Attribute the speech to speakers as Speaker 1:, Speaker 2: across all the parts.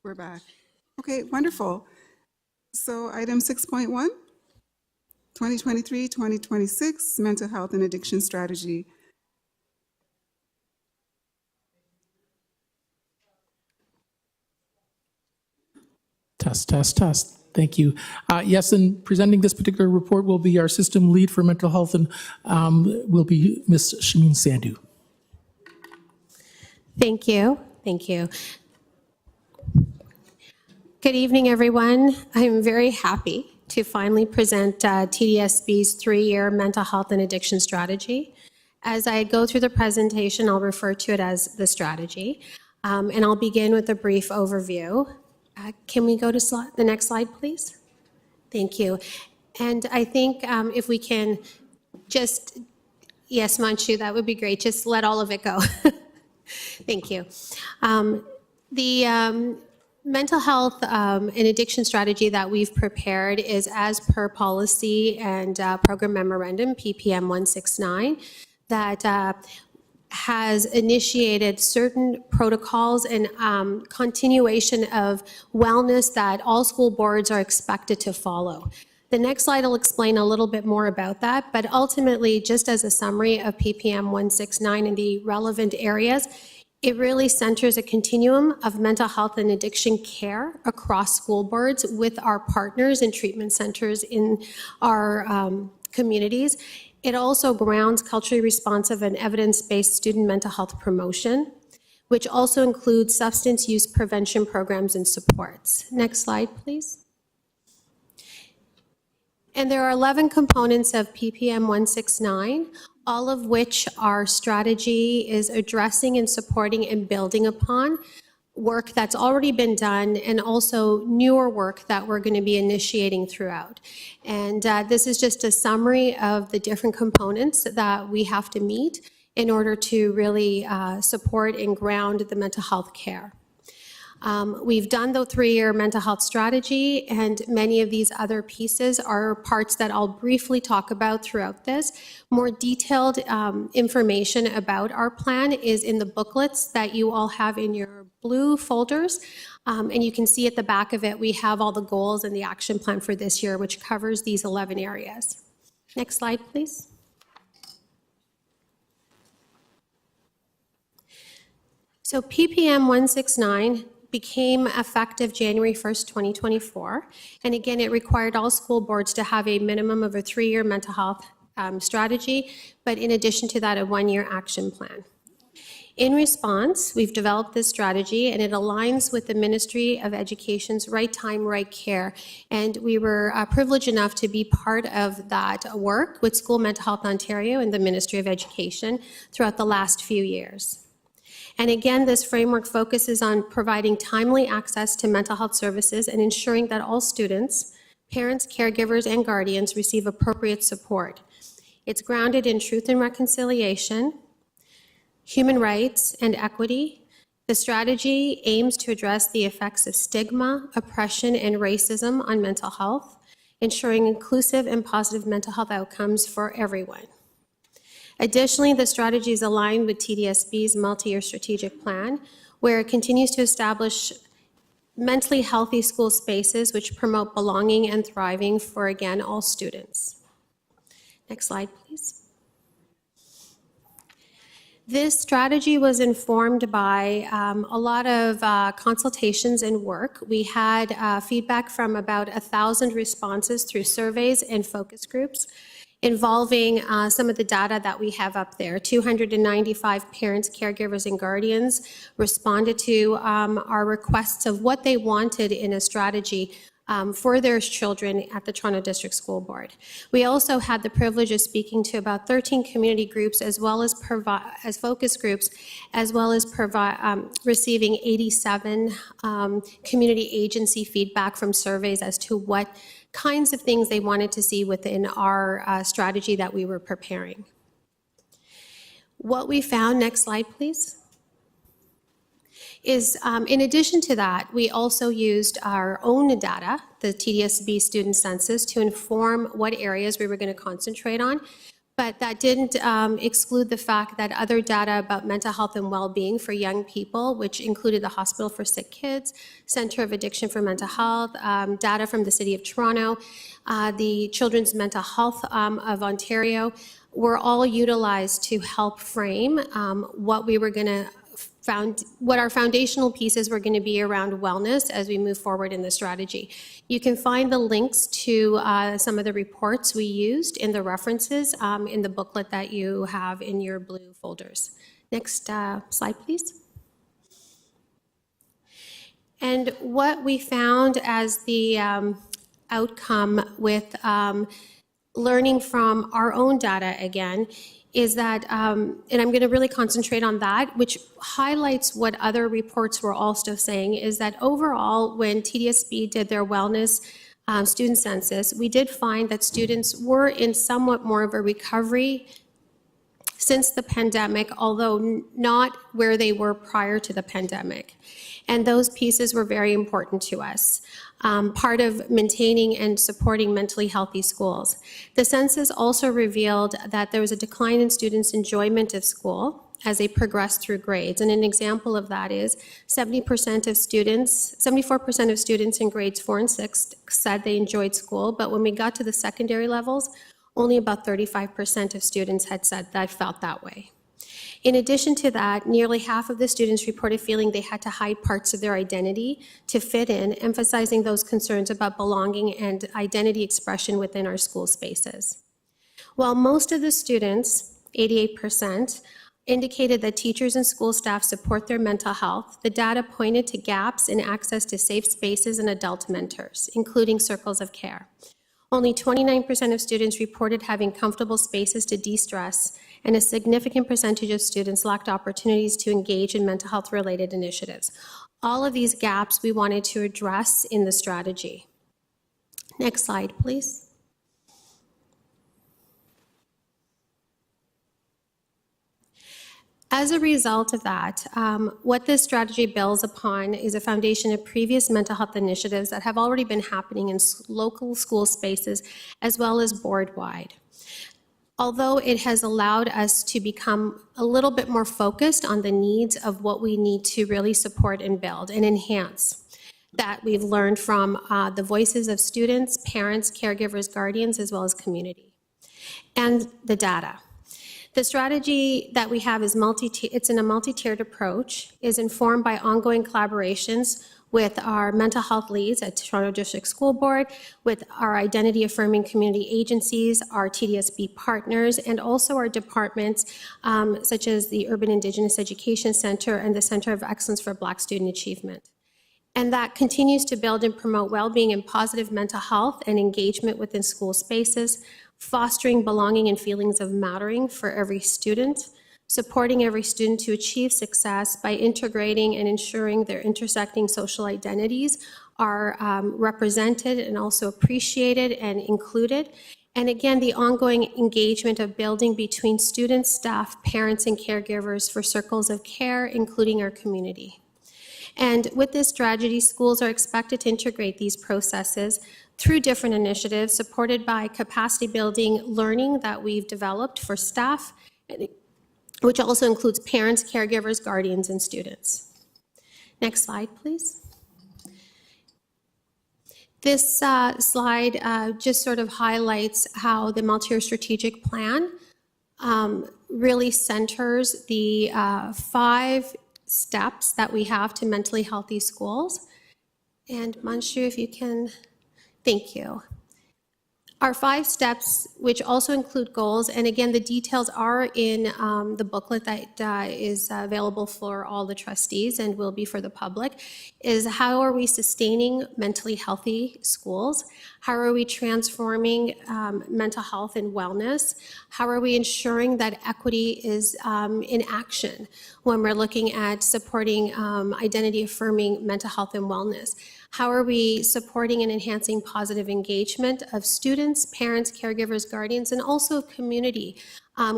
Speaker 1: We're back. Okay, wonderful. So item 6.1, 2023-2026 Mental Health and Addiction Strategy.
Speaker 2: Test, test, test. Thank you. Yes, and presenting this particular report will be our system lead for mental health, and will be Ms. Shamin Sandhu.
Speaker 3: Thank you. Thank you. Good evening, everyone. I'm very happy to finally present TDSB's 3-year mental health and addiction strategy. As I go through the presentation, I'll refer to it as the strategy, and I'll begin with a brief overview. Can we go to the next slide, please? Thank you. And I think if we can just, yes, Manchu, that would be great. Just let all of it go. Thank you. The mental health and addiction strategy that we've prepared is as per policy and program memorandum, PPM 169, that has initiated certain protocols and continuation of wellness that all school boards are expected to follow. The next slide will explain a little bit more about that, but ultimately, just as a summary of PPM 169 and the relevant areas, it really centers a continuum of mental health and addiction care across school boards with our partners and treatment centers in our communities. It also grounds culturally responsive and evidence-based student mental health promotion, which also includes substance use prevention programs and supports. Next slide, please. And there are 11 components of PPM 169, all of which our strategy is addressing and supporting and building upon work that's already been done and also newer work that we're going to be initiating throughout. And this is just a summary of the different components that we have to meet in order to really support and ground the mental health care. We've done the 3-year mental health strategy, and many of these other pieces are parts that I'll briefly talk about throughout this. More detailed information about our plan is in the booklets that you all have in your blue folders, and you can see at the back of it, we have all the goals and the action plan for this year, which covers these 11 areas. Next slide, please. So PPM 169 became effective January 1st, 2024. And again, it required all school boards to have a minimum of a 3-year mental health strategy, but in addition to that, a 1-year action plan. In response, we've developed this strategy, and it aligns with the Ministry of Education's Right Time, Right Care. And we were privileged enough to be part of that work with School Mental Health Ontario and the Ministry of Education throughout the last few years. And again, this framework focuses on providing timely access to mental health services and ensuring that all students, parents, caregivers, and guardians receive appropriate support. It's grounded in truth and reconciliation, human rights, and equity. The strategy aims to address the effects of stigma, oppression, and racism on mental health, ensuring inclusive and positive mental health outcomes for everyone. Additionally, the strategy is aligned with TDSB's multi-year strategic plan, where it continues to establish mentally healthy school spaces which promote belonging and thriving for, again, all students. Next slide, please. This strategy was informed by a lot of consultations and work. We had feedback from about 1,000 responses through surveys and focus groups involving some of the data that we have up there. 295 parents, caregivers, and guardians responded to our requests of what they wanted in a strategy for their children at the Toronto District School Board. We also had the privilege of speaking to about 13 community groups as well as focus groups, as well as receiving 87 community agency feedback from surveys as to what kinds of things they wanted to see within our strategy that we were preparing. What we found, next slide please, is in addition to that, we also used our own data, the TDSB student census, to inform what areas we were going to concentrate on. But that didn't exclude the fact that other data about mental health and well-being for young people, which included the Hospital for Sick Kids, Center of Addiction for Mental Health, data from the City of Toronto, the Children's Mental Health of Ontario, were all utilized to help frame what we were going to what our foundational pieces were going to be around wellness as we move forward in the strategy. You can find the links to some of the reports we used in the references in the booklet that you have in your blue folders. Next slide, please. And what we found as the outcome with learning from our own data again is that, and I'm going to really concentrate on that, which highlights what other reports were also saying, is that overall, when TDSB did their wellness student census, we did find that students were in somewhat more of a recovery since the pandemic, although not where they were prior to the pandemic. And those pieces were very important to us. Part of maintaining and supporting mentally healthy schools. The census also revealed that there was a decline in students' enjoyment of school as they progressed through grades. And an example of that is 74% of students in grades 4 and 6 said they enjoyed school, but when we got to the secondary levels, only about 35% of students had said that felt that way. In addition to that, nearly half of the students reported feeling they had to hide parts of their identity to fit in, emphasizing those concerns about belonging and identity expression within our school spaces. While most of the students, 88%, indicated that teachers and school staff support their mental health, the data pointed to gaps in access to safe spaces and adult mentors, including circles of care. Only 29% of students reported having comfortable spaces to de-stress, and a significant percentage of students lacked opportunities to engage in mental health-related initiatives. All of these gaps we wanted to address in the strategy. Next slide, please. As a result of that, what this strategy builds upon is a foundation of previous mental health initiatives that have already been happening in local school spaces as well as board-wide. Although it has allowed us to become a little bit more focused on the needs of what we need to really support and build and enhance, that we've learned from the voices of students, parents, caregivers, guardians, as well as community, and the data. The strategy that we have is it's in a multi-tiered approach, is informed by ongoing collaborations with our mental health leads at Toronto District School Board, with our identity-affirming community agencies, our TDSB partners, and also our departments, such as the Urban Indigenous Education Center and the Center of Excellence for Black Student Achievement. And that continues to build and promote well-being and positive mental health and engagement within school spaces, fostering belonging and feelings of mattering for every student, supporting every student to achieve success by integrating and ensuring their intersecting social identities are represented and also appreciated and included. And again, the ongoing engagement of building between students, staff, parents, and caregivers for circles of care, including our community. And with this strategy, schools are expected to integrate these processes through different initiatives supported by capacity building learning that we've developed for staff, which also includes parents, caregivers, guardians, and students. Next slide, please. This slide just sort of highlights how the multi-year strategic plan really centers the 5 steps that we have to mentally healthy schools. And Manshu, if you can, thank you. Our 5 steps, which also include goals, and again, the details are in the booklet that is available for all the trustees and will be for the public, is how are we sustaining mentally healthy schools? How are we transforming mental health and wellness? How are we ensuring that equity is in action when we're looking at supporting identity-affirming mental health and wellness? How are we supporting and enhancing positive engagement of students, parents, caregivers, guardians, and also community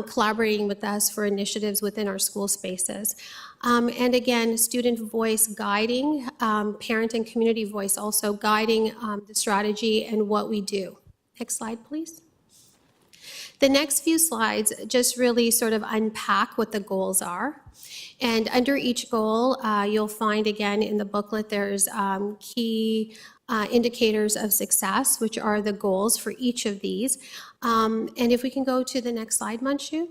Speaker 3: collaborating with us for initiatives within our school spaces? And again, student voice guiding, parent and community voice also guiding the strategy and what we do. Next slide, please. The next few slides just really sort of unpack what the goals are. And under each goal, you'll find again in the booklet, there's key indicators of success, which are the goals for each of these. And if we can go to the next slide, Manshu.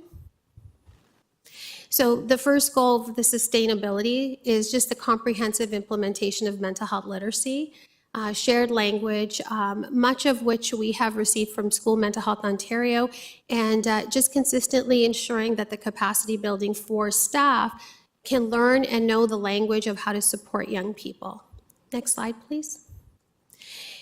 Speaker 3: So the first goal of the sustainability is just the comprehensive implementation of mental health literacy, shared language, much of which we have received from School Mental Health Ontario, and just consistently ensuring that the capacity building for staff can learn and know the language of how to support young people. Next slide, please.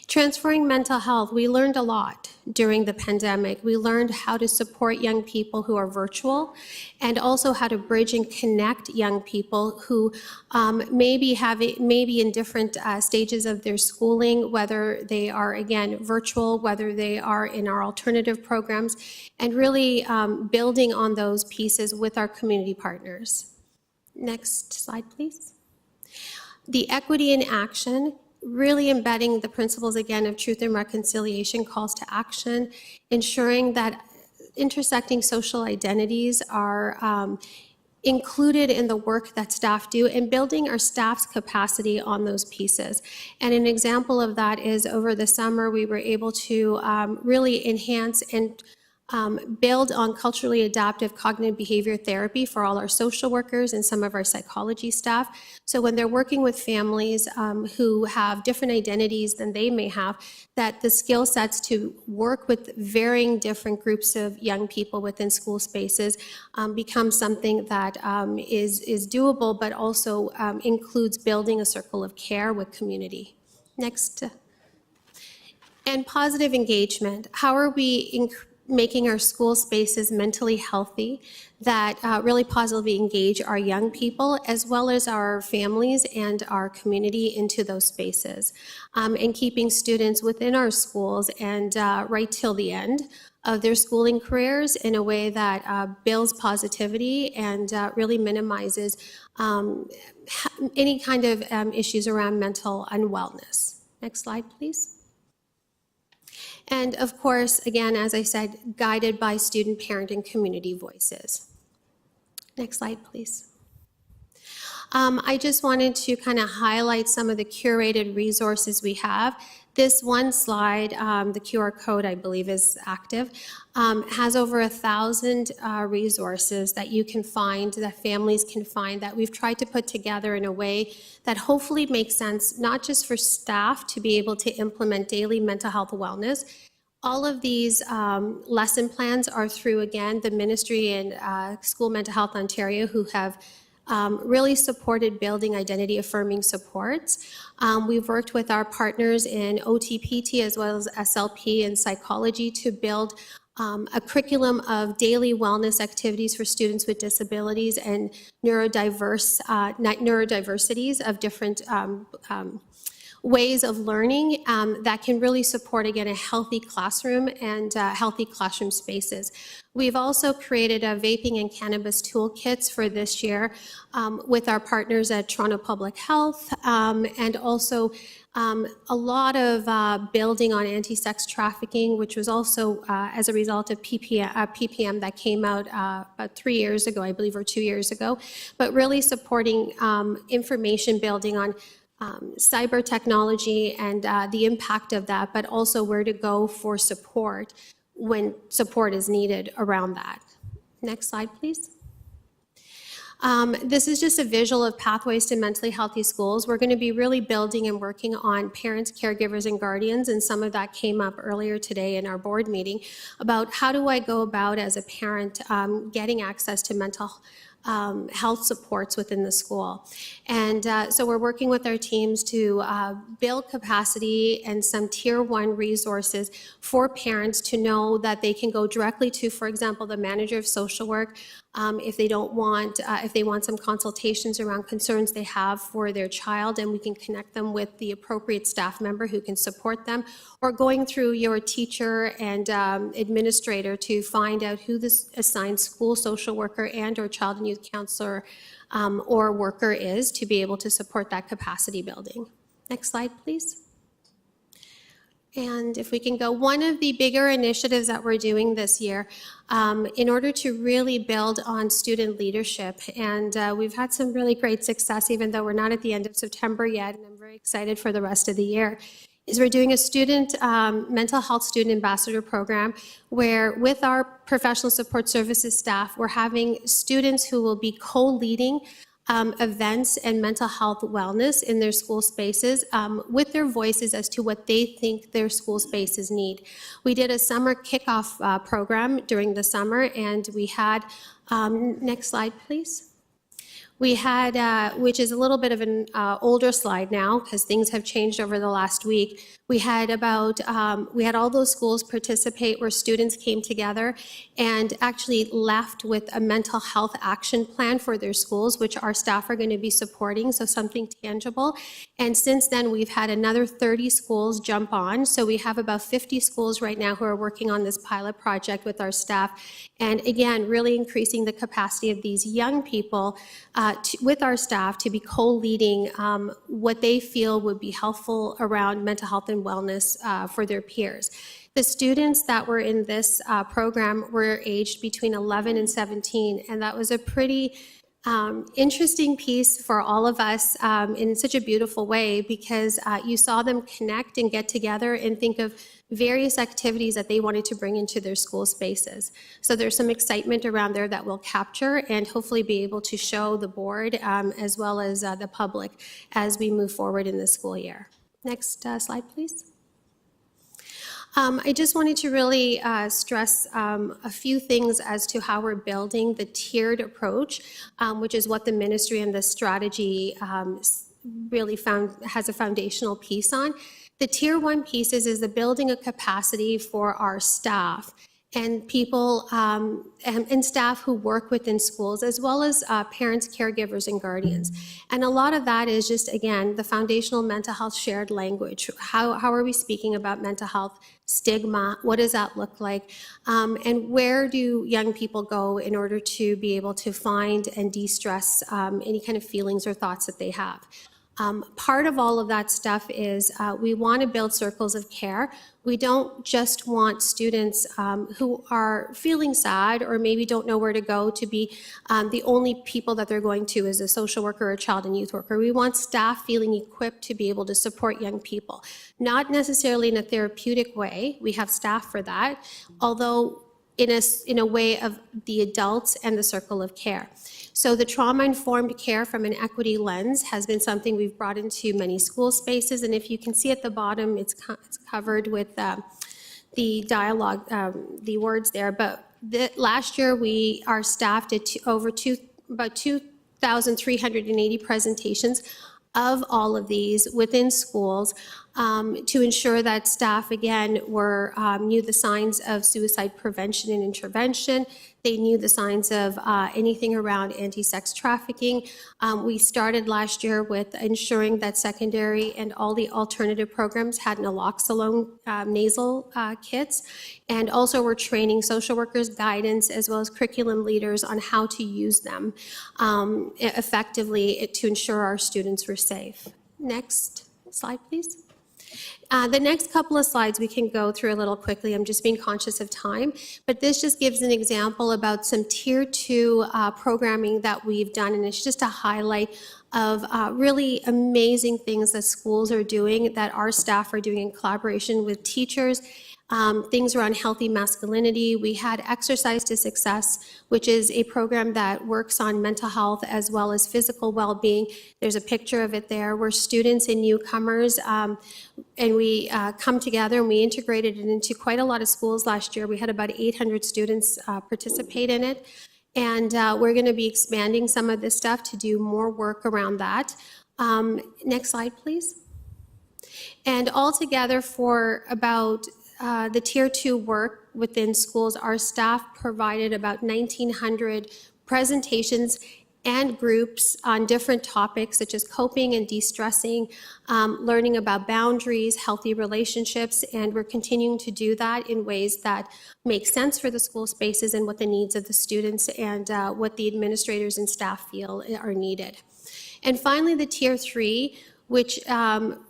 Speaker 3: Transferring mental health, we learned a lot during the pandemic. We learned how to support young people who are virtual, and also how to bridge and connect young people who may be in different stages of their schooling, whether they are, again, virtual, whether they are in our alternative programs, and really building on those pieces with our community partners. Next slide, please. The equity in action, really embedding the principles, again, of truth and reconciliation, calls to action, ensuring that intersecting social identities are included in the work that staff do, and building our staff's capacity on those pieces. And an example of that is over the summer, we were able to really enhance and build on culturally adaptive cognitive behavior therapy for all our social workers and some of our psychology staff. So when they're working with families who have different identities than they may have, that the skill sets to work with varying different groups of young people within school spaces becomes something that is doable, but also includes building a circle of care with community. Next. And positive engagement. How are we making our school spaces mentally healthy that really positively engage our young people as well as our families and our community into those spaces, and keeping students within our schools and right till the end of their schooling careers in a way that builds positivity and really minimizes any kind of issues around mental unwellness. Next slide, please. And of course, again, as I said, guided by student, parent, and community voices. Next slide, please. I just wanted to kind of highlight some of the curated resources we have. This one slide, the QR code, I believe, is active, has over 1,000 resources that you can find, that families can find, that we've tried to put together in a way that hopefully makes sense, not just for staff to be able to implement daily mental health wellness. All of these lesson plans are through, again, the Ministry and School Mental Health Ontario, who have really supported building identity affirming supports. We've worked with our partners in OTPT as well as SLP and psychology to build a curriculum of daily wellness activities for students with disabilities and neurodiversities of different ways of learning that can really support, again, a healthy classroom and healthy classroom spaces. We've also created a vaping and cannabis toolkits for this year with our partners at Toronto Public Health, and also a lot of building on anti-sex trafficking, which was also as a result of PPM that came out about 3 years ago, I believe, or 2 years ago, but really supporting information building on cyber technology and the impact of that, but also where to go for support when support is needed around that. Next slide, please. This is just a visual of pathways to mentally healthy schools. We're going to be really building and working on parents, caregivers, and guardians, and some of that came up earlier today in our board meeting about how do I go about as a parent getting access to mental health supports within the school. And so we're working with our teams to build capacity and some tier 1 resources for parents to know that they can go directly to, for example, the manager of social work if they want some consultations around concerns they have for their child, and we can connect them with the appropriate staff member who can support them, or going through your teacher and administrator to find out who this assigned school social worker and or child and youth counselor or worker is to be able to support that capacity building. Next slide, please. And if we can go, one of the bigger initiatives that we're doing this year in order to really build on student leadership, and we've had some really great success, even though we're not at the end of September yet, and I'm very excited for the rest of the year, is we're doing a student mental health student ambassador program where with our professional support services staff, we're having students who will be co-leading events and mental health wellness in their school spaces with their voices as to what they think their school spaces need. We did a summer kickoff program during the summer, and we had, next slide please. We had, which is a little bit of an older slide now because things have changed over the last week. We had about, we had all those schools participate where students came together and actually left with a mental health action plan for their schools, which our staff are going to be supporting, so something tangible. And since then, we've had another 30 schools jump on. So we have about 50 schools right now who are working on this pilot project with our staff. And again, really increasing the capacity of these young people with our staff to be co-leading what they feel would be helpful around mental health and wellness for their peers. The students that were in this program were aged between 11 and 17, and that was a pretty interesting piece for all of us in such a beautiful way because you saw them connect and get together and think of various activities that they wanted to bring into their school spaces. So there's some excitement around there that we'll capture and hopefully be able to show the board as well as the public as we move forward in the school year. Next slide, please. I just wanted to really stress a few things as to how we're building the tiered approach, which is what the ministry and the strategy really has a foundational piece on. The tier one pieces is the building a capacity for our staff and people and staff who work within schools, as well as parents, caregivers, and guardians. And a lot of that is just, again, the foundational mental health shared language. How are we speaking about mental health, stigma? What does that look like? And where do young people go in order to be able to find and de-stress any kind of feelings or thoughts that they have? Part of all of that stuff is we want to build circles of care. We don't just want students who are feeling sad or maybe don't know where to go to be the only people that they're going to as a social worker or a child and youth worker. We want staff feeling equipped to be able to support young people, not necessarily in a therapeutic way. We have staff for that, although in a way of the adults and the circle of care. So the trauma-informed care from an equity lens has been something we've brought into many school spaces, and if you can see at the bottom, it's covered with the dialogue, the words there. But last year, our staff did about 2,380 presentations of all of these within schools to ensure that staff, again, knew the signs of suicide prevention and intervention. They knew the signs of anything around anti-sex trafficking. We started last year with ensuring that secondary and all the alternative programs had naloxone nasal kits. And also we're training social workers, guidance, as well as curriculum leaders on how to use them effectively to ensure our students were safe. Next slide, please. The next couple of slides we can go through a little quickly. I'm just being conscious of time, but this just gives an example about some tier 2 programming that we've done, and it's just a highlight of really amazing things that schools are doing, that our staff are doing in collaboration with teachers. Things around healthy masculinity. We had Exercise to Success, which is a program that works on mental health as well as physical well-being. There's a picture of it there where students and newcomers, and we come together and we integrated it into quite a lot of schools last year. We had about 800 students participate in it. And we're going to be expanding some of this stuff to do more work around that. Next slide, please. And altogether for about the tier 2 work within schools, our staff provided about 1,900 presentations and groups on different topics such as coping and de-stressing, learning about boundaries, healthy relationships, and we're continuing to do that in ways that make sense for the school spaces and what the needs of the students and what the administrators and staff feel are needed. And finally, the tier 3, which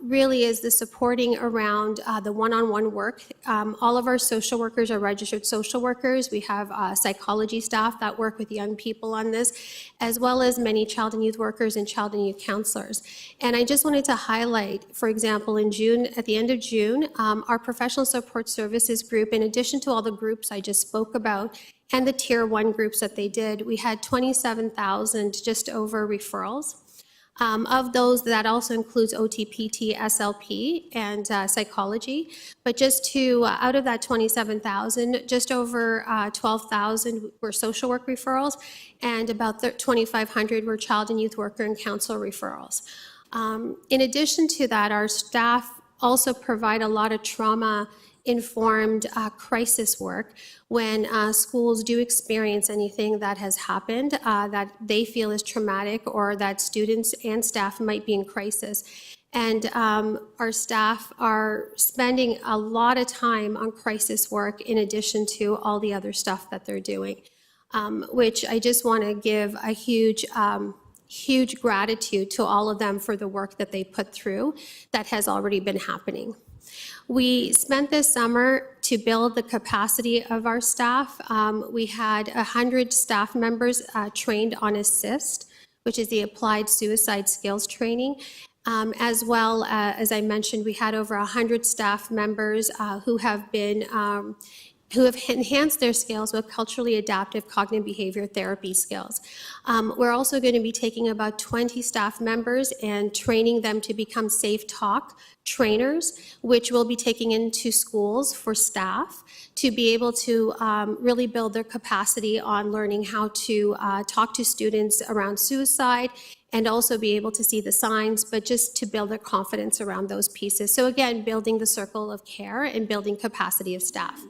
Speaker 3: really is the supporting around the one-on-one work. All of our social workers are registered social workers. We have psychology staff that work with young people on this, as well as many child and youth workers and child and youth counselors. And I just wanted to highlight, for example, in June, at the end of June, our professional support services group, in addition to all the groups I just spoke about, and the Tier 1 groups that they did, we had 27,000 just over referrals. Of those, that also includes OTPT, SLP, and psychology. But just to, out of that 27,000, just over 12,000 were social work referrals, and about 2,500 were child and youth worker and counselor referrals. In addition to that, our staff also provide a lot of trauma-informed crisis work when schools do experience anything that has happened that they feel is traumatic, or that students and staff might be in crisis. And our staff are spending a lot of time on crisis work in addition to all the other stuff that they're doing, which I just want to give a huge gratitude to all of them for the work that they put through that has already been happening. We spent this summer to build the capacity of our staff. We had 100 staff members trained on ASSIST, which is the Applied Suicide Skills Training. As well, as I mentioned, we had over 100 staff members who have enhanced their skills with culturally adaptive cognitive behavior therapy skills. We're also going to be taking about 20 staff members and training them to become safe talk trainers, which we'll be taking into schools for staff to be able to really build their capacity on learning how to talk to students around suicide, and also be able to see the signs, but just to build their confidence around those pieces. So again, building the circle of care and building capacity of staff.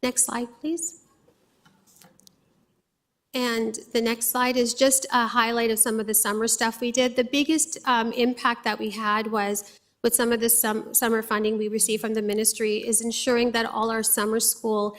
Speaker 3: Next slide, please. And the next slide is just a highlight of some of the summer stuff we did. The biggest impact that we had was with some of the summer funding we received from the ministry is ensuring that all our summer school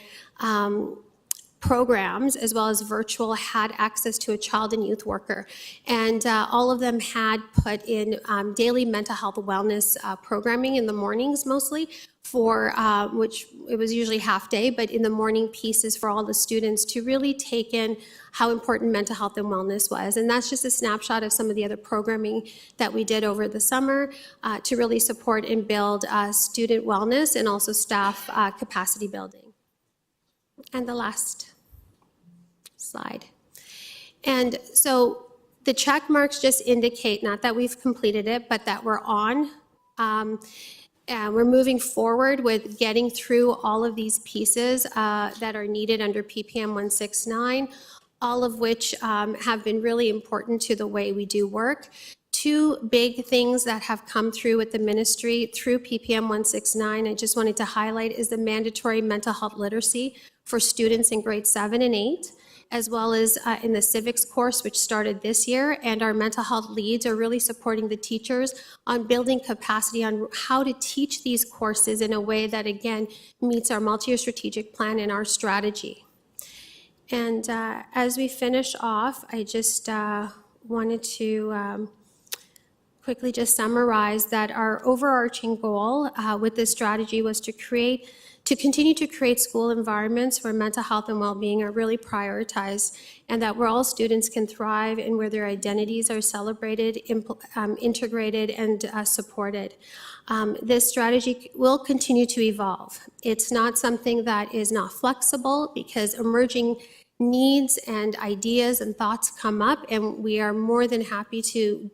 Speaker 3: programs, as well as virtual, had access to a child and youth worker. And all of them had put in daily mental health wellness programming in the mornings mostly, for which it was usually half day, but in the morning pieces for all the students to really take in how important mental health and wellness was. And that's just a snapshot of some of the other programming that we did over the summer to really support and build student wellness and also staff capacity building. And the last slide. And so the check marks just indicate not that we've completed it, but that we're on. And we're moving forward with getting through all of these pieces that are needed under PPM 169, all of which have been really important to the way we do work. Two big things that have come through with the ministry through PPM 169, I just wanted to highlight, is the mandatory mental health literacy for students in grades 7 and 8, as well as in the civics course, which started this year. And our mental health leads are really supporting the teachers on building capacity on how to teach these courses in a way that, again, meets our multi-year strategic plan and our strategy. And as we finish off, I just wanted to quickly just summarize that our overarching goal with this strategy was to continue to create school environments where mental health and well-being are really prioritized, and that where all students can thrive and where their identities are celebrated, integrated, and supported. This strategy will continue to evolve. It's not something that is not flexible, because emerging needs and ideas and thoughts come up, and we are more than happy to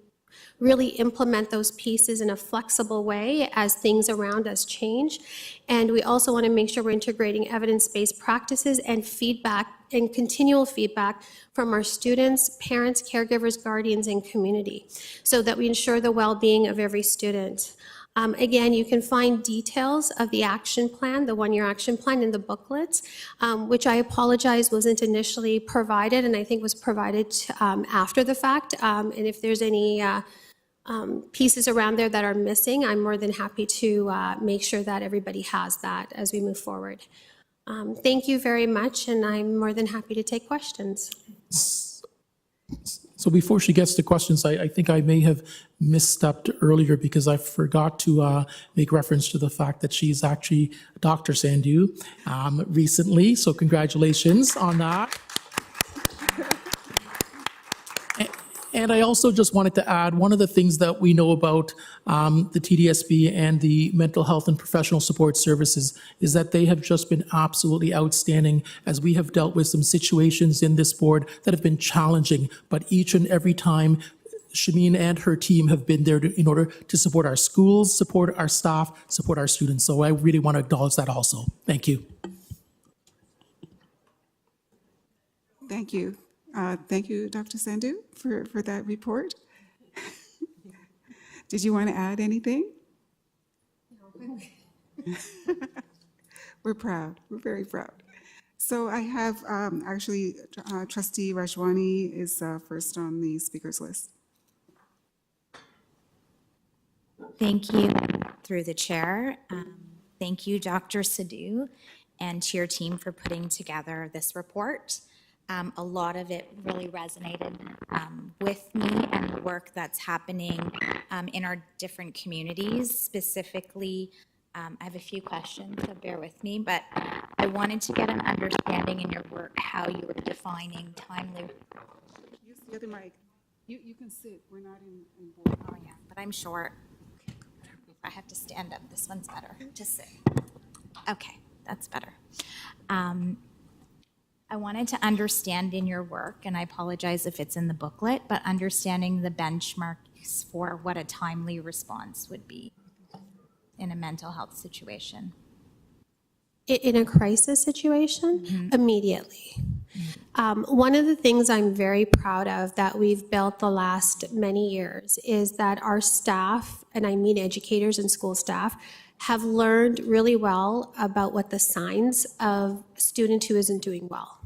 Speaker 3: really implement those pieces in a flexible way as things around us change. And we also want to make sure we're integrating evidence-based practices and feedback and continual feedback from our students, parents, caregivers, guardians, and community, so that we ensure the well-being of every student. Again, you can find details of the action plan, the one-year action plan, in the booklets, which I apologize wasn't initially provided, and I think was provided after the fact. And if there's any pieces around there that are missing, I'm more than happy to make sure that everybody has that as we move forward. Thank you very much, and I'm more than happy to take questions.
Speaker 2: So before she gets to questions, I think I may have misstepped earlier because I forgot to make reference to the fact that she's actually Dr. Sandhu recently. So congratulations on that. And I also just wanted to add, one of the things that we know about the TDSB and the mental health and professional support services is that they have just been absolutely outstanding as we have dealt with some situations in this board that have been challenging, but each and every time Shameen and her team have been there in order to support our schools, support our staff, support our students. So I really want to acknowledge that also. Thank you.
Speaker 1: Thank you. Thank you, Dr. Sandhu, for that report. Did you want to add anything? We're proud. We're very proud. So I have actually Trustee Rajwani is first on the speakers list.
Speaker 4: Thank you, through the chair. Thank you, Dr. Sandhu, and to your team for putting together this report. A lot of it really resonated with me and the work that's happening in our different communities. Specifically, I have a few questions, so bear with me, but I wanted to get an understanding in your work how you were defining timely.
Speaker 1: Use the other mic. You can sit. We're not in board.
Speaker 4: Oh yeah, but I'm short. I have to stand up. This one's better to sit. Okay, that's better. I wanted to understand in your work, and I apologize if it's in the booklet, but understanding the benchmarks for what a timely response would be in a mental health situation.
Speaker 3: In a crisis situation, immediately. One of the things I'm very proud of that we've built the last many years is that our staff, and I mean educators and school staff, have learned really well about what the signs of a student who isn't doing well.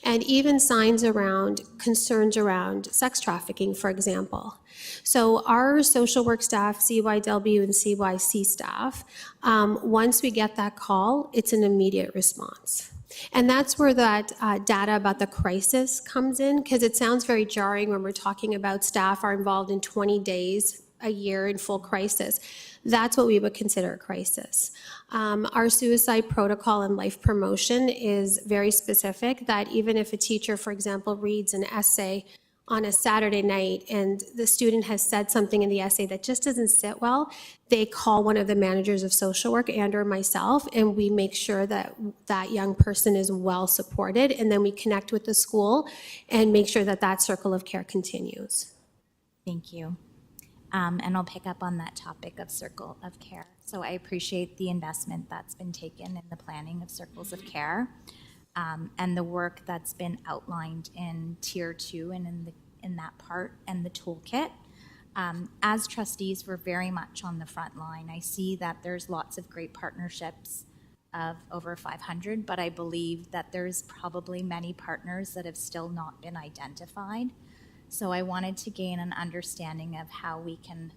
Speaker 3: And even signs around concerns around sex trafficking, for example. So our social work staff, CYW and CYC staff, once we get that call, it's an immediate response. And that's where that data about the crisis comes in, because it sounds very jarring when we're talking about staff are involved in 20 days a year in full crisis. That's what we would consider a crisis. Our suicide protocol and life promotion is very specific, that even if a teacher, for example, reads an essay on a Saturday night and the student has said something in the essay that just doesn't sit well, they call one of the managers of social work and or myself, and we make sure that that young person is well supported, and then we connect with the school and make sure that that circle of care continues.
Speaker 4: Thank you. And I'll pick up on that topic of circle of care. So I appreciate the investment that's been taken in the planning of circles of care, and the work that's been outlined in Tier 2 and in that part and the toolkit. As trustees, we're very much on the front line. I see that there's lots of great partnerships of over 500, but I believe that there's probably many partners that have still not been identified. So I wanted to gain an understanding of how we can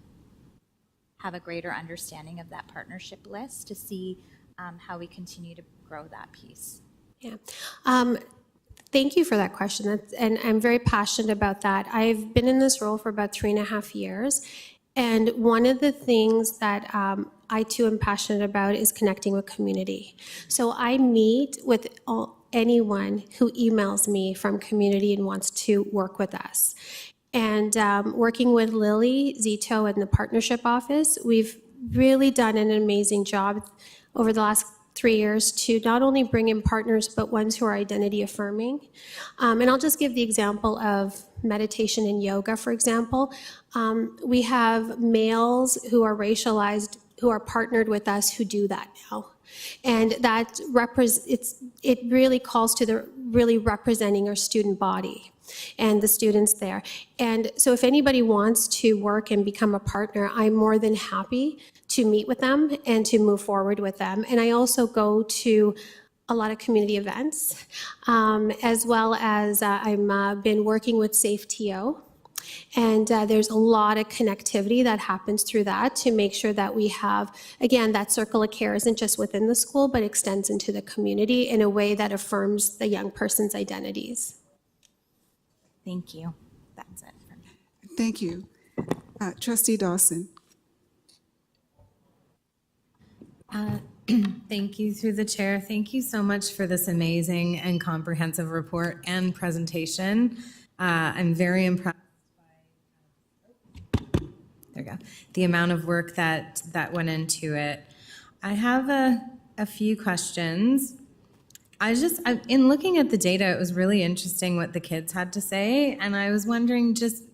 Speaker 4: have a greater understanding of that partnership list to see how we continue to grow that piece.
Speaker 3: Yeah. Thank you for that question. And I'm very passionate about that. I've been in this role for about 3.5 years. And one of the things that I too am passionate about is connecting with community. So I meet with anyone who emails me from community and wants to work with us. And working with Lily Zito in the partnership office, we've really done an amazing job over the last 3 years to not only bring in partners, but ones who are identity affirming. And I'll just give the example of meditation and yoga, for example. We have males who are racialized, who are partnered with us who do that now. And that it really calls to the really representing our student body and the students there. And so if anybody wants to work and become a partner, I'm more than happy to meet with them and to move forward with them. And I also go to a lot of community events, as well as I've been working with SafeTO. And there's a lot of connectivity that happens through that to make sure that we have, again, that circle of care isn't just within the school, but extends into the community in a way that affirms the young person's identities.
Speaker 4: Thank you. That's it.
Speaker 1: Thank you. Trustee Dawson.
Speaker 5: Thank you through the chair. Thank you so much for this amazing and comprehensive report and presentation. I'm very impressed by, there we go, the amount of work that went into it. I have a few questions. In looking at the data, it was really interesting what the kids had to say, and I was wondering just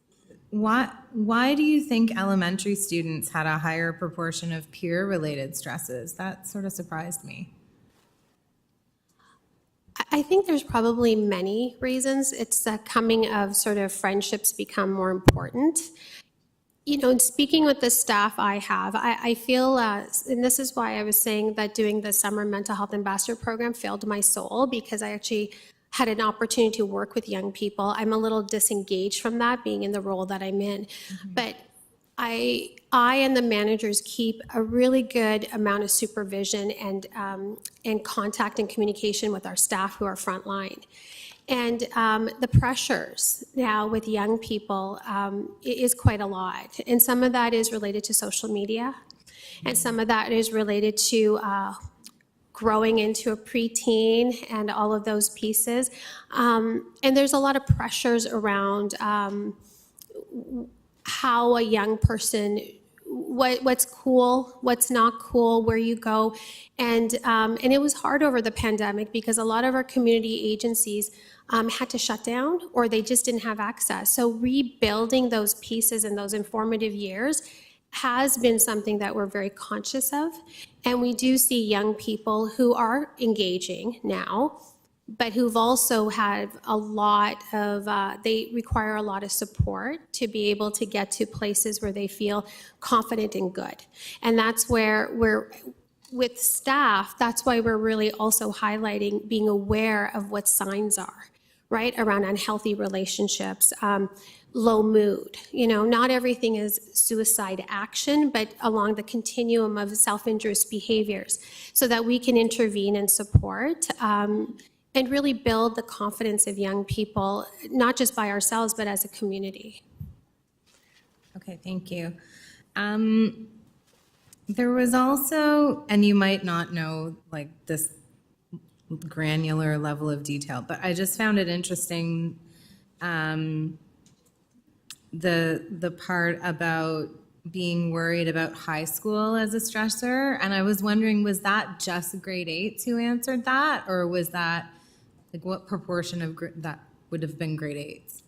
Speaker 5: why do you think elementary students had a higher proportion of peer-related stresses? That sort of surprised me.
Speaker 3: I think there's probably many reasons. It's the coming of sort of friendships become more important. You know, in speaking with the staff I have, I feel, and this is why I was saying that doing the summer mental health ambassador program filled my soul, because I actually had an opportunity to work with young people. I'm a little disengaged from that, being in the role that I'm in. But I and the managers keep a really good amount of supervision and contact and communication with our staff who are frontline. And the pressures now with young people is quite a lot. And some of that is related to social media, and some of that is related to growing into a preteen and all of those pieces. And there's a lot of pressures around how a young person, what's cool, what's not cool, where you go. And it was hard over the pandemic because a lot of our community agencies had to shut down, or they just didn't have access. So rebuilding those pieces in those informative years has been something that we're very conscious of. And we do see young people who are engaging now, but who've also had a lot of, they require a lot of support to be able to get to places where they feel confident and good. And that's where with staff, that's why we're really also highlighting being aware of what signs are, right, around unhealthy relationships, low mood. You know, not everything is suicide action, but along the continuum of self-injurious behaviors, so that we can intervene and support and really build the confidence of young people, not just by ourselves, but as a community.
Speaker 5: Okay, thank you. There was also, and you might not know like this granular level of detail, but I just found it interesting, the part about being worried about high school as a stressor. And I was wondering, was that just grade 8s who answered that? Or was that, like, what proportion of that would have been grade 8s?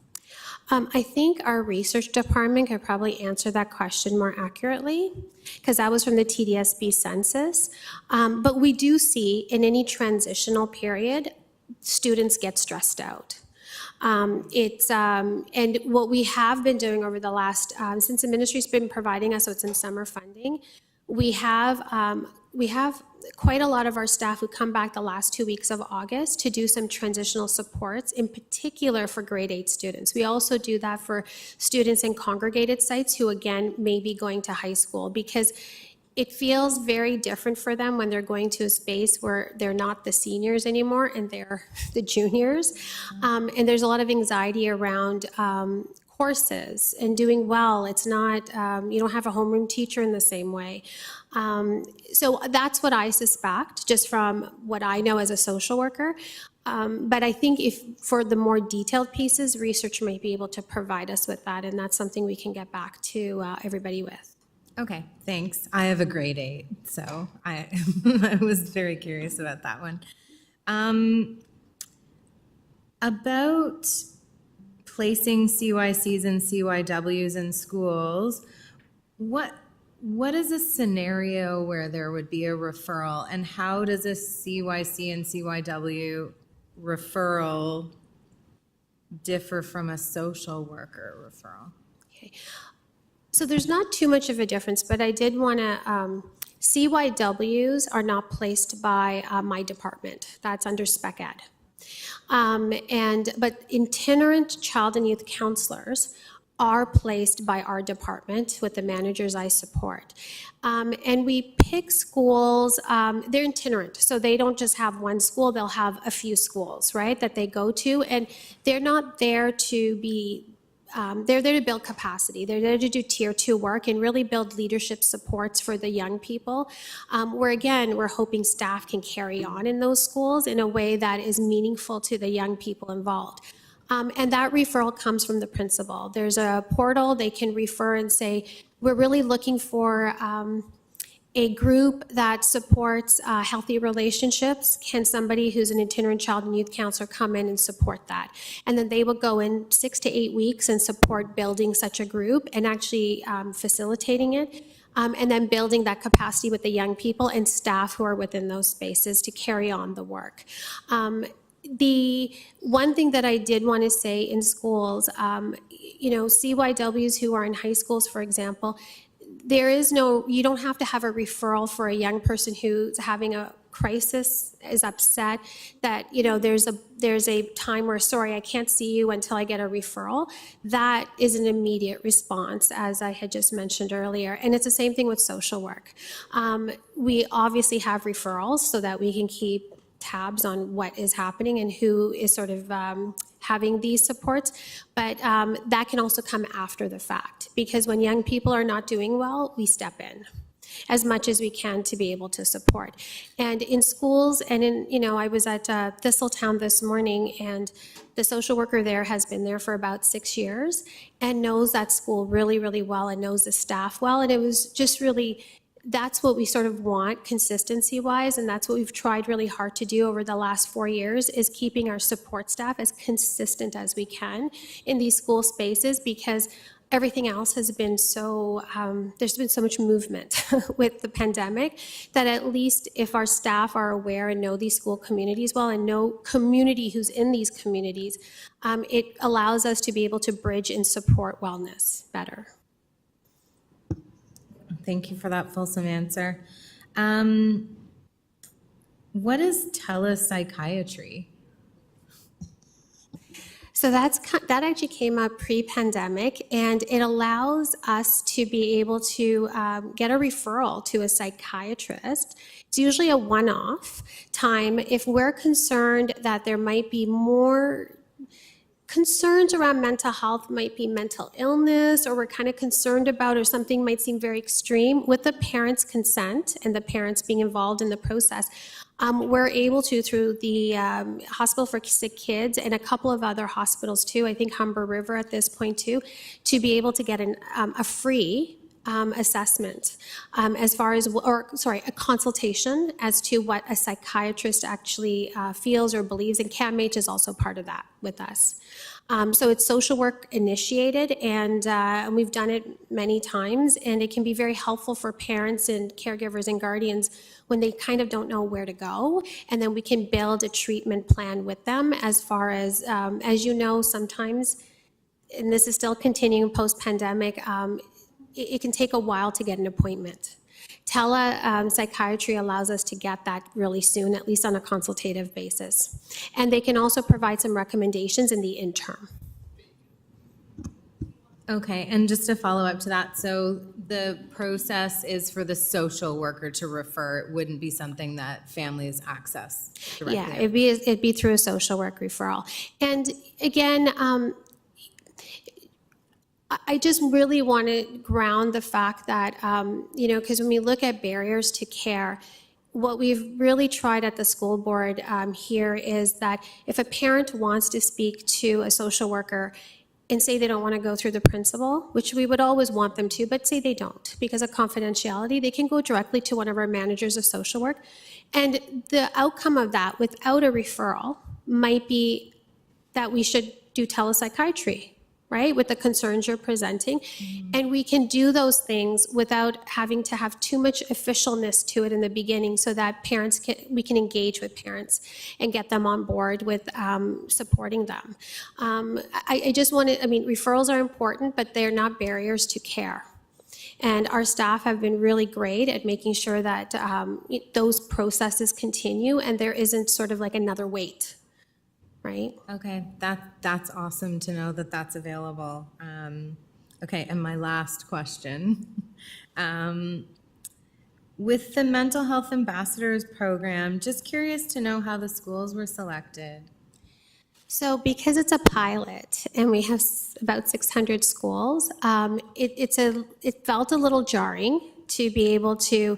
Speaker 3: I think our research department could probably answer that question more accurately, because that was from the TDSB census. But we do see in any transitional period, students get stressed out. And what we have been doing over the last, since the ministry's been providing us, so it's in summer funding, we have quite a lot of our staff who come back the last 2 weeks of August to do some transitional supports, in particular for grade 8 students. We also do that for students in congregated sites who, again, may be going to high school, because it feels very different for them when they're going to a space where they're not the seniors anymore and they're the juniors. And there's a lot of anxiety around courses and doing well. It's not, you don't have a homeroom teacher in the same way. So that's what I suspect, just from what I know as a social worker. But I think if for the more detailed pieces, research might be able to provide us with that, and that's something we can get back to everybody with.
Speaker 5: Okay, thanks. I have a grade 8, so I was very curious about that one. About placing CYCs and CYWs in schools, what is a scenario where there would be a referral, and how does a CYC and CYW referral differ from a social worker referral?
Speaker 3: Okay. So there's not too much of a difference, but I did want to, CYWs are not placed by my department. That's under Spec Ed. But itinerant child and youth counselors are placed by our department with the managers I support. And we pick schools, they're itinerant, so they don't just have one school, they'll have a few schools, right, that they go to, and they're not there to be they're there to build capacity. They're there to do tier 2 work and really build leadership supports for the young people, where again, we're hoping staff can carry on in those schools in a way that is meaningful to the young people involved. And that referral comes from the principal. There's a portal, they can refer and say, we're really looking for a group that supports healthy relationships. Can somebody who's an itinerant child and youth counselor come in and support that? And then they will go in 6 to 8 weeks and support building such a group and actually facilitating it. And then building that capacity with the young people and staff who are within those spaces to carry on the work. The one thing that I did want to say in schools, CYWs who are in high schools, for example, you don't have to have a referral for a young person who's having a crisis, is upset, that, there's a time where, sorry, I can't see you until I get a referral. That is an immediate response, as I had just mentioned earlier. And it's the same thing with social work. We obviously have referrals so that we can keep tabs on what is happening and who is sort of having these supports, but that can also come after the fact, because when young people are not doing well, we step in as much as we can to be able to support. And in schools, and I was at Thistletown this morning, and the social worker there has been there for about 6 years and knows that school really, really well and knows the staff well, and it was just really, that's what we sort of want consistency-wise, and that's what we've tried really hard to do over the last 4 years, is keeping our support staff as consistent as we can in these school spaces, because everything else has been so, there's been so much movement with the pandemic, that at least if our staff are aware and know these school communities well and know community who's in these communities, it allows us to be able to bridge and support wellness better.
Speaker 5: Thank you for that fulsome answer. What is telepsychiatry?
Speaker 3: So that actually came up pre-pandemic, and it allows us to be able to get a referral to a psychiatrist. It's usually a one-off time if we're concerned that there might be more concerns around mental health, might be mental illness, or we're kind of concerned about, or something might seem very extreme. With the parents' consent and the parents being involved in the process, we're able to, through the Hospital for Sick Kids and a couple of other hospitals too, I think Humber River at this point too, to be able to get a free assessment as far as, a consultation as to what a psychiatrist actually feels or believes, and CAMH is also part of that with us. So it's social work initiated, and we've done it many times, and it can be very helpful for parents and caregivers and guardians when they kind of don't know where to go, and then we can build a treatment plan with them as far as you know, sometimes, and this is still continuing post-pandemic, it can take a while to get an appointment. Psychiatry allows us to get that really soon, at least on a consultative basis. And they can also provide some recommendations in the interim.
Speaker 5: Okay, and just to follow up to that, so the process is for the social worker to refer. It wouldn't be something that families access directly?
Speaker 3: Yeah, it'd be through a social work referral. And again, I just really want to ground the fact that, because when we look at barriers to care, what we've really tried at the school board here is that if a parent wants to speak to a social worker and say they don't want to go through the principal, which we would always want them to, but say they don't because of confidentiality, they can go directly to one of our managers of social work. And the outcome of that without a referral might be that we should do telepsychiatry, right, with the concerns you're presenting. And we can do those things without having to have too much officialness to it in the beginning, so that we can engage with parents and get them on board with supporting them. I just want to, referrals are important, but they're not barriers to care. And our staff have been really great at making sure that those processes continue and there isn't sort of like another wait. Right?
Speaker 5: Okay, that's awesome to know that that's available. Okay, and my last question. With the Mental Health Ambassadors program, just curious to know how the schools were selected.
Speaker 3: So because it's a pilot and we have about 600 schools, it felt a little jarring to be able to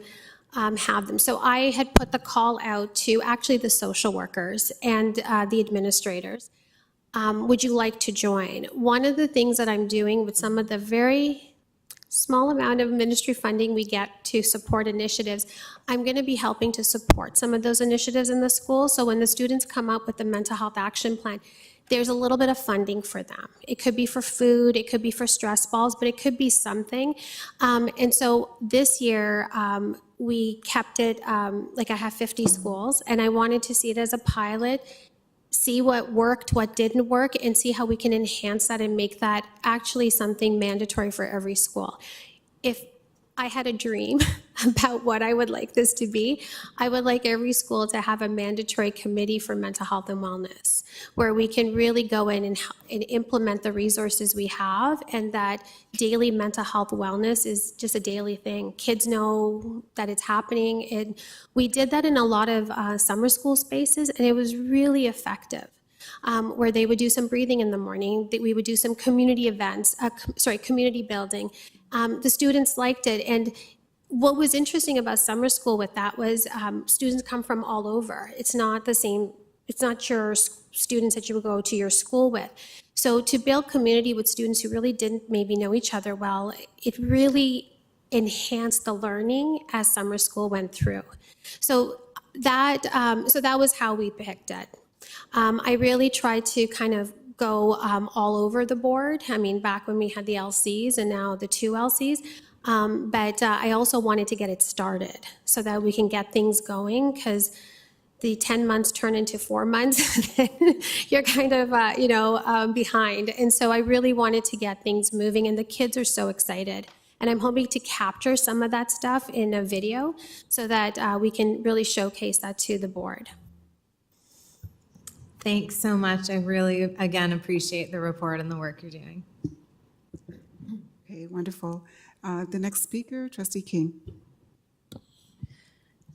Speaker 3: have them. So I had put the call out to actually the social workers and the administrators. Would you like to join? One of the things that I'm doing with some of the very small amount of ministry funding we get to support initiatives, I'm going to be helping to support some of those initiatives in the school. So when the students come up with the mental health action plan, there's a little bit of funding for them. It could be for food, it could be for stress balls, but it could be something. And so this year, we kept it, like I have 50 schools, and I wanted to see it as a pilot, see what worked, what didn't work, and see how we can enhance that and make that actually something mandatory for every school. If I had a dream about what I would like this to be, I would like every school to have a mandatory committee for mental health and wellness, where we can really go in and implement the resources we have, and that daily mental health wellness is just a daily thing. Kids know that it's happening, and we did that in a lot of summer school spaces, and it was really effective. Where they would do some breathing in the morning, that we would do some community events, community building. The students liked it, and what was interesting about summer school with that was students come from all over. It's not the same, it's not your students that you would go to your school with. So to build community with students who really didn't maybe know each other well, it really enhanced the learning as summer school went through. So that was how we picked it. I really tried to kind of go all over the board. I mean, back when we had the LCs and now the 2 LCs. But I also wanted to get it started so that we can get things going, because the 10 months turn into 4 months, then you're kind of, behind. And so I really wanted to get things moving, and the kids are so excited. And I'm hoping to capture some of that stuff in a video so that we can really showcase that to the board.
Speaker 5: Thanks so much. I really, again, appreciate the report and the work you're doing.
Speaker 1: Okay, wonderful. The next speaker, Trustee King.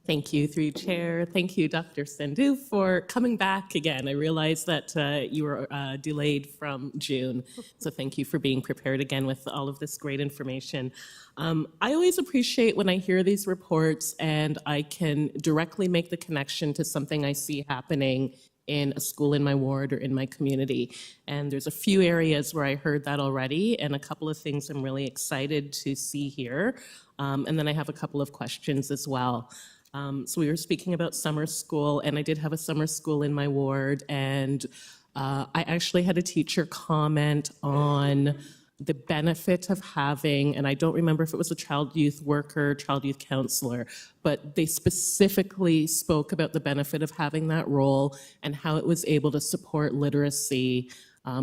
Speaker 6: Thank you, through you, Chair. Thank you, Dr. Sandhu, for coming back again. I realize that you were delayed from June, so thank you for being prepared again with all of this great information. I always appreciate when I hear these reports and I can directly make the connection to something I see happening in a school in my ward or in my community. And there's a few areas where I heard that already, and a couple of things I'm really excited to see here. And then I have a couple of questions as well. So we were speaking about summer school, and I did have a summer school in my ward, and I actually had a teacher comment on the benefit of having, and I don't remember if it was a child youth worker, child youth counselor, but they specifically spoke about the benefit of having that role and how it was able to support literacy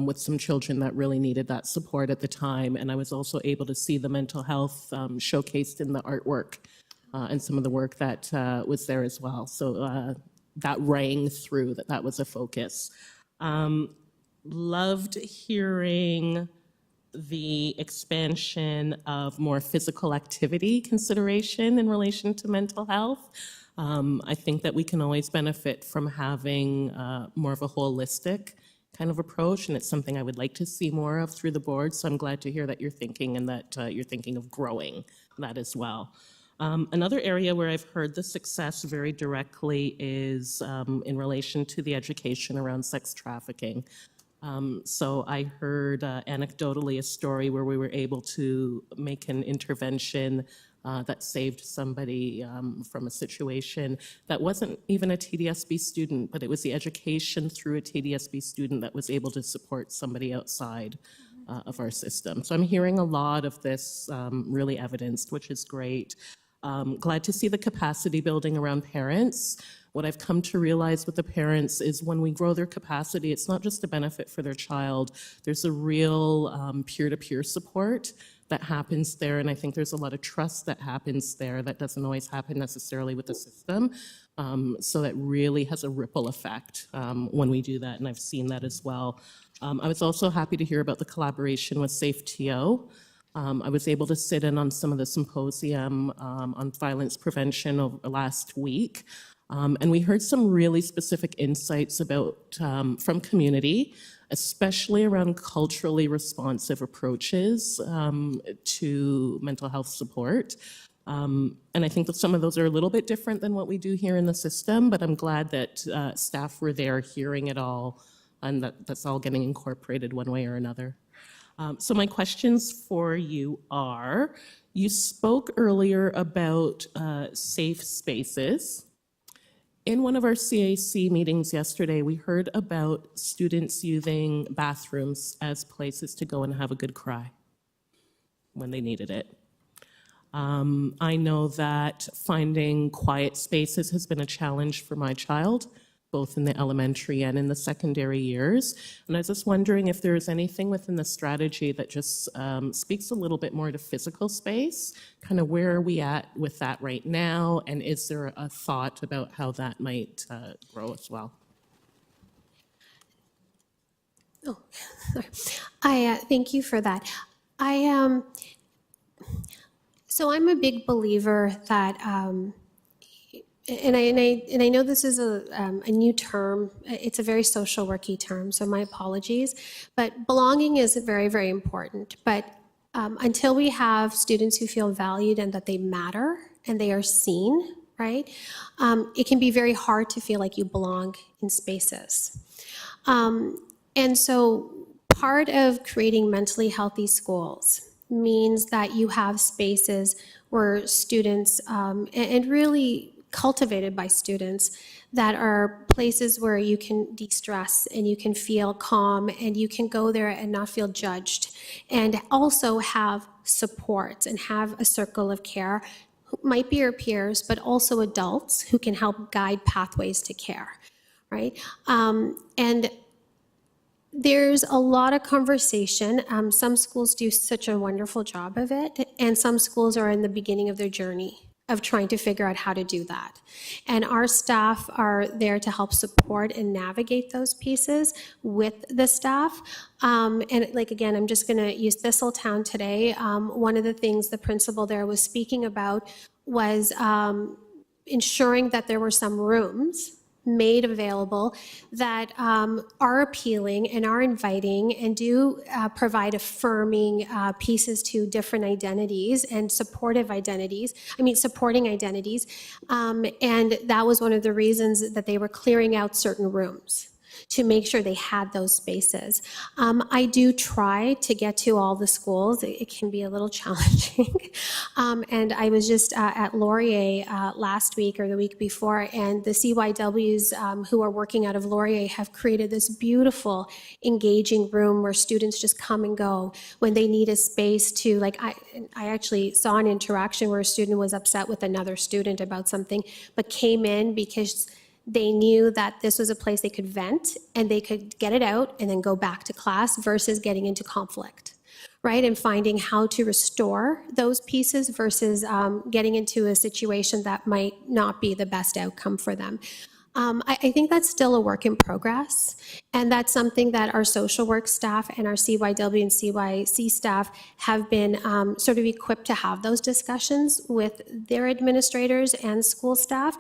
Speaker 6: with some children that really needed that support at the time. And I was also able to see the mental health showcased in the artwork and some of the work that was there as well. So that rang through, that was a focus. Loved hearing the expansion of more physical activity consideration in relation to mental health. I think that we can always benefit from having more of a holistic kind of approach, and it's something I would like to see more of through the board. So I'm glad to hear that you're thinking, and that you're thinking of growing that as well. Another area where I've heard the success very directly is in relation to the education around sex trafficking. So I heard anecdotally a story where we were able to make an intervention that saved somebody from a situation that wasn't even a TDSB student, but it was the education through a TDSB student that was able to support somebody outside of our system. So I'm hearing a lot of this really evidenced, which is great. Glad to see the capacity building around parents. What I've come to realize with the parents is when we grow their capacity, it's not just a benefit for their child. There's a real peer-to-peer support that happens there, and I think there's a lot of trust that happens there that doesn't always happen necessarily with the system. So that really has a ripple effect when we do that, and I've seen that as well. I was also happy to hear about the collaboration with SAFE-TO. I was able to sit in on some of the symposium on violence prevention over last week. And we heard some really specific insights about from community, especially around culturally responsive approaches to mental health support. And I think that some of those are a little bit different than what we do here in the system, but I'm glad that staff were there hearing it all, and that's all getting incorporated one way or another. So my questions for you are, you spoke earlier about safe spaces. In one of our CAC meetings yesterday, we heard about students using bathrooms as places to go and have a good cry when they needed it. I know that finding quiet spaces has been a challenge for my child, both in the elementary and in the secondary years. And I was just wondering if there's anything within the strategy that just speaks a little bit more to physical space, kind of where are we at with that right now, and is there a thought about how that might grow as well?
Speaker 3: Oh, I thank you for that. So I'm a big believer that, and I know this is a new term. It's a very social worky term, so my apologies. But belonging is very, very important. But until we have students who feel valued and that they matter and they are seen, right? It can be very hard to feel like you belong in spaces. And so part of creating mentally healthy schools means that you have spaces where students, and really cultivated by students, that are places where you can de-stress and you can feel calm and you can go there and not feel judged, and also have support and have a circle of care, who might be your peers, but also adults who can help guide pathways to care, right? And there's a lot of conversation. Some schools do such a wonderful job of it, and some schools are in the beginning of their journey of trying to figure out how to do that. And our staff are there to help support and navigate those pieces with the staff. And like, again, I'm just gonna use Thistletown today. One of the things the principal there was speaking about was ensuring that there were some rooms made available that are appealing and are inviting and do provide affirming pieces to different identities and supporting identities. And that was one of the reasons that they were clearing out certain rooms to make sure they had those spaces. I do try to get to all the schools. It can be a little challenging. And I was just at Laurier last week or the week before, and the CYWs who are working out of Laurier have created this beautiful, engaging room where students just come and go when they need a space to, like, I actually saw an interaction where a student was upset with another student about something, but came in because they knew that this was a place they could vent and they could get it out and then go back to class versus getting into conflict, right? And finding how to restore those pieces versus getting into a situation that might not be the best outcome for them. I think that's still a work in progress, and that's something that our social work staff and our CYW and CYC staff have been sort of equipped to have those discussions with their administrators and school staff,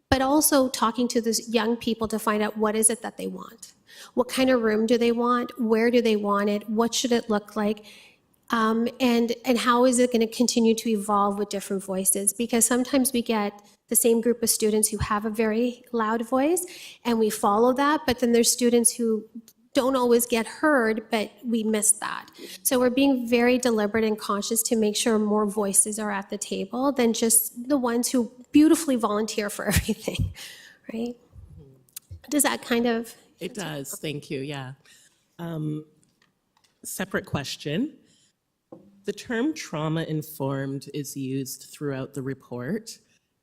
Speaker 3: but also talking to these young people to find out what is it that they want. What kind of room do they want? Where do they want it? What should it look like? And how is it going to continue to evolve with different voices? Because sometimes we get the same group of students who have a very loud voice and we follow that, but then there's students who don't always get heard, but we miss that. So we're being very deliberate and conscious to make sure more voices are at the table than just the ones who beautifully volunteer for everything, right? Does that kind of?
Speaker 6: It does, thank you, yeah. Separate question. The term trauma-informed is used throughout the report,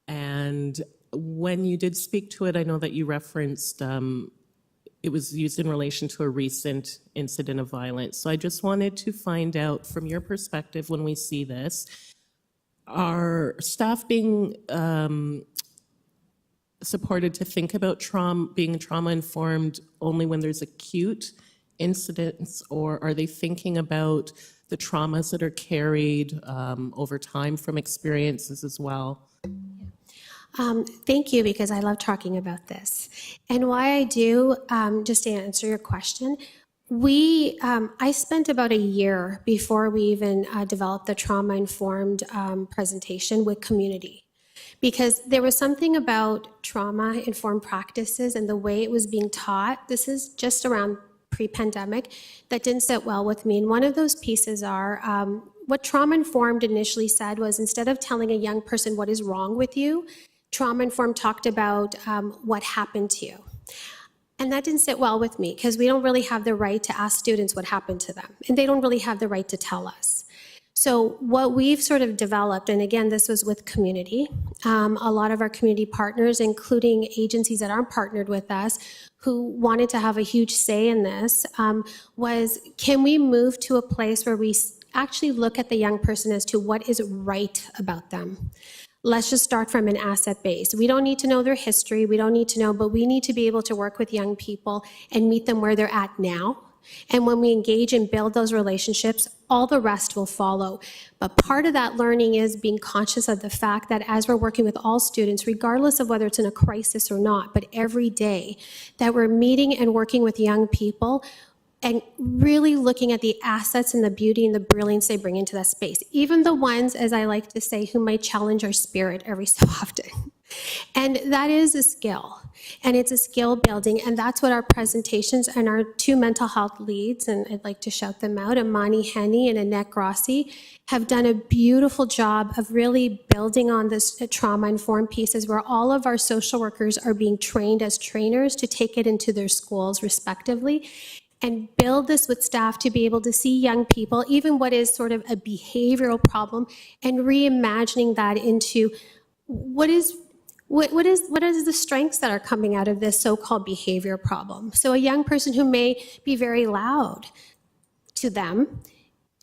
Speaker 6: and when you did speak to it, I know that you referenced it was used in relation to a recent incident of violence. So I just wanted to find out, from your perspective, when we see this, are staff being supported to think about being trauma-informed only when there's acute incidents, or are they thinking about the traumas that are carried over time from experiences as well?
Speaker 3: Thank you, because I love talking about this. And why I do, just to answer your question, I spent about a year before we even developed the trauma-informed presentation with community. Because there was something about trauma-informed practices and the way it was being taught, this is just around pre-pandemic, that didn't sit well with me. And one of those pieces are, what trauma-informed initially said was, instead of telling a young person what is wrong with you, trauma-informed talked about what happened to you. And that didn't sit well with me, because we don't really have the right to ask students what happened to them, and they don't really have the right to tell us. So what we've sort of developed, and again, this was with community, a lot of our community partners, including agencies that aren't partnered with us, who wanted to have a huge say in this, was, can we move to a place where we actually look at the young person as to what is right about them? Let's just start from an asset base. We don't need to know their history, we don't need to know, but we need to be able to work with young people and meet them where they're at now. And when we engage and build those relationships, all the rest will follow. But part of that learning is being conscious of the fact that as we're working with all students, regardless of whether it's in a crisis or not, but every day, that we're meeting and working with young people and really looking at the assets and the beauty and the brilliance they bring into that space. Even the ones, as I like to say, who might challenge our spirit every so often. And that is a skill, and it's a skill building, and that's what our presentations and our two mental health leads, and I'd like to shout them out, Amani Henny and Annette Grossi, have done a beautiful job of really building on this trauma-informed pieces, where all of our social workers are being trained as trainers to take it into their schools respectively, and build this with staff to be able to see young people, even what is sort of a behavioral problem, and reimagining that into what are the strengths that are coming out of this so-called behavior problem. So a young person who may be very loud to them,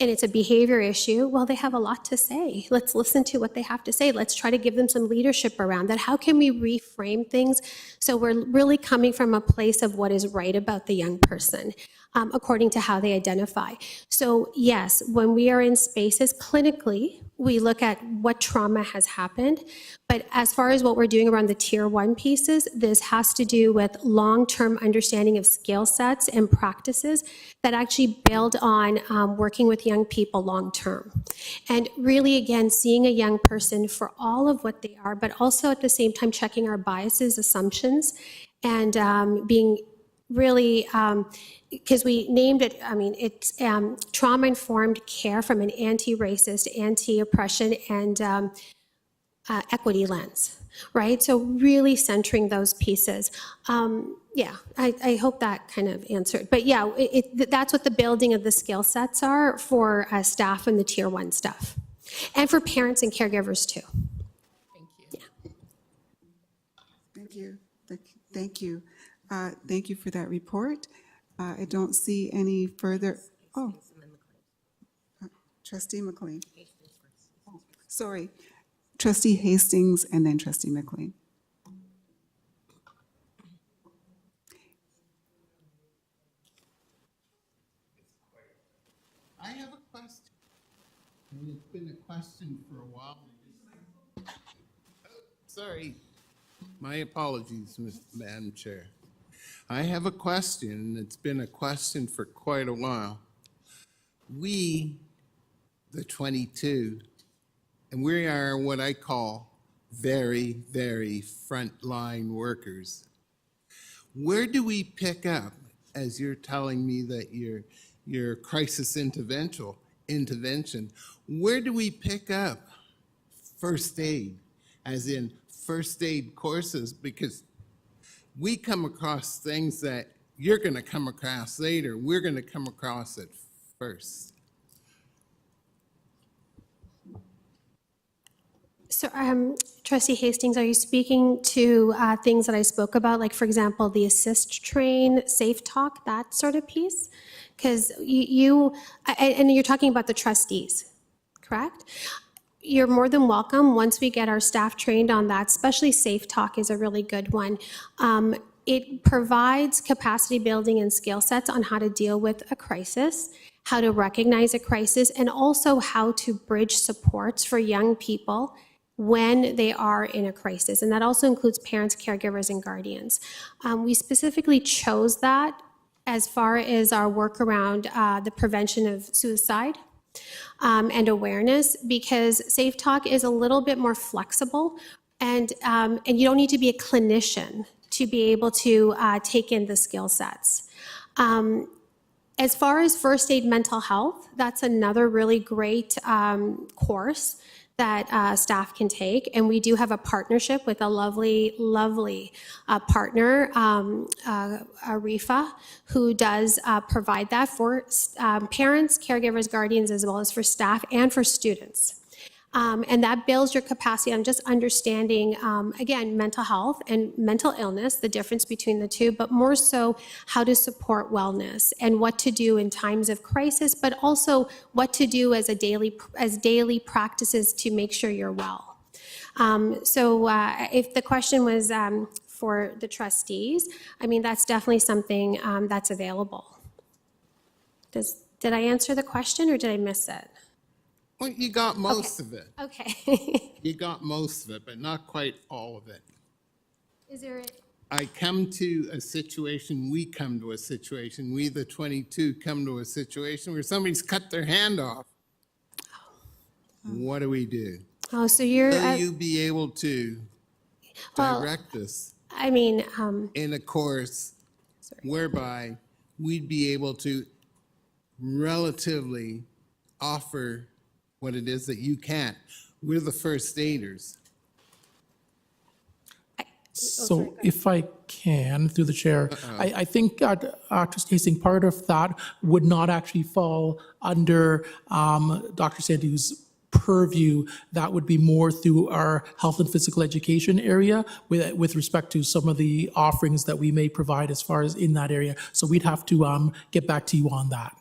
Speaker 3: and it's a behavior issue, well, they have a lot to say. Let's listen to what they have to say. Let's try to give them some leadership around that. How can we reframe things so we're really coming from a place of what is right about the young person, according to how they identify? So yes, when we are in spaces clinically, we look at what trauma has happened, but as far as what we're doing around the tier 1 pieces, this has to do with long-term understanding of skill sets and practices that actually build on working with young people long-term. And really, again, seeing a young person for all of what they are, but also at the same time checking our biases, assumptions, and being really, because we named it, I mean, it's trauma-informed care from an anti-racist, anti-oppression, and equity lens, right? So really centering those pieces. Yeah, I hope that kind of answered. But yeah, that's what the building of the skill sets are for staff and the tier 1 stuff. And for parents and caregivers too.
Speaker 1: Thank you. Thank you. Thank you for that report. I don't see any further. Oh, Trustee McLean. Oh, sorry, Trustee Hastings and then Trustee McLean.
Speaker 7: I have a question, and it's been a question for a while. Sorry, my apologies, Madam Chair. I have a question, and it's been a question for quite a while. We, the 22, and we are what I call very, very frontline workers. Where do we pick up, as you're telling me that your crisis intervention, where do we pick up first aid, as in first aid courses? Because we come across things that you're going to come across later. We're going to come across it first.
Speaker 3: So, Trustee Hastings, are you speaking to things that I spoke about, like, for example, the assist train, safe talk, that sort of piece? Because and you're talking about the trustees, correct? You're more than welcome, once we get our staff trained on that, especially safe talk is a really good one. It provides capacity building and skill sets on how to deal with a crisis, how to recognize a crisis, and also how to bridge supports for young people when they are in a crisis, and that also includes parents, caregivers, and guardians. We specifically chose that as far as our work around the prevention of suicide and awareness, because Safe Talk is a little bit more flexible, and you don't need to be a clinician to be able to take in the skill sets. As far as first aid mental health, that's another really great course that staff can take. And we do have a partnership with a lovely, lovely partner, Arifa, who does provide that for parents, caregivers, guardians, as well as for staff and for students. And that builds your capacity on just understanding, again, mental health and mental illness, the difference between the two, but more so how to support wellness and what to do in times of crisis, but also what to do as daily practices to make sure you're well. So if the question was for the trustees, I mean, that's definitely something that's available. Did I answer the question or did I miss it?
Speaker 7: Well, you got most of it.
Speaker 3: Okay.
Speaker 7: You got most of it, but not quite all of it.
Speaker 3: Is there
Speaker 7: I come to a situation, we come to a situation, we the 22 come to a situation where somebody's cut their hand off. What do we do?
Speaker 3: Oh, so you're,
Speaker 7: Will you be able to
Speaker 3: well,
Speaker 7: direct us
Speaker 3: I mean,
Speaker 7: in a course whereby we'd be able to relatively offer what it is that you can't? We're the first aiders.
Speaker 2: So if I can, through the chair, I think Trustee Hastings, part of that would not actually fall under Dr. Sandhu's purview. That would be more through our health and physical education area with respect to some of the offerings that we may provide as far as in that area. So we'd have to get back to you on that.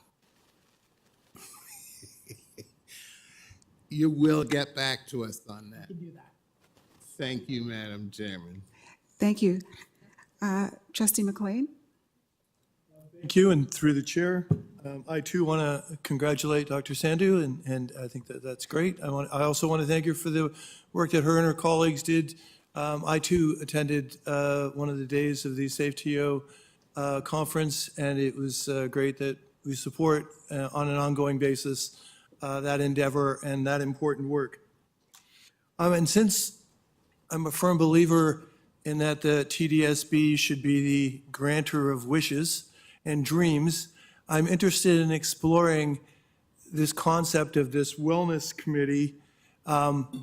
Speaker 7: You will get back to us on that. Thank you, Madam Chairman.
Speaker 1: Thank you. Trustee McLean?
Speaker 8: Thank you, and through the chair, I too want to congratulate Dr. Sandhu, and I think that that's great. I also want to thank her for the work that her and her colleagues did. I too attended one of the days of the SafeTO conference, and it was great that we support on an ongoing basis that endeavor and that important work. And since I'm a firm believer in that the TDSB should be the grantor of wishes and dreams, I'm interested in exploring this concept of this wellness committee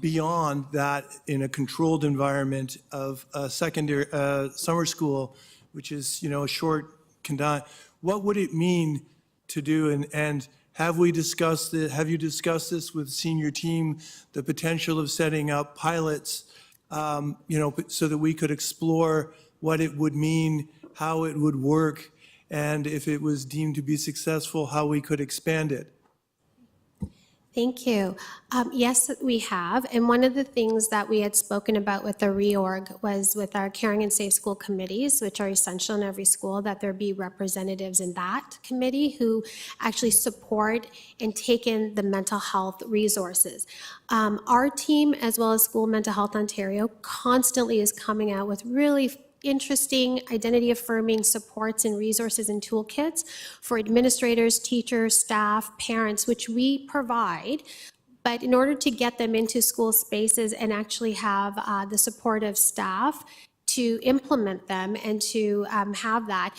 Speaker 8: beyond that in a controlled environment of a secondary summer school, which is, a short what would it mean to do, and have you discussed this with senior team, the potential of setting up pilots, so that we could explore what it would mean, how it would work, and if it was deemed to be successful, how we could expand it?
Speaker 3: Thank you. Yes, we have. And one of the things that we had spoken about with the reorg was with our caring and safe school committees, which are essential in every school, that there be representatives in that committee who actually support and take in the mental health resources. Our team, as well as School Mental Health Ontario, constantly is coming out with really interesting identity-affirming supports and resources and toolkits for administrators, teachers, staff, parents, which we provide. But in order to get them into school spaces and actually have the support of staff to implement them and to have that,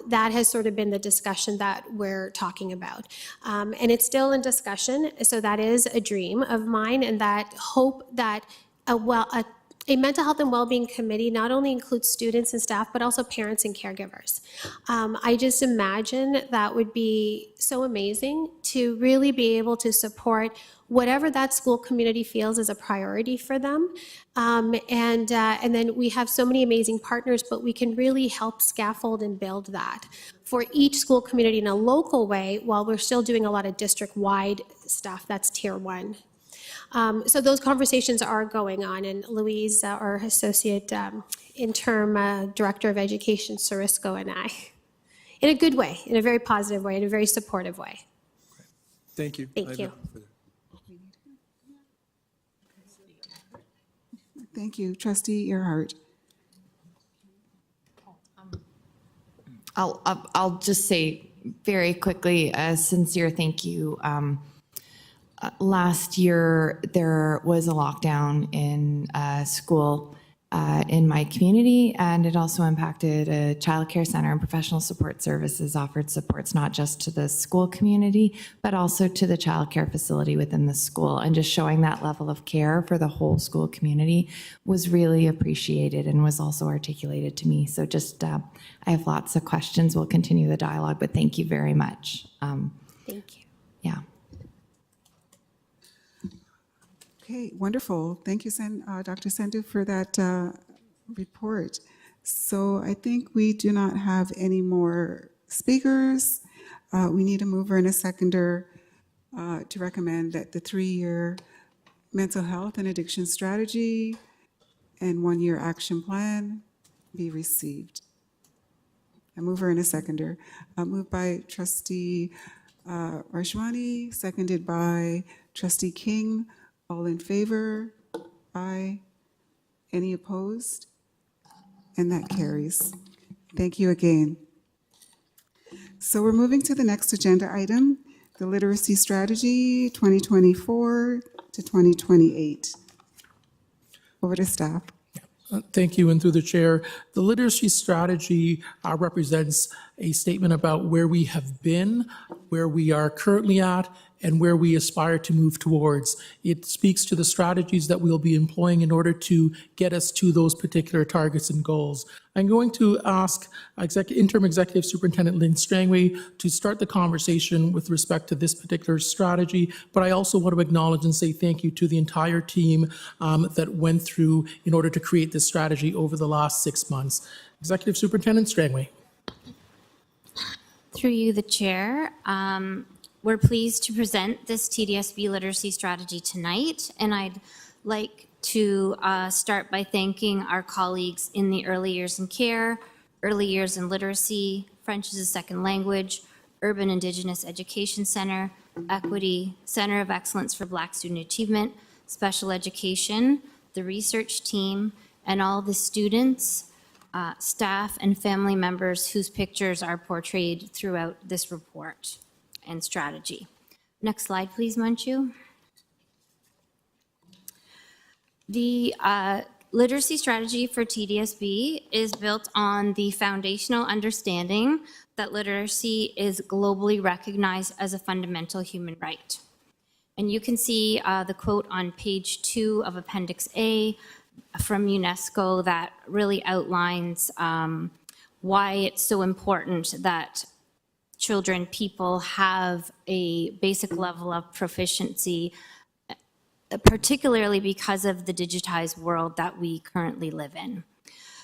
Speaker 3: that has sort of been the discussion that we're talking about. And it's still in discussion, so that is a dream of mine, and that hope that a mental health and well-being committee not only includes students and staff, but also parents and caregivers. I just imagine that would be so amazing to really be able to support whatever that school community feels is a priority for them. And then we have so many amazing partners, but we can really help scaffold and build that for each school community in a local way, while we're still doing a lot of district-wide stuff. That's tier 1. So those conversations are going on, and Louise, our associate interim director of education, Sarisco, and I, in a good way, in a very positive way, in a very supportive way.
Speaker 8: Thank you.
Speaker 3: Thank you.
Speaker 1: Thank you. Trustee Earhart.
Speaker 9: I'll just say very quickly a sincere thank you. Last year, there was a lockdown in a school in my community, and it also impacted a child care center, and professional support services offered supports not just to the school community, but also to the child care facility within the school. And just showing that level of care for the whole school community was really appreciated and was also articulated to me. So just, I have lots of questions. We'll continue the dialogue, but thank you very much.
Speaker 3: Thank you.
Speaker 9: Yeah.
Speaker 1: Okay, wonderful. Thank you, Dr. Sandhu, for that report. So I think we do not have any more speakers. We need a mover and a seconder to recommend that the 3-year mental health and addiction strategy and 1-year action plan be received. A mover and a seconder. Moved by Trustee Rajwani, seconded by Trustee King. All in favor? Aye. Any opposed? And that carries. Thank you again. So we're moving to the next agenda item, the Literacy Strategy 2024 to 2028. Over to staff.
Speaker 2: Thank you, and through the chair, the literacy strategy represents a statement about where we have been, where we are currently at, and where we aspire to move towards. It speaks to the strategies that we'll be employing in order to get us to those particular targets and goals. I'm going to ask Interim Executive Superintendent Lynn Strangway to start the conversation with respect to this particular strategy, but I also want to acknowledge and say thank you to the entire team that went through in order to create this strategy over the last 6 months. Executive Superintendent Strangway.
Speaker 10: Through you, the chair. We're pleased to present this TDSB literacy strategy tonight, and I'd like to start by thanking our colleagues in the early years in care, early years in literacy, French as a second language, Urban Indigenous Education Center, Equity, Center of Excellence for Black Student Achievement, Special Education, the research team, and all the students, staff, and family members whose pictures are portrayed throughout this report and strategy. Next slide, please, Manchu. The literacy strategy for TDSB is built on the foundational understanding that literacy is globally recognized as a fundamental human right. And you can see the quote on page 2 of Appendix A from UNESCO that really outlines why it's so important that children, people have a basic level of proficiency, particularly because of the digitized world that we currently live in.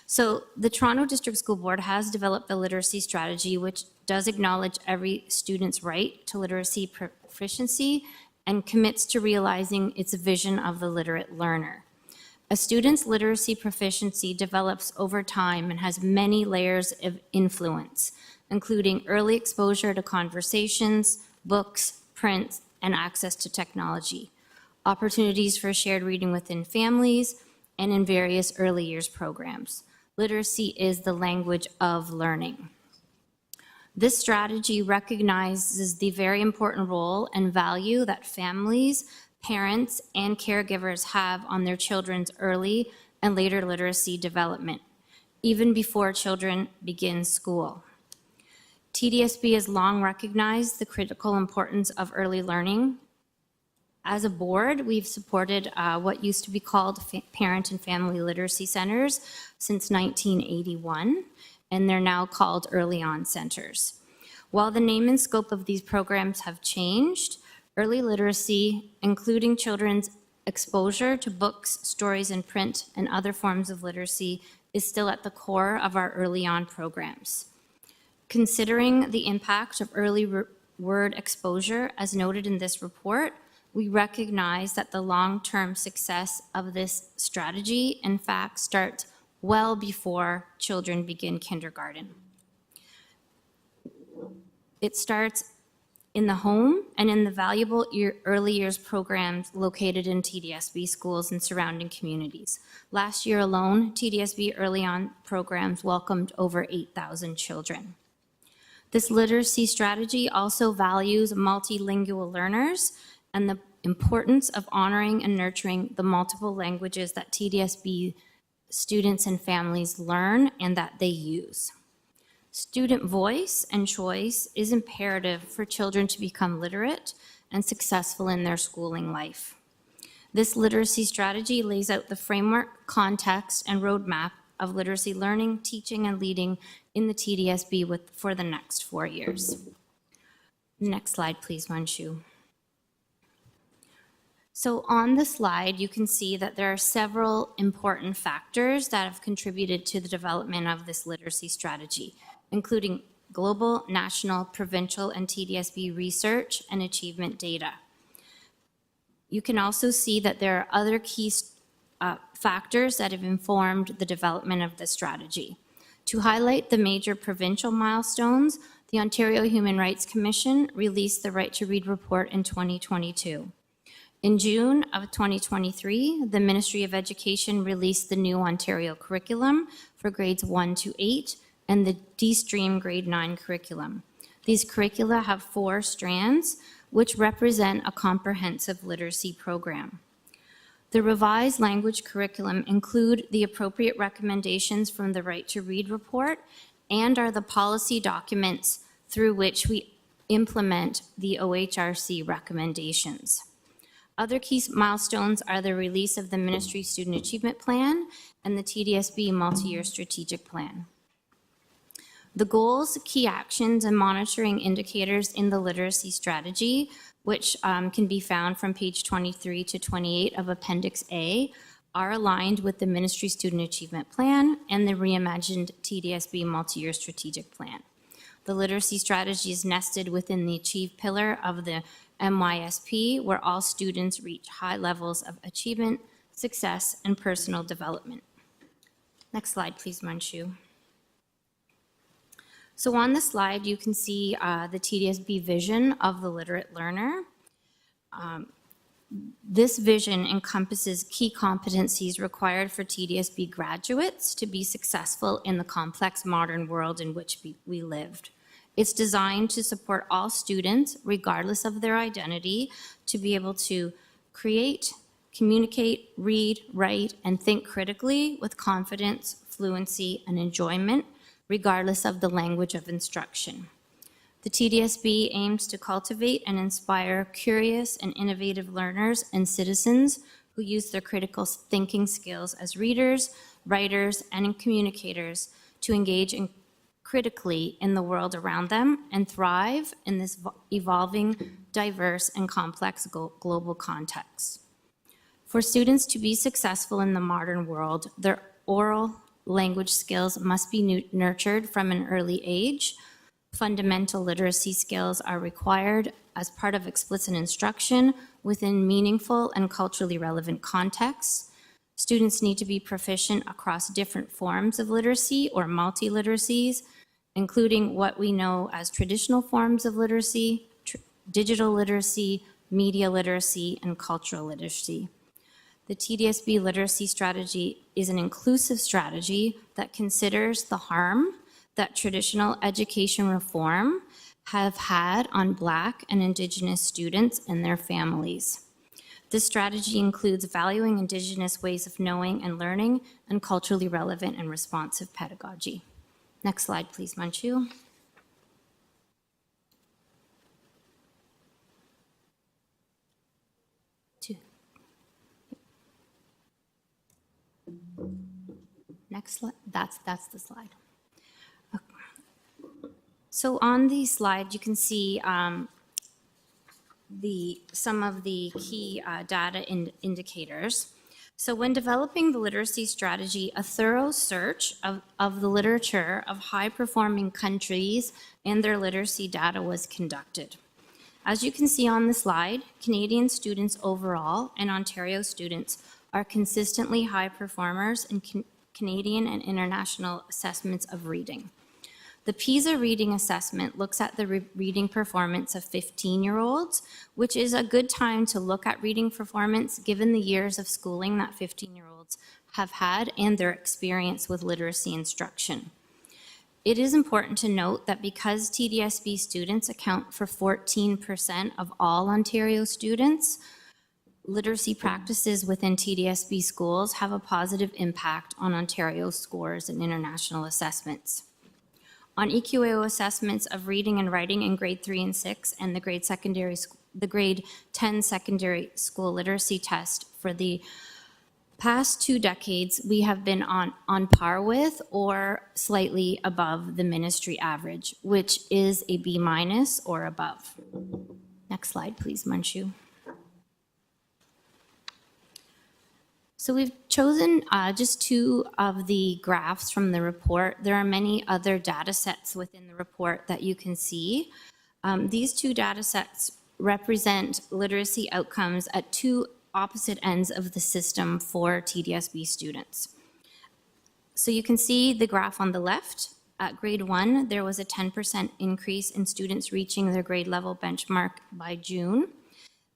Speaker 10: So the Toronto District School Board has developed the literacy strategy, which does acknowledge every student's right to literacy proficiency and commits to realizing its vision of the literate learner. A student's literacy proficiency develops over time and has many layers of influence, including early exposure to conversations, books, print, and access to technology, opportunities for shared reading within families, and in various early years programs. Literacy is the language of learning. This strategy recognizes the very important role and value that families, parents, and caregivers have on their children's early and later literacy development, even before children begin school. TDSB has long recognized the critical importance of early learning. As a board, we've supported what used to be called Parent and Family Literacy Centers since 1981, and they're now called Early On Centers. While the name and scope of these programs have changed, early literacy, including children's exposure to books, stories, and print, and other forms of literacy, is still at the core of our Early On programs. Considering the impact of early word exposure, as noted in this report, we recognize that the long-term success of this strategy, in fact, starts well before children begin kindergarten. It starts in the home and in the valuable early years programs located in TDSB schools and surrounding communities. Last year alone, TDSB early on programs welcomed over 8,000 children. This literacy strategy also values multilingual learners and the importance of honoring and nurturing the multiple languages that TDSB students and families learn and that they use. Student voice and choice is imperative for children to become literate and successful in their schooling life. This literacy strategy lays out the framework, context, and roadmap of literacy learning, teaching, and leading in the TDSB for the next 4 years. Next slide, please, Manshu. So on the slide, you can see that there are several important factors that have contributed to the development of this literacy strategy, including global, national, provincial, and TDSB research and achievement data. You can also see that there are other key factors that have informed the development of the strategy. To highlight the major provincial milestones, the Ontario Human Rights Commission released the Right to Read report in 2022. In June of 2023, the Ministry of Education released the new Ontario curriculum for grades 1 to 8 and the D-Stream grade 9 curriculum. These curricula have 4 strands, which represent a comprehensive literacy program. The revised language curriculum include the appropriate recommendations from the Right to Read report and are the policy documents through which we implement the OHRC recommendations. Other key milestones are the release of the Ministry Student Achievement Plan and the TDSB Multi-Year Strategic Plan. The goals, key actions, and monitoring indicators in the literacy strategy, which can be found from page 23 to 28 of Appendix A, are aligned with the Ministry Student Achievement Plan and the reimagined TDSB Multi-Year Strategic Plan. The literacy strategy is nested within the Achieve pillar of the MYSP, where all students reach high levels of achievement, success, and personal development. Next slide, please, Manshu. So on the slide, you can see the TDSB vision of the literate learner. This vision encompasses key competencies required for TDSB graduates to be successful in the complex modern world in which we lived. It's designed to support all students, regardless of their identity, to be able to create, communicate, read, write, and think critically with confidence, fluency, and enjoyment, regardless of the language of instruction. The TDSB aims to cultivate and inspire curious and innovative learners and citizens who use their critical thinking skills as readers, writers, and communicators to engage critically in the world around them and thrive in this evolving, diverse, and complex global context. For students to be successful in the modern world, their oral language skills must be nurtured from an early age. Fundamental literacy skills are required as part of explicit instruction within meaningful and culturally relevant contexts. Students need to be proficient across different forms of literacy or multi-literacies, including what we know as traditional forms of literacy, digital literacy, media literacy, and cultural literacy. The TDSB literacy strategy is an inclusive strategy that considers the harm that traditional education reform have had on Black and Indigenous students and their families. This strategy includes valuing Indigenous ways of knowing and learning and culturally relevant and responsive pedagogy. Next slide, please, Manshu. Next slide, that's the slide. Okay. So on the slide, you can see some of the key data indicators. So when developing the literacy strategy, a thorough search of the literature of high-performing countries and their literacy data was conducted. As you can see on the slide, Canadian students overall and Ontario students are consistently high performers in Canadian and international assessments of reading. The PISA reading assessment looks at the reading performance of 15-year-olds, which is a good time to look at reading performance given the years of schooling that 15-year-olds have had and their experience with literacy instruction. It is important to note that because TDSB students account for 14% of all Ontario students, literacy practices within TDSB schools have a positive impact on Ontario scores and international assessments. On EQAO assessments of reading and writing in grade 3 and 6 and the grade 10 secondary school literacy test for the past 2 decades, we have been on par with or slightly above the ministry average, which is a B- or above. Next slide, please, Manshu. So we've chosen just 2 of the graphs from the report. There are many other data sets within the report that you can see. These 2 data sets represent literacy outcomes at 2 opposite ends of the system for TDSB students. So you can see the graph on the left. At grade 1, there was a 10% increase in students reaching their grade level benchmark by June.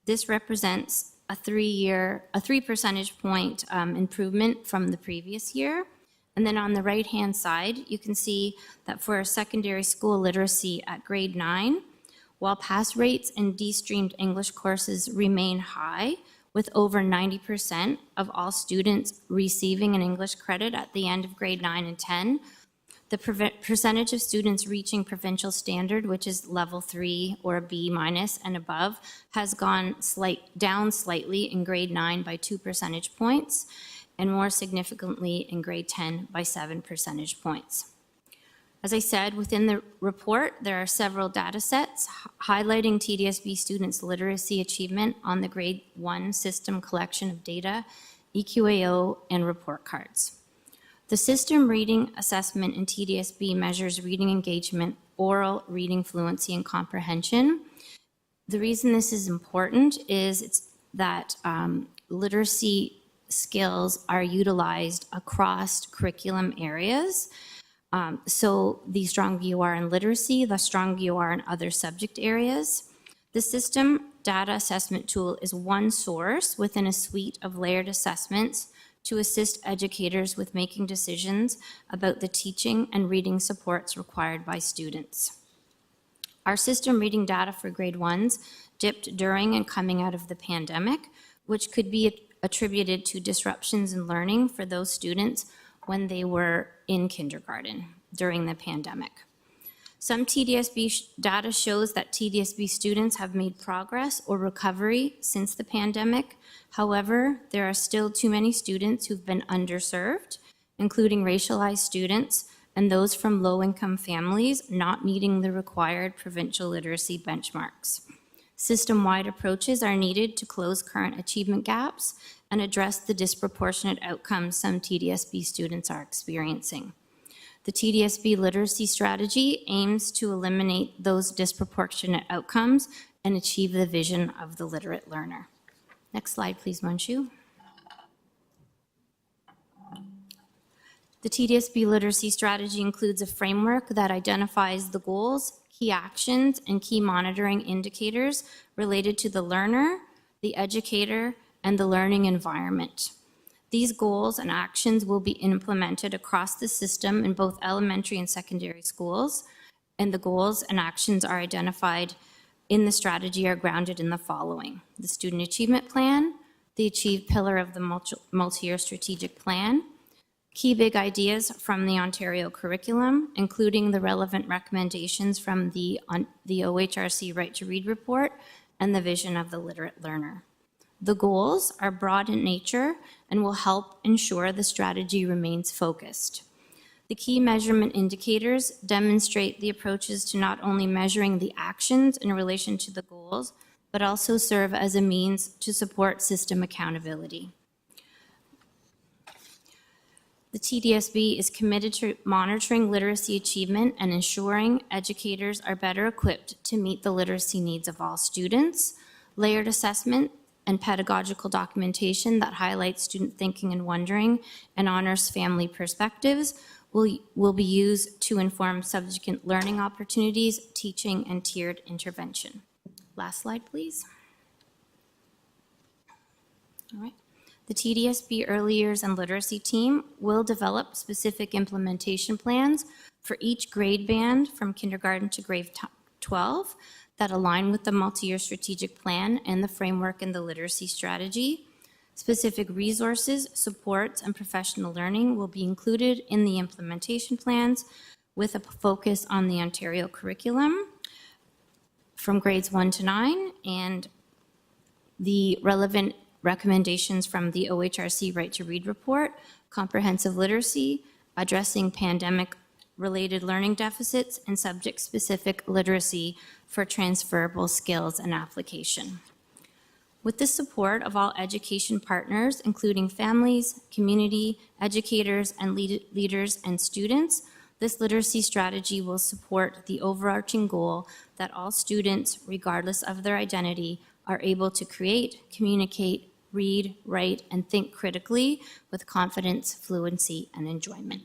Speaker 10: This represents a 3 percentage point improvement from the previous year. And then on the right-hand side, you can see that for secondary school literacy at grade 9, while pass rates in de-streamed English courses remain high, with over 90% of all students receiving an English credit at the end of grade 9 and 10, the percentage of students reaching provincial standard, which is level 3 or B- and above, has gone down slightly in grade 9 by 2 percentage points, and more significantly in grade 10 by 7 percentage points. As I said, within the report, there are several data sets highlighting TDSB students' literacy achievement on the grade 1 system collection of data, EQAO, and report cards. The system reading assessment in TDSB measures reading engagement, oral reading fluency, and comprehension. The reason this is important is that literacy skills are utilized across curriculum areas. So the stronger you are in literacy, the stronger you are in other subject areas. The system data assessment tool is one source within a suite of layered assessments to assist educators with making decisions about the teaching and reading supports required by students. Our system reading data for grade 1s dipped during and coming out of the pandemic, which could be attributed to disruptions in learning for those students when they were in kindergarten during the pandemic. Some TDSB data shows that TDSB students have made progress or recovery since the pandemic. However, there are still too many students who've been underserved, including racialized students and those from low-income families not meeting the required provincial literacy benchmarks. System-wide approaches are needed to close current achievement gaps and address the disproportionate outcomes some TDSB students are experiencing. The TDSB literacy strategy aims to eliminate those disproportionate outcomes and achieve the vision of the literate learner. Next slide, please, Manshu. The TDSB literacy strategy includes a framework that identifies the goals, key actions, and key monitoring indicators related to the learner, the educator, and the learning environment. These goals and actions will be implemented across the system in both elementary and secondary schools, and the goals and actions are identified in the strategy are grounded in the following: the student achievement plan, the achieve pillar of the multi-year strategic plan, key big ideas from the Ontario curriculum, including the relevant recommendations from the OHRC Right to Read report, and the vision of the literate learner. The goals are broad in nature and will help ensure the strategy remains focused. The key measurement indicators demonstrate the approaches to not only measuring the actions in relation to the goals, but also serve as a means to support system accountability. The TDSB is committed to monitoring literacy achievement and ensuring educators are better equipped to meet the literacy needs of all students. Layered assessment and pedagogical documentation that highlights student thinking and wondering and honors family perspectives will be used to inform subsequent learning opportunities, teaching, and tiered intervention. Last slide, please. All right. The TDSB Early Years and Literacy team will develop specific implementation plans for each grade band from kindergarten to grade 12 that align with the multi-year strategic plan and the framework and the literacy strategy. Specific resources, supports, and professional learning will be included in the implementation plans with a focus on the Ontario curriculum from grades 1 to 9 and the relevant recommendations from the OHRC Right to Read report, comprehensive literacy, addressing pandemic-related learning deficits, and subject-specific literacy for transferable skills and application. With the support of all education partners, including families, community, educators, and leaders and students, this literacy strategy will support the overarching goal that all students, regardless of their identity, are able to create, communicate, read, write, and think critically with confidence, fluency, and enjoyment.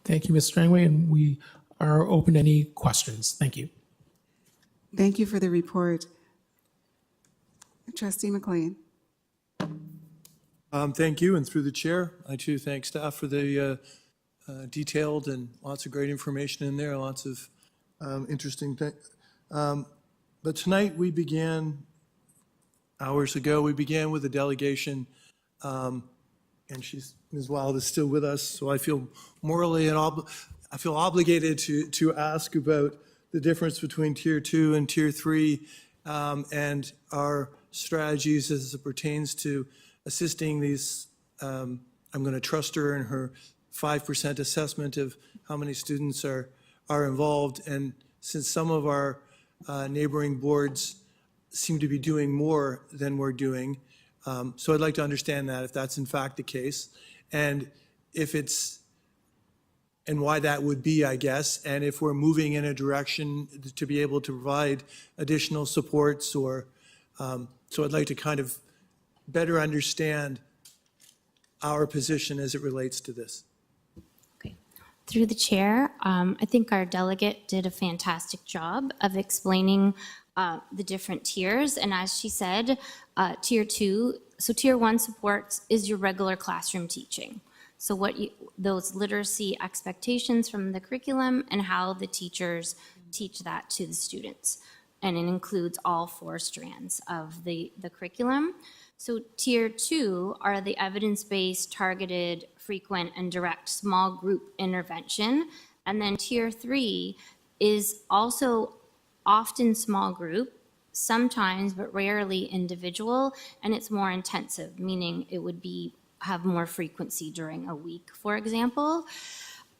Speaker 2: Thank you, Ms. Strangway, and we are open to any questions. Thank you.
Speaker 1: Thank you for the report. Trustee McLean.
Speaker 8: Thank you, and through the chair, I too thank staff for the detailed and lots of great information in there, lots of interesting things. But tonight we began, hours ago, we began with a delegation, and Ms. Wild is still with us, so I feel morally and I feel obligated to ask about the difference between Tier 2 and Tier 3 and our strategies as it pertains to assisting these, I'm going to trust her in her 5% assessment of how many students are involved. And since some of our neighboring boards seem to be doing more than we're doing, so I'd like to understand that, if that's in fact the case, and if it's, and why that would be, I guess, and if we're moving in a direction to be able to provide additional supports or, so I'd like to kind of better understand our position as it relates to this.
Speaker 10: Okay. Through the chair, I think our delegate did a fantastic job of explaining the different tiers. And as she said, Tier 2, so Tier 1 supports is your regular classroom teaching. So those literacy expectations from the curriculum and how the teachers teach that to the students. And it includes all 4 strands of the curriculum. So Tier 2 are the evidence-based, targeted, frequent, and direct small group intervention. And then Tier 3 is also often small group, sometimes but rarely individual, and it's more intensive, meaning it would have more frequency during a week, for example.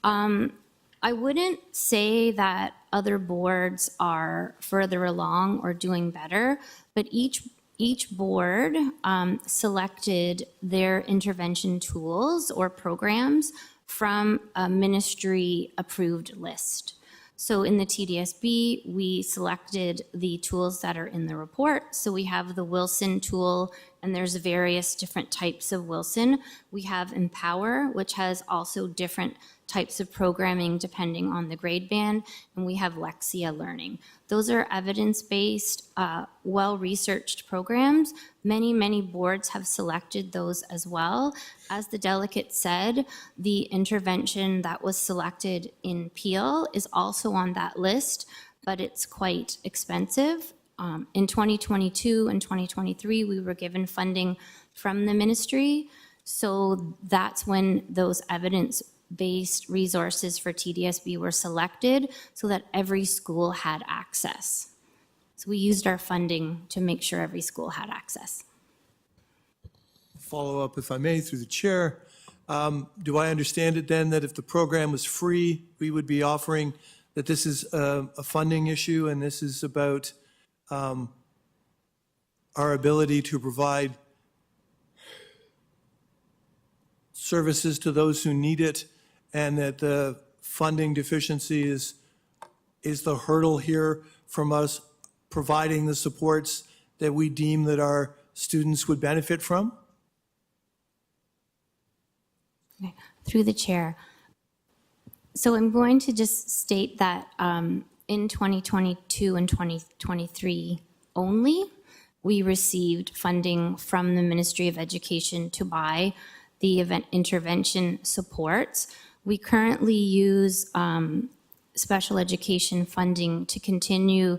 Speaker 10: I wouldn't say that other boards are further along or doing better, but each board selected their intervention tools or programs from a ministry-approved list. So in the TDSB, we selected the tools that are in the report. So we have the Wilson tool, and there's various different types of Wilson. We have Empower, which has also different types of programming depending on the grade band, and we have Lexia Learning. Those are evidence-based, well-researched programs. Many boards have selected those as well. As the delegate said, the intervention that was selected in Peel is also on that list, but it's quite expensive. In 2022 and 2023, we were given funding from the ministry, so that's when those evidence-based resources for TDSB were selected so that every school had access. So we used our funding to make sure every school had access.
Speaker 8: Follow up, if I may, through the chair. Do I understand it then that if the program was free, we would be offering that this is a funding issue and this is about our ability to provide services to those who need it, and that the funding deficiency is the hurdle here from us providing the supports that we deem that are students would benefit from?
Speaker 10: Through the chair. So I'm going to just state that in 2022 and 2023 only, we received funding from the Ministry of Education to buy the event intervention supports. We currently use special education funding to continue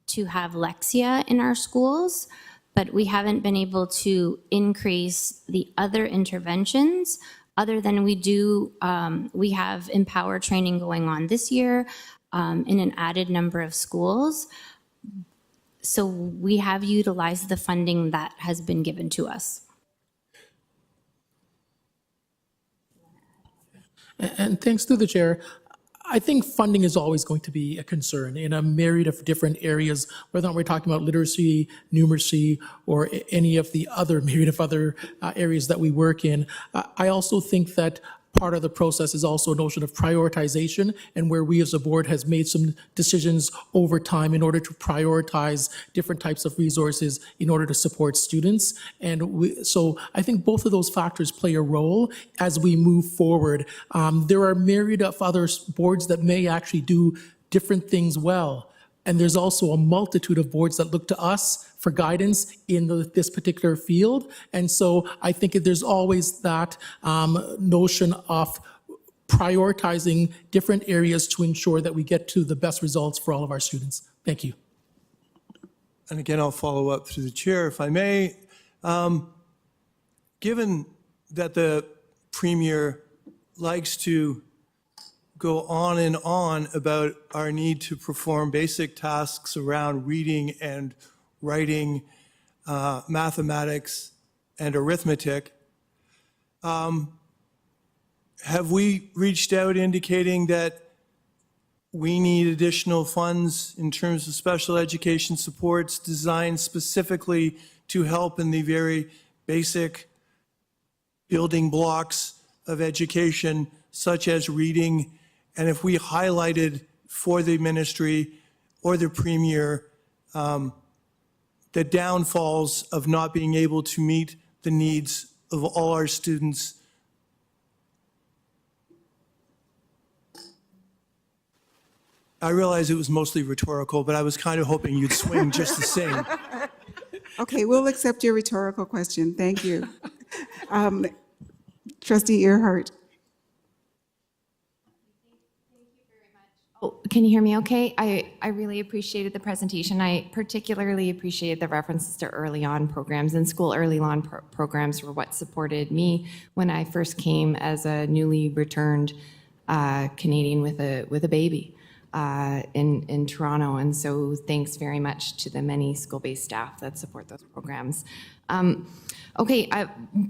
Speaker 10: to have Lexia in our schools, but we haven't been able to increase the other interventions other than we have Empower training going on this year in an added number of schools. So we have utilized the funding that has been given to us.
Speaker 2: And thanks to the chair, I think funding is always going to be a concern in a myriad of different areas, whether we're talking about literacy, numeracy, or any of the other myriad of other areas that we work in. I also think that part of the process is also a notion of prioritization, and where we as a board has made some decisions over time in order to prioritize different types of resources in order to support students. And so I think both of those factors play a role as we move forward. There are myriad of other boards that may actually do different things well. And there's also a multitude of boards that look to us for guidance in this particular field. And so I think there's always that notion of prioritizing different areas to ensure that we get to the best results for all of our students. Thank you.
Speaker 8: And again, I'll follow up through the chair, if I may. Given that the Premier likes to go on and on about our need to perform basic tasks around reading and writing, mathematics, and arithmetic, have we reached out indicating that we need additional funds in terms of special education supports designed specifically to help in the very basic building blocks of education, such as reading? And if we highlighted for the ministry or the Premier the downfalls of not being able to meet the needs of all our students? I realize it was mostly rhetorical, but I was kind of hoping you'd swing just the same.
Speaker 1: Okay, we'll accept your rhetorical question. Thank you. Trustee Earhart.
Speaker 9: Oh, can you hear me okay? I really appreciated the presentation. I particularly appreciated the references to early on programs, and school early on programs were what supported me when I first came as a newly returned Canadian with a baby in Toronto. And so thanks very much to the many school-based staff that support those programs. Okay,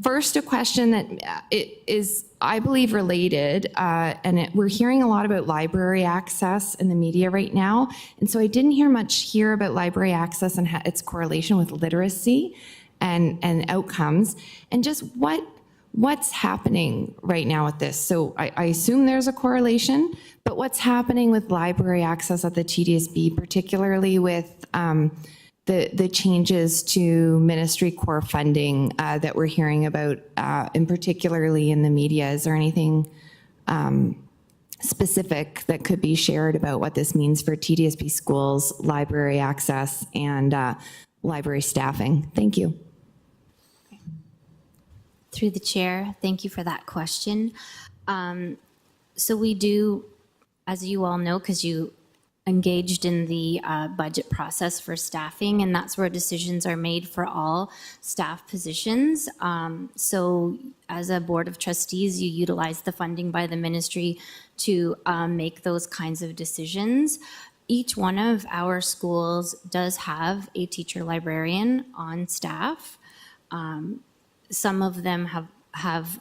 Speaker 9: first a question that it is, I believe, related, and we're hearing a lot about library access in the media right now, and so I didn't hear much here about library access and its correlation with literacy and outcomes, and just what's happening right now with this. So I assume there's a correlation, but what's happening with library access at the TDSB, particularly with the changes to ministry core funding that we're hearing about, and particularly in the media? Is there anything specific that could be shared about what this means for TDSB schools, library access, and library staffing? Thank you.
Speaker 10: Through the chair, thank you for that question. So we do, as you all know, because you engaged in the budget process for staffing, and that's where decisions are made for all staff positions. So as a board of trustees, you utilize the funding by the ministry to make those kinds of decisions. Each one of our schools does have a teacher librarian on staff. Some of them have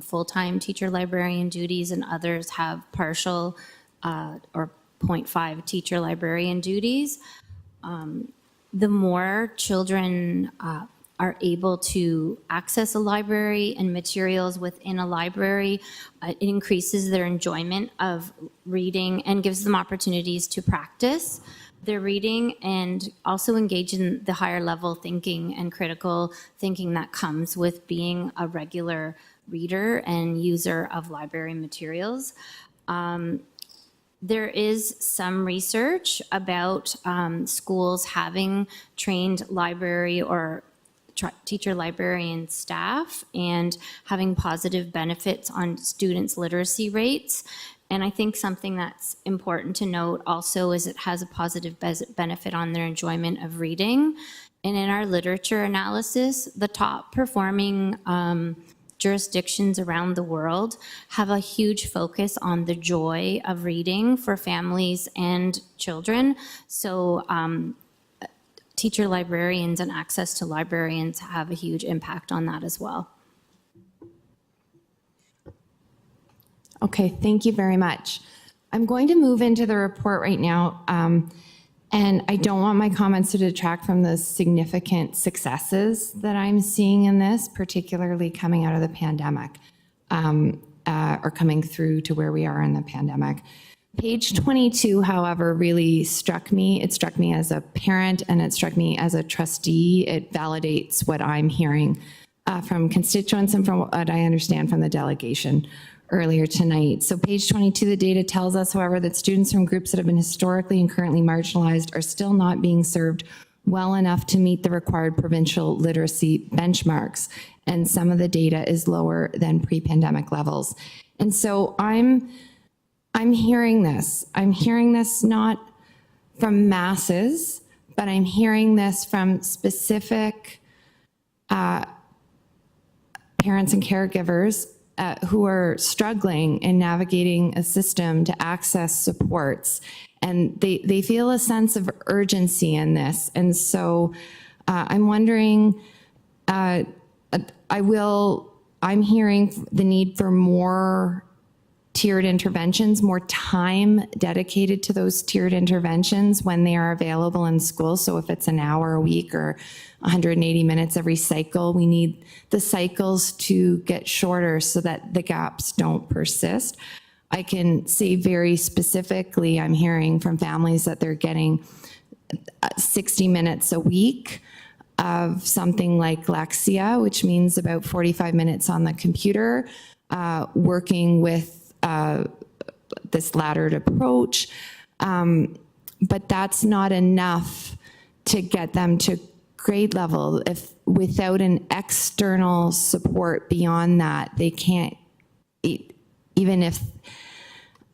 Speaker 10: full-time teacher librarian duties, and others have partial or 0.5 teacher librarian duties. The more children are able to access a library and materials within a library. It increases their enjoyment of reading and gives them opportunities to practice their reading and also engage in the higher level thinking and critical thinking that comes with being a regular reader and user of library materials. There is some research about schools having trained library or teacher librarian staff and having positive benefits on students' literacy rates. And I think something that's important to note also is it has a positive benefit on their enjoyment of reading. And in our literature analysis, the top performing jurisdictions around the world have a huge focus on the joy of reading for families and children. So teacher librarians and access to librarians have a huge impact on that as well.
Speaker 9: Okay, thank you very much. I'm going to move into the report right now, and I don't want my comments to detract from the significant successes that I'm seeing in this, particularly coming out of the pandemic, or coming through to where we are in the pandemic. Page 22, however, really struck me. It struck me as a parent and it struck me as a trustee. It validates what I'm hearing from constituents and from what I understand from the delegation earlier tonight. So page 22, the data tells us, however, that students from groups that have been historically and currently marginalized are still not being served well enough to meet the required provincial literacy benchmarks. And some of the data is lower than pre-pandemic levels. And so I'm hearing this. I'm hearing this not from masses, but I'm hearing this from specific parents and caregivers who are struggling in navigating a system to access supports. And they feel a sense of urgency in this. And so I'm wondering, I'm hearing the need for more tiered interventions, more time dedicated to those tiered interventions when they are available in school. So if it's an hour a week or 180 minutes every cycle, we need the cycles to get shorter so that the gaps don't persist. I can say very specifically, I'm hearing from families that they're getting 60 minutes a week of something like Lexia, which means about 45 minutes on the computer, working with this laddered approach, but that's not enough to get them to grade level. If without an external support beyond that, they can't, even if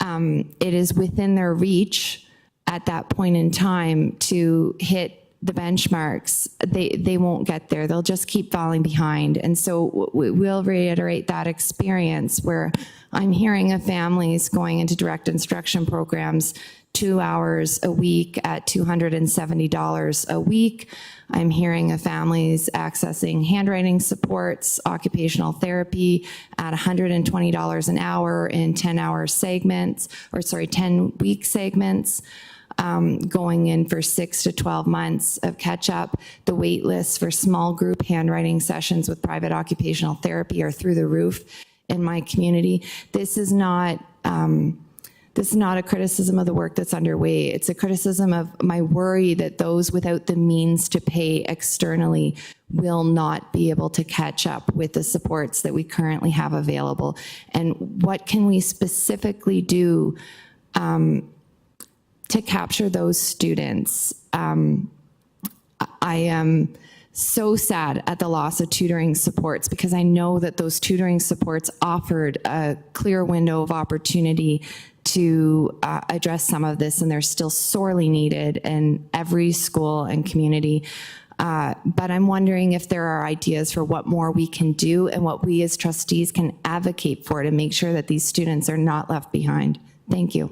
Speaker 9: it is within their reach at that point in time to hit the benchmarks, they won't get there. They'll just keep falling behind. And so we'll reiterate that experience where I'm hearing of families going into direct instruction programs 2 hours a week at $270 a week. I'm hearing of families accessing handwriting supports, occupational therapy at $120 an hour in 10-hour segments, 10-week segments. Going in for 6 to 12 months of catch up. The wait lists for small group handwriting sessions with private occupational therapy are through the roof in my community. This is not a criticism of the work that's underway. It's a criticism of my worry that those without the means to pay externally will not be able to catch up with the supports that we currently have available. And what can we specifically do to capture those students? I am so sad at the loss of tutoring supports because I know that those tutoring supports offered a clear window of opportunity to address some of this, and they're still sorely needed in every school and community. But I'm wondering if there are ideas for what more we can do and what we as trustees can advocate for to make sure that these students are not left behind. Thank you.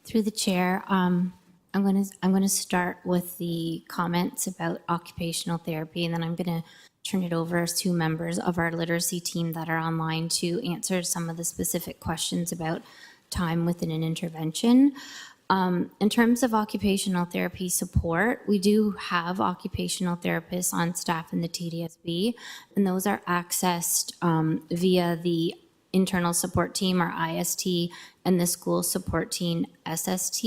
Speaker 10: Through the chair, I'm going to start with the comments about occupational therapy, and then I'm going to turn it over to members of our literacy team that are online to answer some of the specific questions about time within an intervention. In terms of occupational therapy support, we do have occupational therapists on staff in the TDSB, and those are accessed via the internal support team, or IST, and the school support team, SST.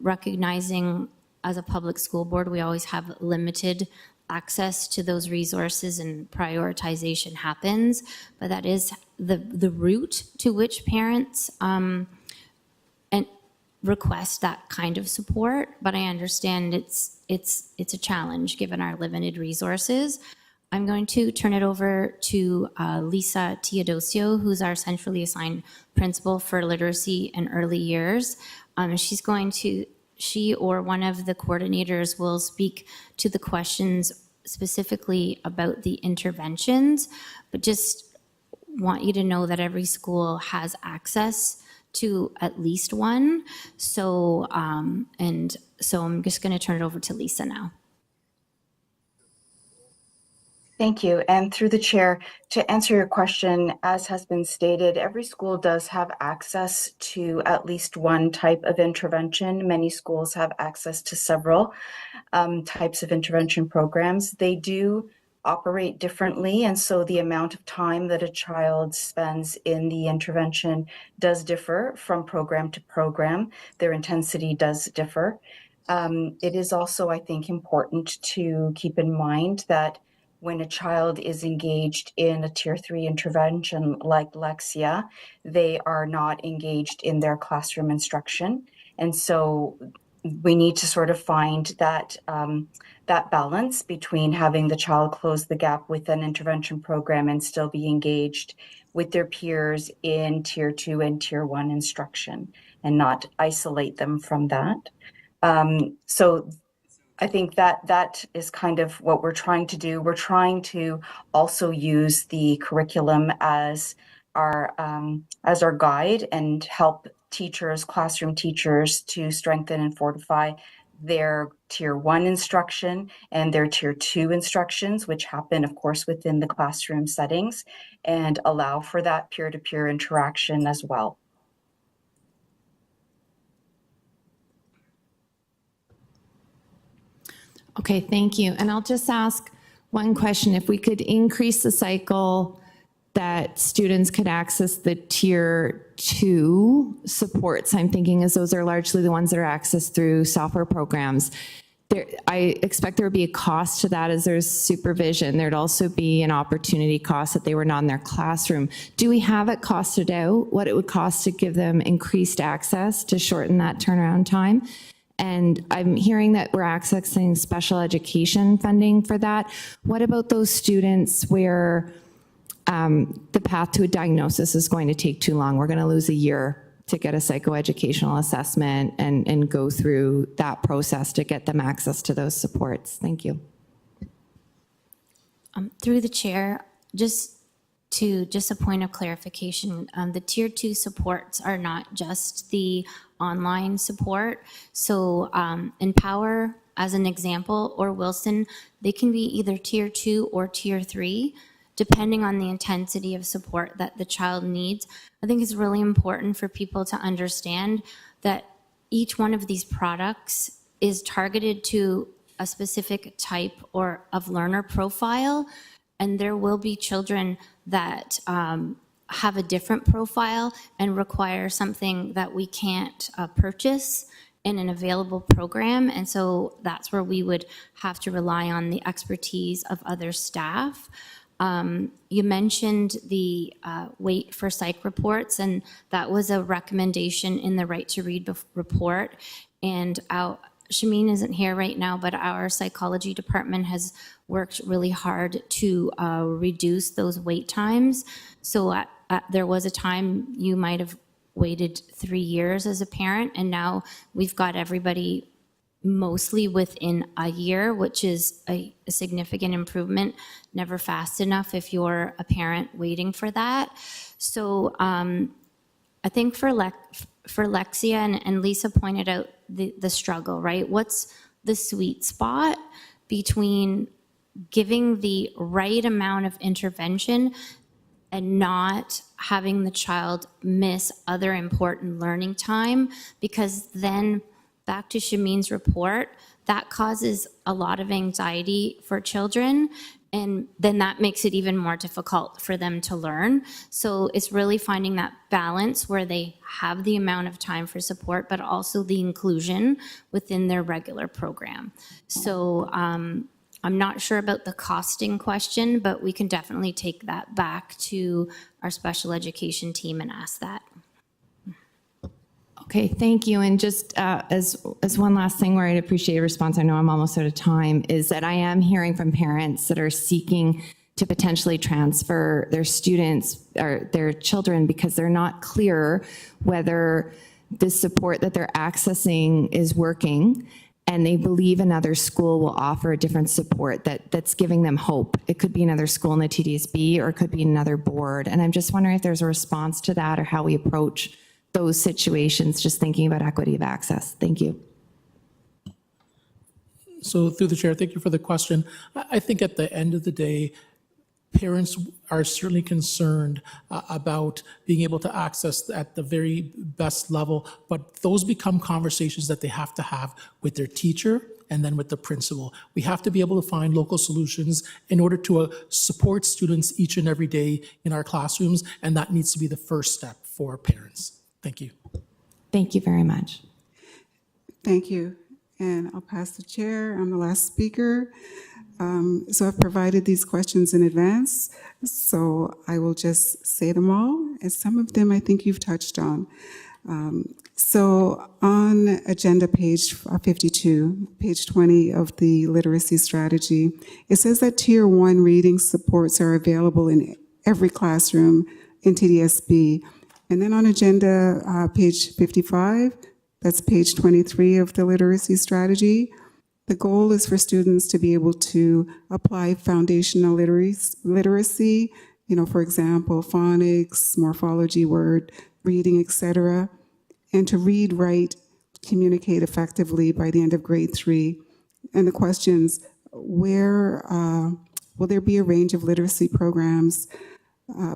Speaker 10: Recognizing as a public school board, we always have limited access to those resources and prioritization happens, but that is the route to which parents and request that kind of support. But I understand it's a challenge given our limited resources. I'm going to turn it over to Lisa Teodosio, who's our centrally assigned principal for literacy and early years. She or one of the coordinators will speak to the questions specifically about the interventions, but just want you to know that every school has access to at least one. So I'm just going to turn it over to Lisa now.
Speaker 11: Thank you. And through the chair, to answer your question, as has been stated, every school does have access to at least one type of intervention. Many schools have access to several types of intervention programs. They do operate differently, and so the amount of time that a child spends in the intervention does differ from program to program. Their intensity does differ. It is also, I think, important to keep in mind that when a child is engaged in a Tier 3 intervention like Lexia, they are not engaged in their classroom instruction. And so we need to sort of find that, that balance between having the child close the gap with an intervention program and still be engaged with their peers in Tier 2 and Tier 1 instruction and not isolate them from that. So I think that is kind of what we're trying to do. We're trying to also use the curriculum as our guide and help teachers, classroom teachers, to strengthen and fortify their Tier 1 instruction and their Tier 2 instructions, which happen, of course, within the classroom settings, and allow for that peer-to-peer interaction as well.
Speaker 9: Okay, thank you. And I'll just ask one question. If we could increase the cycle that students could access the Tier 2 supports, I'm thinking as those are largely the ones that are accessed through software programs. I expect there would be a cost to that as there's supervision. There'd also be an opportunity cost that they were not in their classroom. Do we have it costed out, what it would cost to give them increased access to shorten that turnaround time? And I'm hearing that we're accessing special education funding for that. What about those students where the path to a diagnosis is going to take too long? We're going to lose a year to get a psychoeducational assessment and go through that process to get them access to those supports. Thank you.
Speaker 10: Through the chair, just a point of clarification, the Tier 2 supports are not just the online support. So Empower, as an example, or Wilson, they can be either Tier 2 or Tier 3, depending on the intensity of support that the child needs. I think it's really important for people to understand that each one of these products is targeted to a specific type or of learner profile, and there will be children that have a different profile and require something that we can't purchase in an available program. And so that's where we would have to rely on the expertise of other staff. You mentioned the wait for psych reports, and that was a recommendation in the Right to Read report. And Shameen isn't here right now, but our psychology department has worked really hard to reduce those wait times. So there was a time you might have waited 3 years as a parent, and now we've got everybody mostly within a year, which is a significant improvement. Never fast enough if you're a parent waiting for that. So I think for Lexia, and Lisa pointed out the struggle, right? What's the sweet spot between giving the right amount of intervention and not having the child miss other important learning time, because then, back to Shameen's report, that causes a lot of anxiety for children, and then that makes it even more difficult for them to learn. So it's really finding that balance where they have the amount of time for support, but also the inclusion within their regular program. So I'm not sure about the costing question, but we can definitely take that back to our special education team and ask that.
Speaker 9: Okay, thank you. And just as one last thing where I'd appreciate your response, I know I'm almost out of time, is that I am hearing from parents that are seeking to potentially transfer their students or their children because they're not clear whether the support that they're accessing is working, and they believe another school will offer a different support that's giving them hope. It could be another school in the TDSB, or it could be another board. And I'm just wondering if there's a response to that or how we approach those situations, just thinking about equity of access. Thank you.
Speaker 2: So through the chair, thank you for the question. I think at the end of the day, parents are certainly concerned about being able to access at the very best level, but those become conversations that they have to have with their teacher and then with the principal. We have to be able to find local solutions in order to support students each and every day in our classrooms, and that needs to be the first step for parents. Thank you.
Speaker 9: Thank you very much.
Speaker 1: Thank you. And I'll pass the chair. I'm the last speaker. So I've provided these questions in advance, so I will just say them all, and some of them I think you've touched on. So on agenda page 52, page 20 of the literacy strategy, it says that Tier 1 reading supports are available in every classroom in TDSB. And then on agenda page 55, that's page 23 of the literacy strategy, the goal is for students to be able to apply foundational literacy, for example, phonics, morphology, word, reading, etc., and to read, write, communicate effectively by the end of grade 3. And the questions, where will there be a range of literacy programs,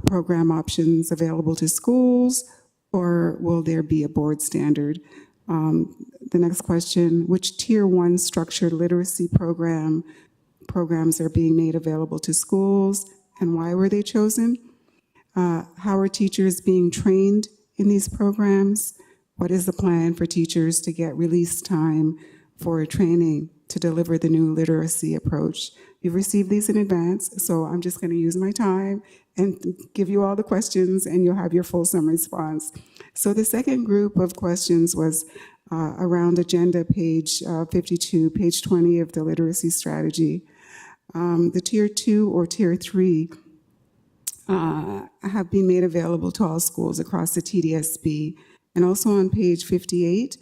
Speaker 1: program options available to schools, or will there be a board standard? The next question, which Tier 1 structured literacy programs are being made available to schools, and why were they chosen? How are teachers being trained in these programs? What is the plan for teachers to get release time for training to deliver the new literacy approach? You've received these in advance, so I'm just going to use my time and give you all the questions, and you'll have your fulsome response. So the second group of questions was around agenda page 52, page 20 of the literacy strategy. The Tier 2 or Tier 3 have been made available to all schools across the TDSB. And also on page 58,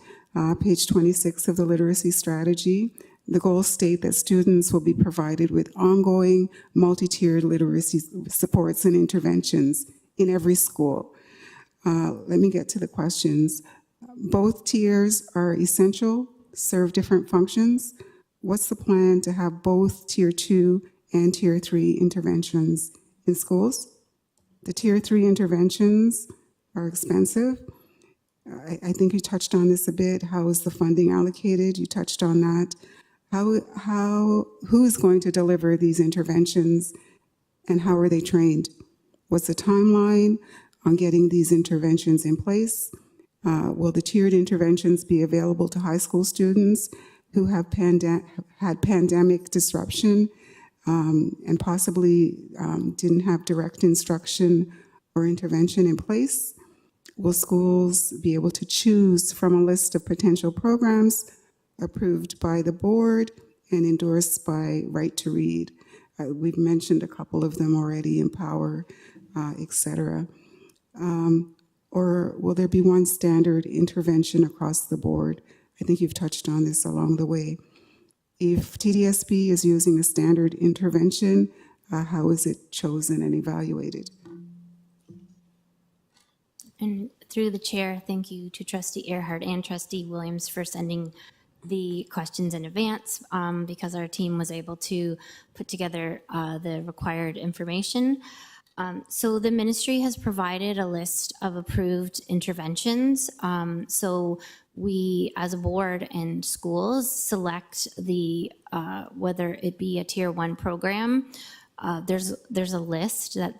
Speaker 1: page 26 of the literacy strategy, the goals state that students will be provided with ongoing multi-tiered literacy supports and interventions in every school. Let me get to the questions. Both tiers are essential, serve different functions. What's the plan to have both Tier 2 and Tier 3 interventions in schools? The Tier 3 interventions are expensive. I think you touched on this a bit. How is the funding allocated? You touched on that. Who is going to deliver these interventions, and how are they trained? What's the timeline on getting these interventions in place? Will the tiered interventions be available to high school students who have had pandemic disruption and possibly didn't have direct instruction or intervention in place? Will schools be able to choose from a list of potential programs approved by the board and endorsed by Right to Read? We've mentioned a couple of them already, Empower, et cetera. Or will there be one standard intervention across the board? I think you've touched on this along the way. If TDSB is using a standard intervention, how is it chosen and evaluated?
Speaker 10: And through the chair, thank you to Trustee Earhart and Trustee Williams for sending the questions in advance, because our team was able to put together the required information. So the ministry has provided a list of approved interventions. So we, as a board and schools, select the, whether it be a tier 1 program. There's a list that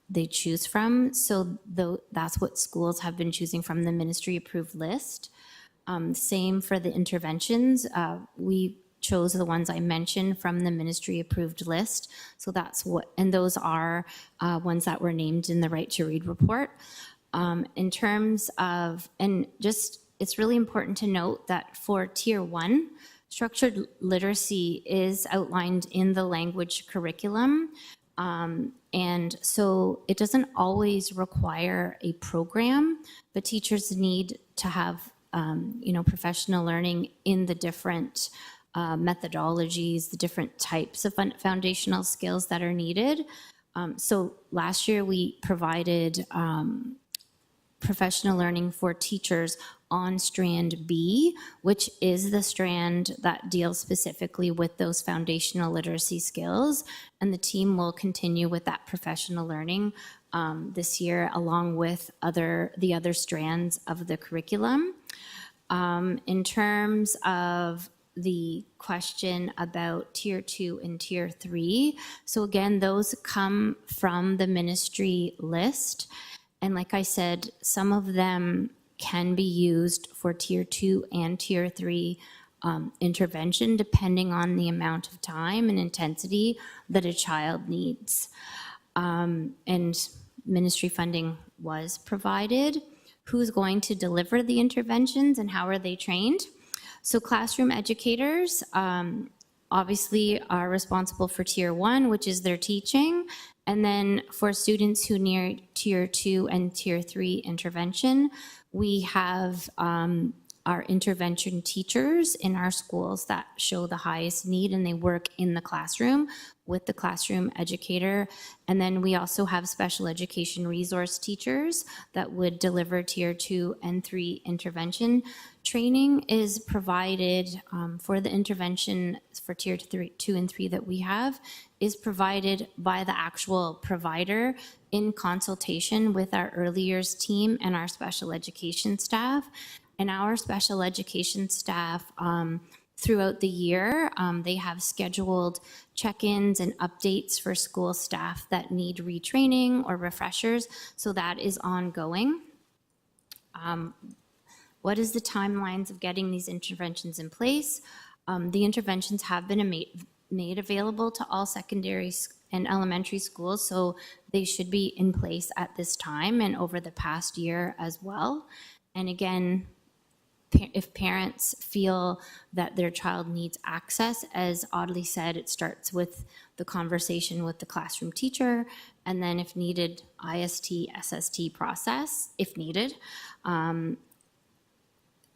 Speaker 10: they choose from. So that's what schools have been choosing from the ministry approved list. Same for the interventions. We chose the ones I mentioned from the ministry approved list. So that's what, and those are ones that were named in the Right to Read report. In terms of, and just, it's really important to note that for tier 1, structured literacy is outlined in the language curriculum. And so it doesn't always require a program, but teachers need to have professional learning in the different methodologies, the different types of foundational skills that are needed. So last year we provided professional learning for teachers on strand B, which is the strand that deals specifically with those foundational literacy skills. And the team will continue with that professional learning this year, along with the other strands of the curriculum. In terms of the question about tier 2 and tier 3, so again, those come from the ministry list. And like I said, some of them can be used for tier 2 and tier 3 intervention, depending on the amount of time and intensity that a child needs. And ministry funding was provided. Who's going to deliver the interventions and how are they trained? So classroom educators obviously are responsible for tier 1, which is their teaching. And then for students who need tier 2 and tier 3 intervention, we have our intervention teachers in our schools that show the highest need, and they work in the classroom with the classroom educator. And then we also have special education resource teachers that would deliver tier 2 and 3 intervention. Training is provided for the intervention for tier 2 and 3 that we have, is provided by the actual provider in consultation with our early years team and our special education staff. And our special education staff, throughout the year, they have scheduled check-ins and updates for school staff that need retraining or refreshers, so that is ongoing. What is the timelines of getting these interventions in place? The interventions have been made available to all secondary and elementary schools, so they should be in place at this time and over the past year as well. And again, if parents feel that their child needs access, as Audley said, it starts with the conversation with the classroom teacher, and then if needed, IST, SST process, if needed.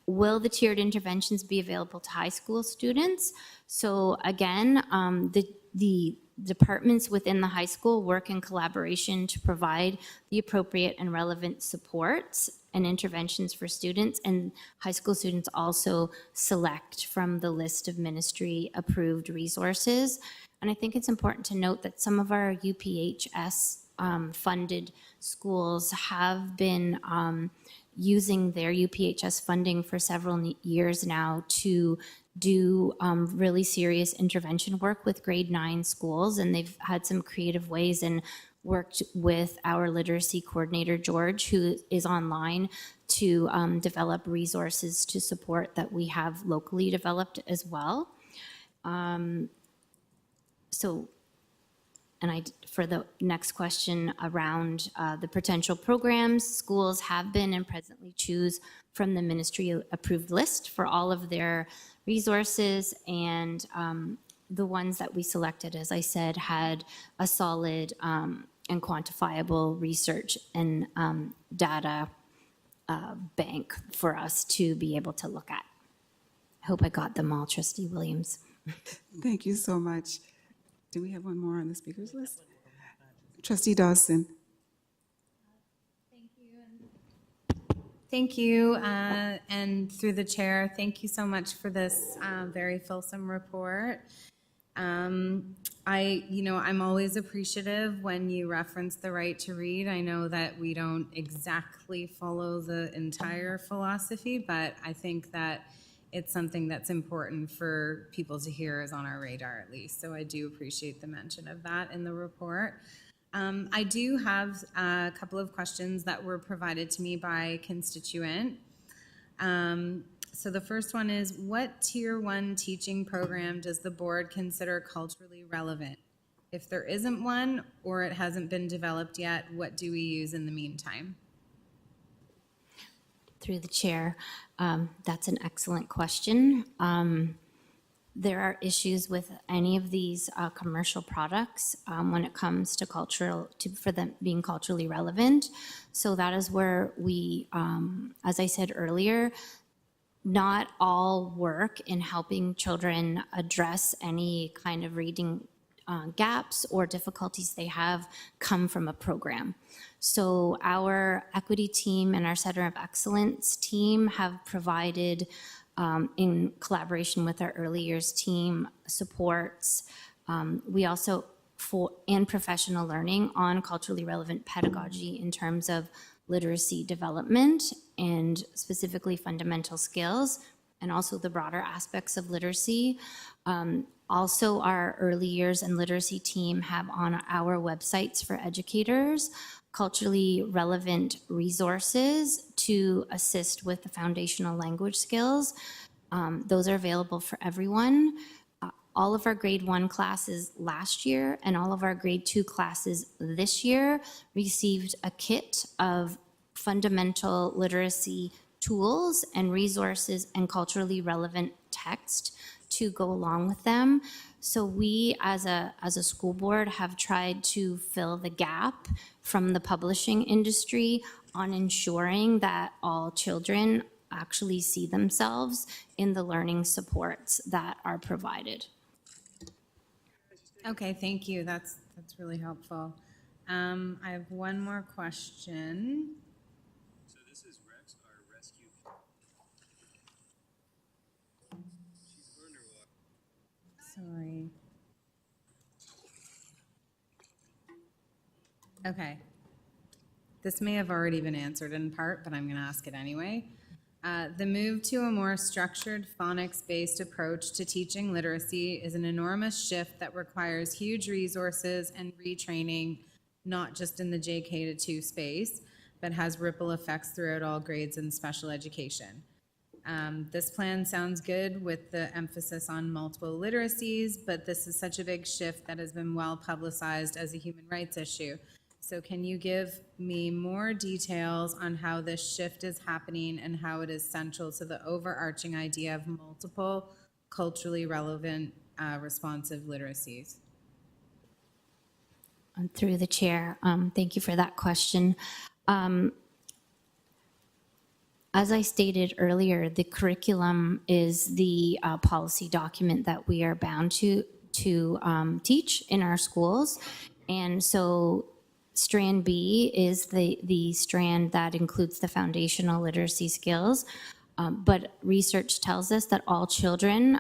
Speaker 10: Will the tiered interventions be available to high school students? So again, the departments within the high school work in collaboration to provide the appropriate and relevant supports and interventions for students, and high school students also select from the list of ministry approved resources. And I think it's important to note that some of our UPHS funded schools have been using their UPHS funding for several years now to do really serious intervention work with grade 9 schools, and they've had some creative ways and worked with our literacy coordinator, George, who is online, to develop resources to support that we have locally developed as well. For the next question around the potential programs, schools have been and presently choose from the ministry approved list for all of their resources, and the ones that we selected, as I said, had a solid and quantifiable research and data bank for us to be able to look at. I hope I got them all, Trustee Williams.
Speaker 1: Thank you so much. Do we have one more on the speakers list? Trustee Dawson.
Speaker 5: Thank you, and through the chair, thank you so much for this very fulsome report. I'm always appreciative when you reference the right to read. I know that we don't exactly follow the entire philosophy, but I think that it's something that's important for people to hear, is on our radar at least. So I do appreciate the mention of that in the report. I do have a couple of questions that were provided to me by a constituent. So the first one is, what Tier 1 teaching program does the board consider culturally relevant? If there isn't one, or it hasn't been developed yet, what do we use in the meantime?
Speaker 10: Through the chair, that's an excellent question. There are issues with any of these commercial products when it comes to for them being culturally relevant. So that is where we, as I said earlier, not all work in helping children address any kind of reading gaps or difficulties they have come from a program. So our equity team and our Center of Excellence team have provided, in collaboration with our early years team, supports. We also, and professional learning on culturally relevant pedagogy in terms of literacy development and specifically fundamental skills, and also the broader aspects of literacy. Also, our early years and literacy team have on our websites for educators culturally relevant resources to assist with the foundational language skills. Those are available for everyone. All of our grade 1 classes last year and all of our grade 2 classes this year received a kit of fundamental literacy tools and resources and culturally relevant text to go along with them. So we, as a school board, have tried to fill the gap from the publishing industry on ensuring that all children actually see themselves in the learning supports that are provided.
Speaker 5: Okay, thank you. That's really helpful. I have one more question.
Speaker 12: So this is Rex, our rescue. She's underwater.
Speaker 5: Sorry. Okay. This may have already been answered in part, but I'm going to ask it anyway. The move to a more structured phonics-based approach to teaching literacy is an enormous shift that requires huge resources and retraining, not just in the JK to 2 space, but has ripple effects throughout all grades in special education. This plan sounds good with the emphasis on multiple literacies, but this is such a big shift that has been well publicized as a human rights issue. So can you give me more details on how this shift is happening and how it is central to the overarching idea of multiple culturally relevant responsive literacies?
Speaker 10: Through the chair, thank you for that question. As I stated earlier, the curriculum is the policy document that we are bound to teach in our schools. And so Strand B is the strand that includes the foundational literacy skills. But research tells us that all children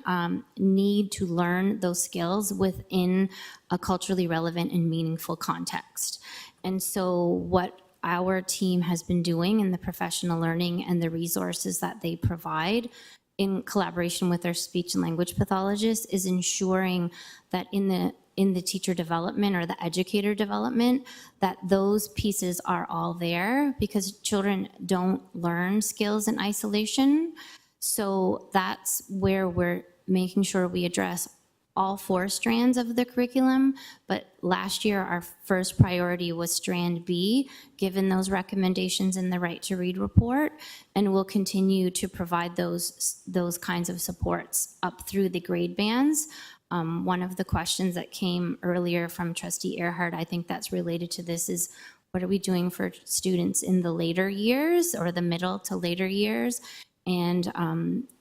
Speaker 10: need to learn those skills within a culturally relevant and meaningful context. And so what our team has been doing in the professional learning and the resources that they provide in collaboration with our speech and language pathologists is ensuring that in the teacher development or the educator development, that those pieces are all there, because children don't learn skills in isolation. So that's where we're making sure we address all 4 strands of the curriculum. But last year, our first priority was Strand B, given those recommendations in the Right to Read report, and we'll continue to provide those kinds of supports up through the grade bands. One of the questions that came earlier from Trustee Earhart, I think that's related to this, is what are we doing for students in the later years or the middle to later years? And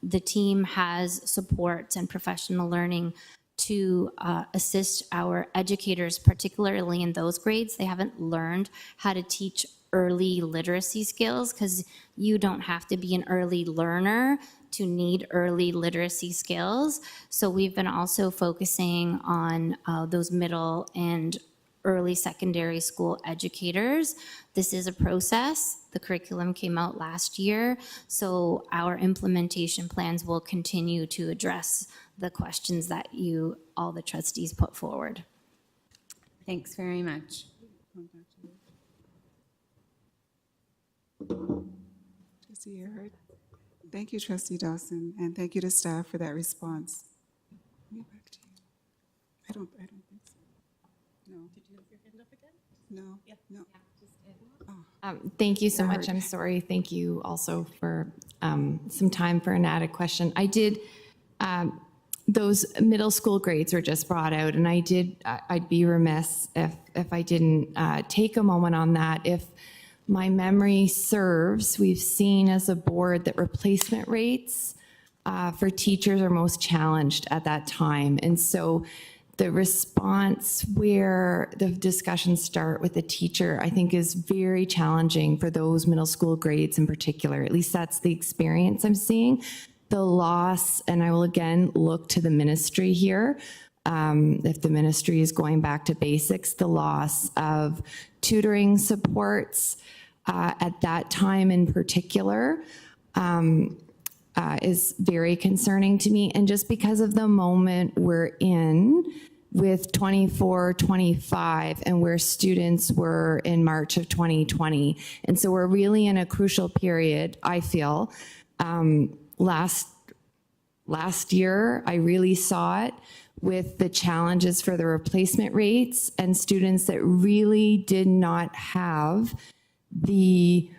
Speaker 10: the team has supports and professional learning to assist our educators, particularly in those grades. They haven't learned how to teach early literacy skills, because you don't have to be an early learner to need early literacy skills. So we've been also focusing on those middle and early secondary school educators. This is a process. The curriculum came out last year, so our implementation plans will continue to address the questions that all the trustees put forward.
Speaker 12: Thanks very much.
Speaker 1: Trustee Earhart. Thank you, Trustee Dawson, and thank you to staff for that response. Let me back to you. I don't think so. No. Did you have your hand up again? No. Yeah. No.
Speaker 9: Thank you so much. I'm sorry. Thank you also for some time for an added question. I did, those middle school grades were just brought out, and I'd be remiss if I didn't take a moment on that. If my memory serves, we've seen as a board that replacement rates for teachers are most challenged at that time. And so the response where the discussions start with the teacher, I think, is very challenging for those middle school grades in particular. At least that's the experience I'm seeing. The loss, and I will again look to the ministry here, if the ministry is going back to basics, the loss of tutoring supports at that time in particular is very concerning to me. And just because of the moment we're in with 24, 25, and where students were in March of 2020. And so we're really in a crucial period, I feel. Last year, I really saw it with the challenges for the replacement rates and students that really did not have the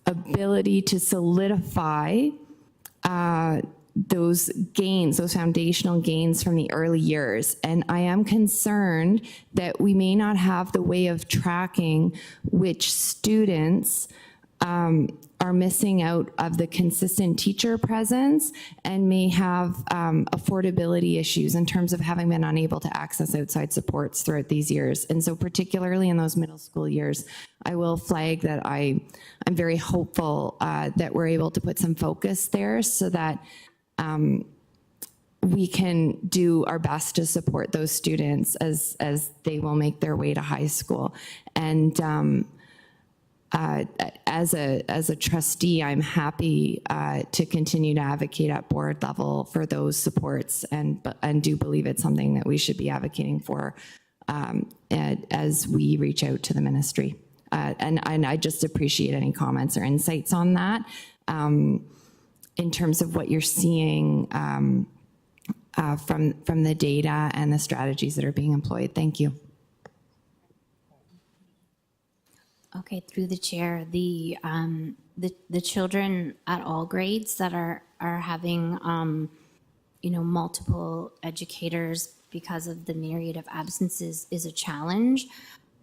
Speaker 9: ability to solidify those gains, those foundational gains from the early years. And I am concerned that we may not have the way of tracking which students are missing out of the consistent teacher presence and may have affordability issues in terms of having been unable to access outside supports throughout these years. And so particularly in those middle school years, I will flag that I'm very hopeful that we're able to put some focus there so that we can do our best to support those students as they will make their way to high school. And as a trustee, I'm happy to continue to advocate at board level for those supports, and do believe it's something that we should be advocating for as we reach out to the ministry. And I just appreciate any comments or insights on that in terms of what you're seeing from the data and the strategies that are being employed. Thank you.
Speaker 10: Okay, through the chair, the children at all grades that are having multiple educators because of the myriad of absences is a challenge.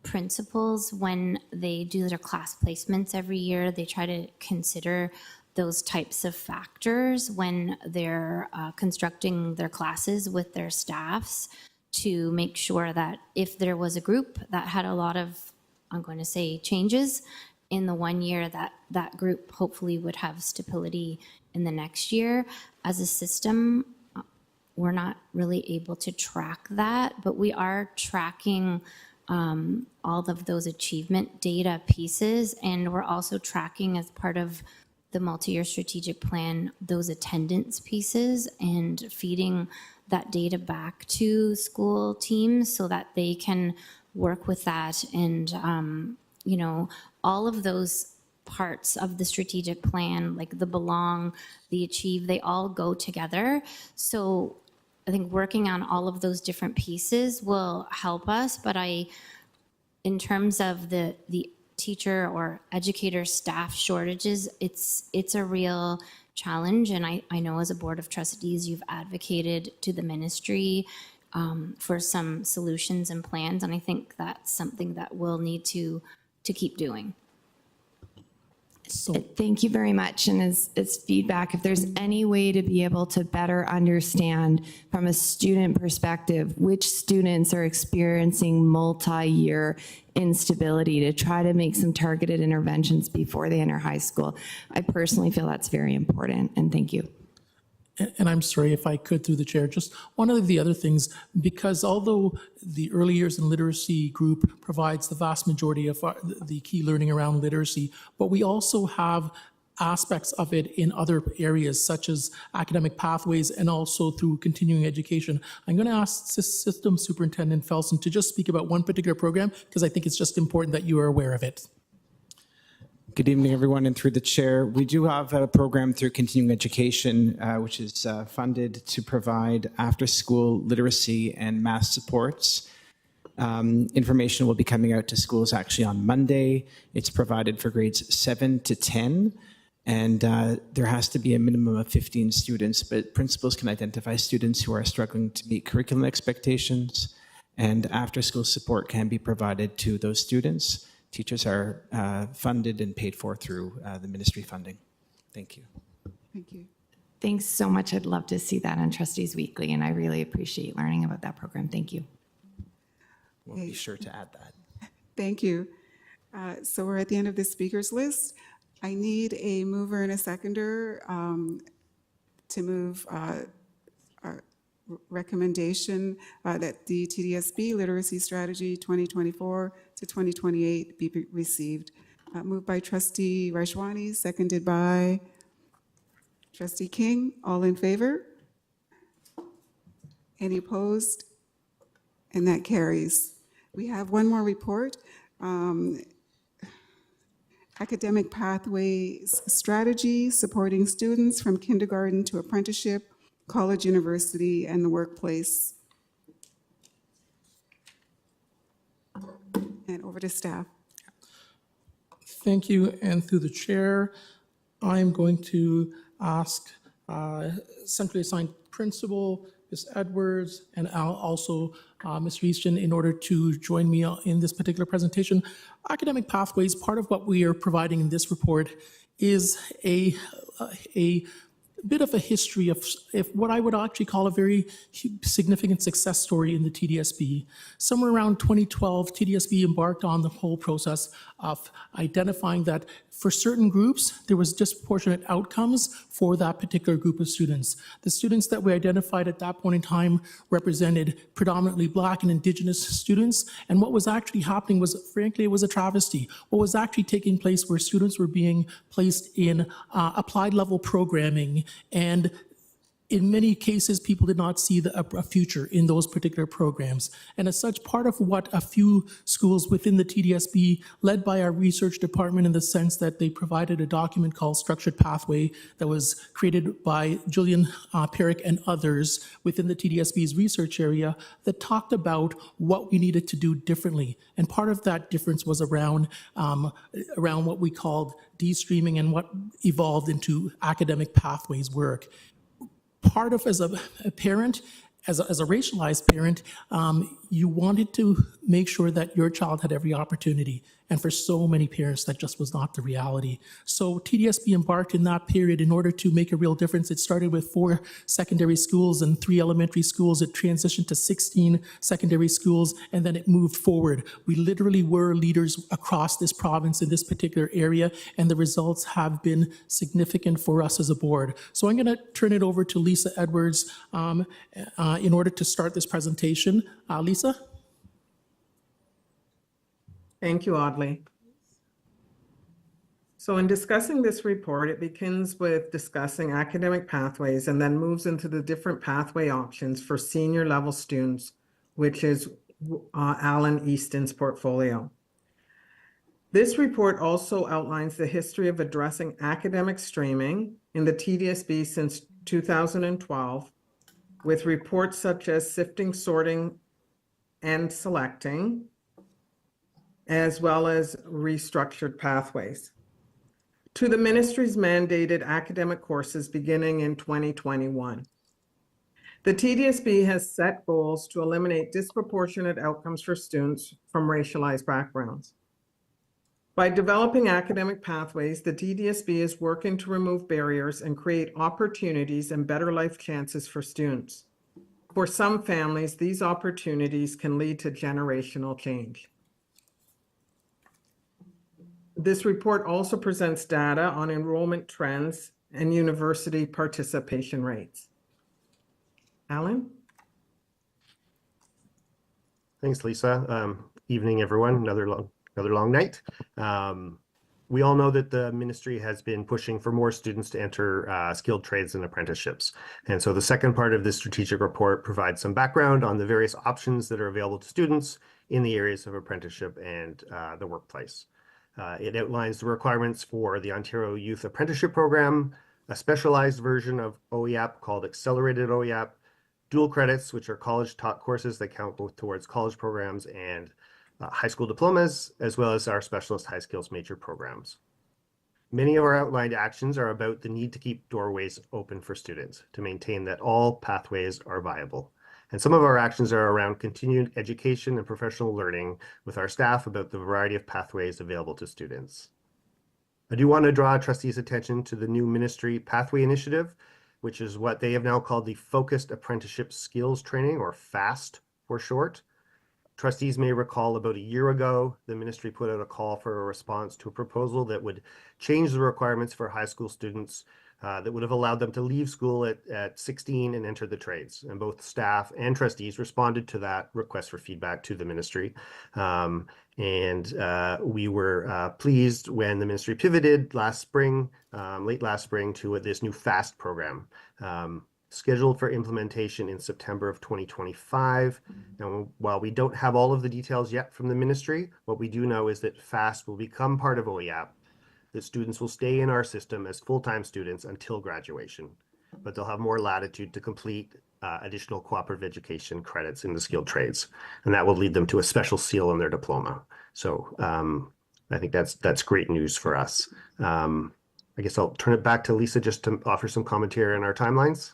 Speaker 10: Principals, when they do their class placements every year, they try to consider those types of factors when they're constructing their classes with their staffs to make sure that if there was a group that had a lot of, I'm going to say, changes in the 1 year, that group hopefully would have stability in the next year. As a system, we're not really able to track that, but we are tracking all of those achievement data pieces, and we're also tracking as part of the multi-year strategic plan those attendance pieces and feeding that data back to school teams so that they can work with that. And all of those parts of the strategic plan, like the belong, the achieve, they all go together. So I think working on all of those different pieces will help us, but in terms of the teacher or educator staff shortages, it's a real challenge. And I know as a board of trustees, you've advocated to the ministry for some solutions and plans, and I think that's something that we'll need to keep doing.
Speaker 2: So
Speaker 9: Thank you very much. And as feedback, if there's any way to be able to better understand from a student perspective, which students are experiencing multi-year instability, to try to make some targeted interventions before they enter high school, I personally feel that's very important. And thank you.
Speaker 2: and I'm sorry if I could, through the chair, just one of the other things, because although the early years and literacy group provides the vast majority of the key learning around literacy, but we also have aspects of it in other areas, such as academic pathways and also through continuing education. I'm going to ask System Superintendent Felsen to just speak about one particular program, because I think it's just important that you are aware of it.
Speaker 13: Good evening, everyone, and through the chair, we do have a program through continuing education, which is funded to provide after-school literacy and math supports. Information will be coming out to schools actually on Monday. It's provided for grades 7 to 10, and there has to be a minimum of 15 students, but principals can identify students who are struggling to meet curriculum expectations, and after-school support can be provided to those students. Teachers are funded and paid for through the ministry funding. Thank you.
Speaker 1: Thank you.
Speaker 9: Thanks so much. I'd love to see that on Trustees Weekly, and I really appreciate learning about that program. Thank you.
Speaker 13: We'll be sure to add that.
Speaker 1: Thank you. So we're at the end of the speakers list. I need a mover and a seconder to move our recommendation that the TDSB Literacy Strategy 2024 to 2028 be received. Moved by Trustee Rajwani, seconded by Trustee King. All in favor? Any opposed? And that carries. We have one more report. Academic Pathways Strategy, supporting students from kindergarten to apprenticeship, college, university, and the workplace. And over to staff.
Speaker 2: Thank you, and through the chair, I'm going to ask centrally assigned principal, Ms. Edwards, and also Ms. Reeston, in order to join me in this particular presentation. Academic Pathways, part of what we are providing in this report is a bit of a history of what I would actually call a very significant success story in the TDSB. Somewhere around 2012, TDSB embarked on the whole process of identifying that for certain groups, there was disproportionate outcomes for that particular group of students. The students that we identified at that point in time represented predominantly Black and Indigenous students, and what was actually happening was, frankly, it was a travesty. What was actually taking place where students were being placed in applied level programming, and in many cases, people did not see a future in those particular programs. And as such, part of what a few schools within the TDSB, led by our research department in the sense that they provided a document called Structured Pathway that was created by Julian Perrick and others within the TDSB's research area, that talked about what we needed to do differently. And part of that difference was around what we called de-streaming and what evolved into academic pathways work. Part of, as a parent, as a racialized parent, you wanted to make sure that your child had every opportunity. And for so many parents, that just was not the reality. So TDSB embarked in that period in order to make a real difference. It started with 4 secondary schools and 3 elementary schools. It transitioned to 16 secondary schools, and then it moved forward. We literally were leaders across this province in this particular area, and the results have been significant for us as a board. So I'm going to turn it over to Lisa Edwards in order to start this presentation. Lisa?
Speaker 14: Thank you, Audley. So in discussing this report, it begins with discussing academic pathways and then moves into the different pathway options for senior level students, which is Alan Easton's portfolio. This report also outlines the history of addressing academic streaming in the TDSB since 2012, with reports such as sifting, sorting, and selecting, as well as restructured pathways, to the ministry's mandated academic courses beginning in 2021. The TDSB has set goals to eliminate disproportionate outcomes for students from racialized backgrounds. By developing academic pathways, the TDSB is working to remove barriers and create opportunities and better life chances for students. For some families, these opportunities can lead to generational change. This report also presents data on enrollment trends and university participation rates. Alan?
Speaker 15: Thanks, Lisa. Evening, everyone. Another long night. We all know that the ministry has been pushing for more students to enter skilled trades and apprenticeships. And so the second part of this strategic report provides some background on the various options that are available to students in the areas of apprenticeship and the workplace. It outlines the requirements for the Ontario Youth Apprenticeship Program, a specialized version of OEAP called Accelerated OEAP, dual credits, which are college-taught courses that count both towards college programs and high school diplomas, as well as our specialist high skills major programs. Many of our outlined actions are about the need to keep doorways open for students to maintain that all pathways are viable. And some of our actions are around continued education and professional learning with our staff about the variety of pathways available to students. I do want to draw trustees' attention to the new ministry pathway initiative, which is what they have now called the Focused Apprenticeship Skills Training, or FAST for short. Trustees may recall about a year ago, the ministry put out a call for a response to a proposal that would change the requirements for high school students that would have allowed them to leave school at 16 and enter the trades. And both staff and trustees responded to that request for feedback to the ministry. We were pleased when the ministry pivoted last spring, late last spring, to this new FAST program. Scheduled for implementation in September of 2025. Now, while we don't have all of the details yet from the ministry, what we do know is that FAST will become part of OEAP, that students will stay in our system as full-time students until graduation, but they'll have more latitude to complete additional cooperative education credits in the skilled trades, and that will lead them to a special seal on their diploma. So I think that's great news for us. I guess I'll turn it back to Lisa just to offer some commentary on our timelines.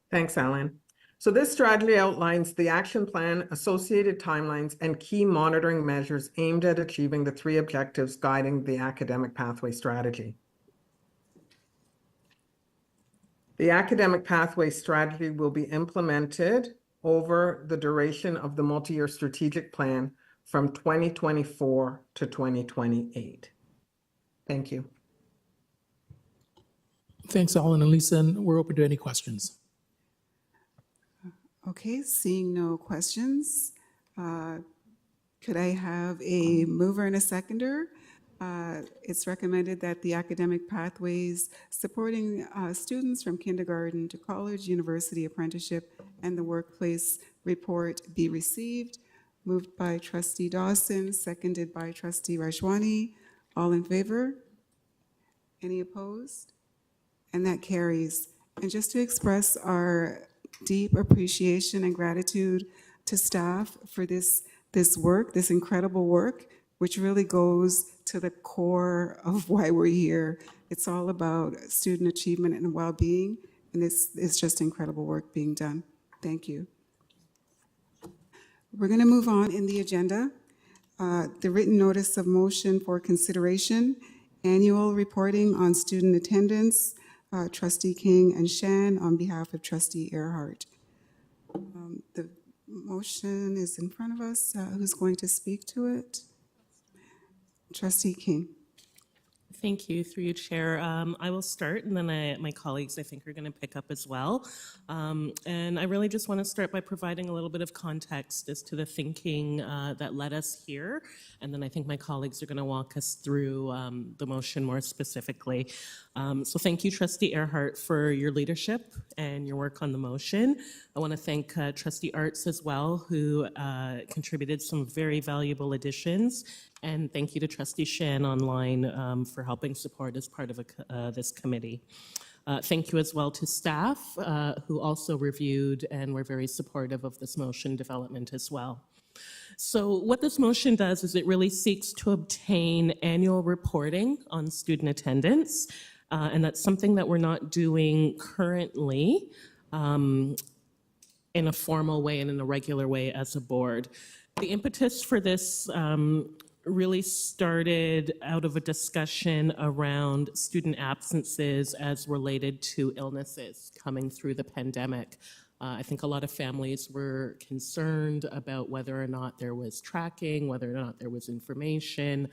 Speaker 14: Thanks, Alan. So this strategy outlines the action plan, associated timelines, and key monitoring measures aimed at achieving the 3 objectives guiding the academic pathway strategy. The academic pathway strategy will be implemented over the duration of the multi-year strategic plan from 2024 to 2028. Thank you.
Speaker 2: Thanks, Alan and Lisa, and we're open to any questions.
Speaker 1: Okay, seeing no questions, could I have a mover and a seconder? It's recommended that the academic pathways supporting students from kindergarten to college, university, apprenticeship, and the workplace report be received. Moved by Trustee Dawson, seconded by Trustee Rajwani. All in favor? Any opposed? And that carries. And just to express our deep appreciation and gratitude to staff for this work, this incredible work, which really goes to the core of why we're here. It's all about student achievement and well-being, and this is just incredible work being done. Thank you. We're going to move on in the agenda. The written notice of motion for consideration, annual reporting on student attendance, Trustee King and Shan on behalf of Trustee Earhart. The motion is in front of us. Who's going to speak to it? Trustee King.
Speaker 6: Thank you, through you, Chair. I will start, and then my colleagues, I think, are going to pick up as well. And I really just want to start by providing a little bit of context as to the thinking that led us here. And then I think my colleagues are going to walk us through the motion more specifically. So thank you, Trustee Earhart, for your leadership and your work on the motion. I want to thank Trustee Arts as well, who contributed some very valuable additions. And thank you to Trustee Shan online for helping support as part of this committee. Thank you as well to staff who also reviewed and were very supportive of this motion development as well. So what this motion does is it really seeks to obtain annual reporting on student attendance, and that's something that we're not doing currently in a formal way and in a regular way as a board. The impetus for this really started out of a discussion around student absences as related to illnesses coming through the pandemic. I think a lot of families were concerned about whether or not there was tracking, whether or not there was information,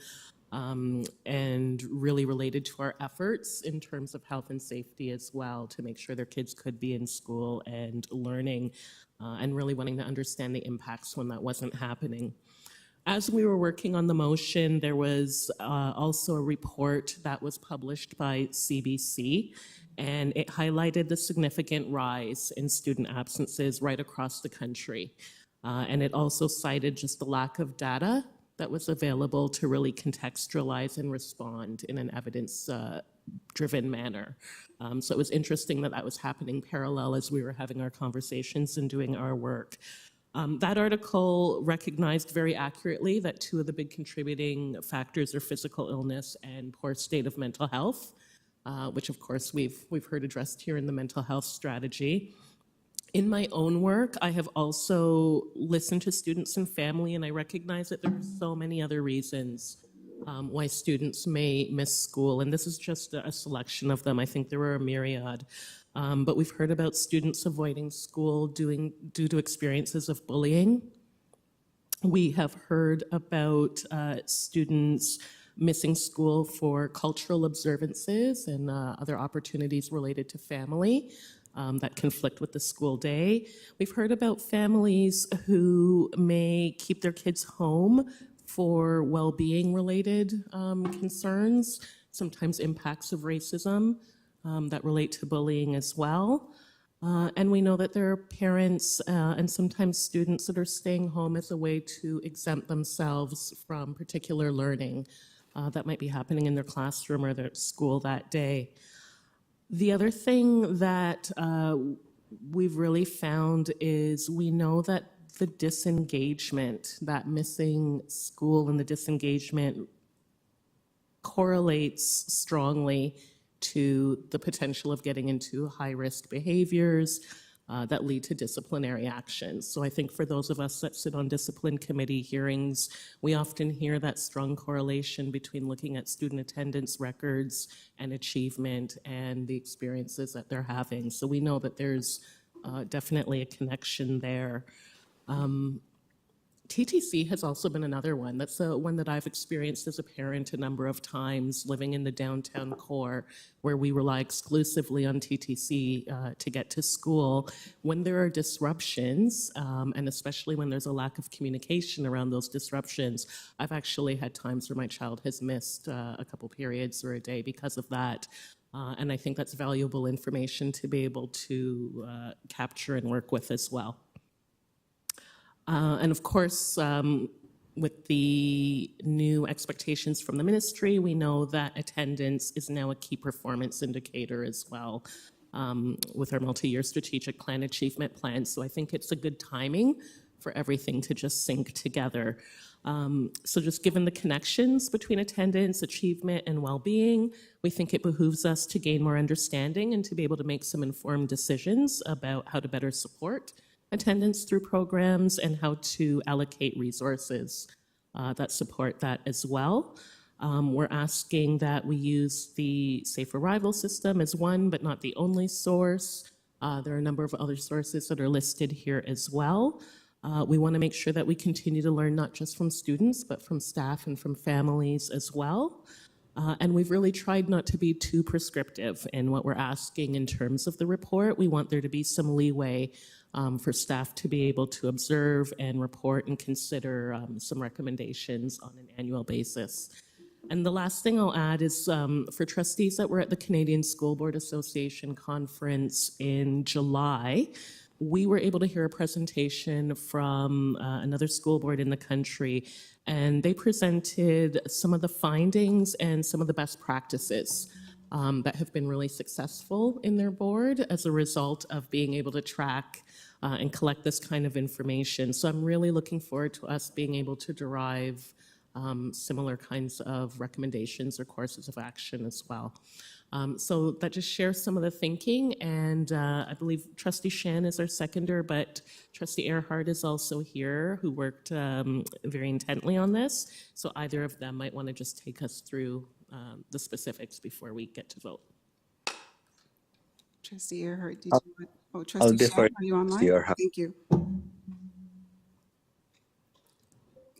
Speaker 6: and really related to our efforts in terms of health and safety as well, to make sure their kids could be in school and learning, and really wanting to understand the impacts when that wasn't happening. As we were working on the motion, there was also a report that was published by CBC, and it highlighted the significant rise in student absences right across the country. And it also cited just the lack of data that was available to really contextualize and respond in an evidence-driven manner. So it was interesting that that was happening parallel as we were having our conversations and doing our work. That article recognized very accurately that two of the big contributing factors are physical illness and poor state of mental health, which of course we've heard addressed here in the mental health strategy. In my own work, I have also listened to students and family, and I recognize that there are so many other reasons why students may miss school, and this is just a selection of them. I think there are a myriad. But we've heard about students avoiding school due to experiences of bullying. We have heard about students missing school for cultural observances and other opportunities related to family that conflict with the school day. We've heard about families who may keep their kids home for well-being related concerns, sometimes impacts of racism that relate to bullying as well. And we know that there are parents and sometimes students that are staying home as a way to exempt themselves from particular learning that might be happening in their classroom or their school that day. The other thing that we've really found is we know that the disengagement, that missing school and the disengagement correlates strongly to the potential of getting into high-risk behaviors that lead to disciplinary actions. So I think for those of us that sit on discipline committee hearings, we often hear that strong correlation between looking at student attendance records and achievement and the experiences that they're having. So we know that there's definitely a connection there. TTC has also been another one. That's one that I've experienced as a parent a number of times, living in the downtown core, where we rely exclusively on TTC to get to school. When there are disruptions, and especially when there's a lack of communication around those disruptions, I've actually had times where my child has missed a couple periods or a day because of that. And I think that's valuable information to be able to capture and work with as well. And of course, with the new expectations from the ministry, we know that attendance is now a key performance indicator as well with our multi-year strategic plan achievement plan. So I think it's a good timing for everything to just sync together. So just given the connections between attendance, achievement, and well-being, we think it behooves us to gain more understanding and to be able to make some informed decisions about how to better support attendance through programs and how to allocate resources that support that as well. We're asking that we use the safe arrival system as one, but not the only source. There are a number of other sources that are listed here as well. We want to make sure that we continue to learn not just from students, but from staff and from families as well. And we've really tried not to be too prescriptive in what we're asking in terms of the report. We want there to be some leeway for staff to be able to observe and report and consider some recommendations on an annual basis. And the last thing I'll add is for trustees that were at the Canadian School Board Association conference in July, we were able to hear a presentation from another school board in the country, and they presented some of the findings and some of the best practices that have been really successful in their board as a result of being able to track and collect this kind of information. So I'm really looking forward to us being able to derive similar kinds of recommendations or courses of action as well. So that just shares some of the thinking, and I believe Trustee Shan is our seconder, but Trustee Earhart is also here, who worked very intently on this. So either of them might want to just take us through the specifics before we get to vote.
Speaker 1: Trustee Earhart, did
Speaker 16: I'll
Speaker 1: you want, oh,
Speaker 16: I'll
Speaker 1: Trustee
Speaker 16: defer
Speaker 1: Shan,
Speaker 16: to
Speaker 1: are you
Speaker 16: Trustee
Speaker 1: online?
Speaker 16: Earhart.
Speaker 1: Thank you.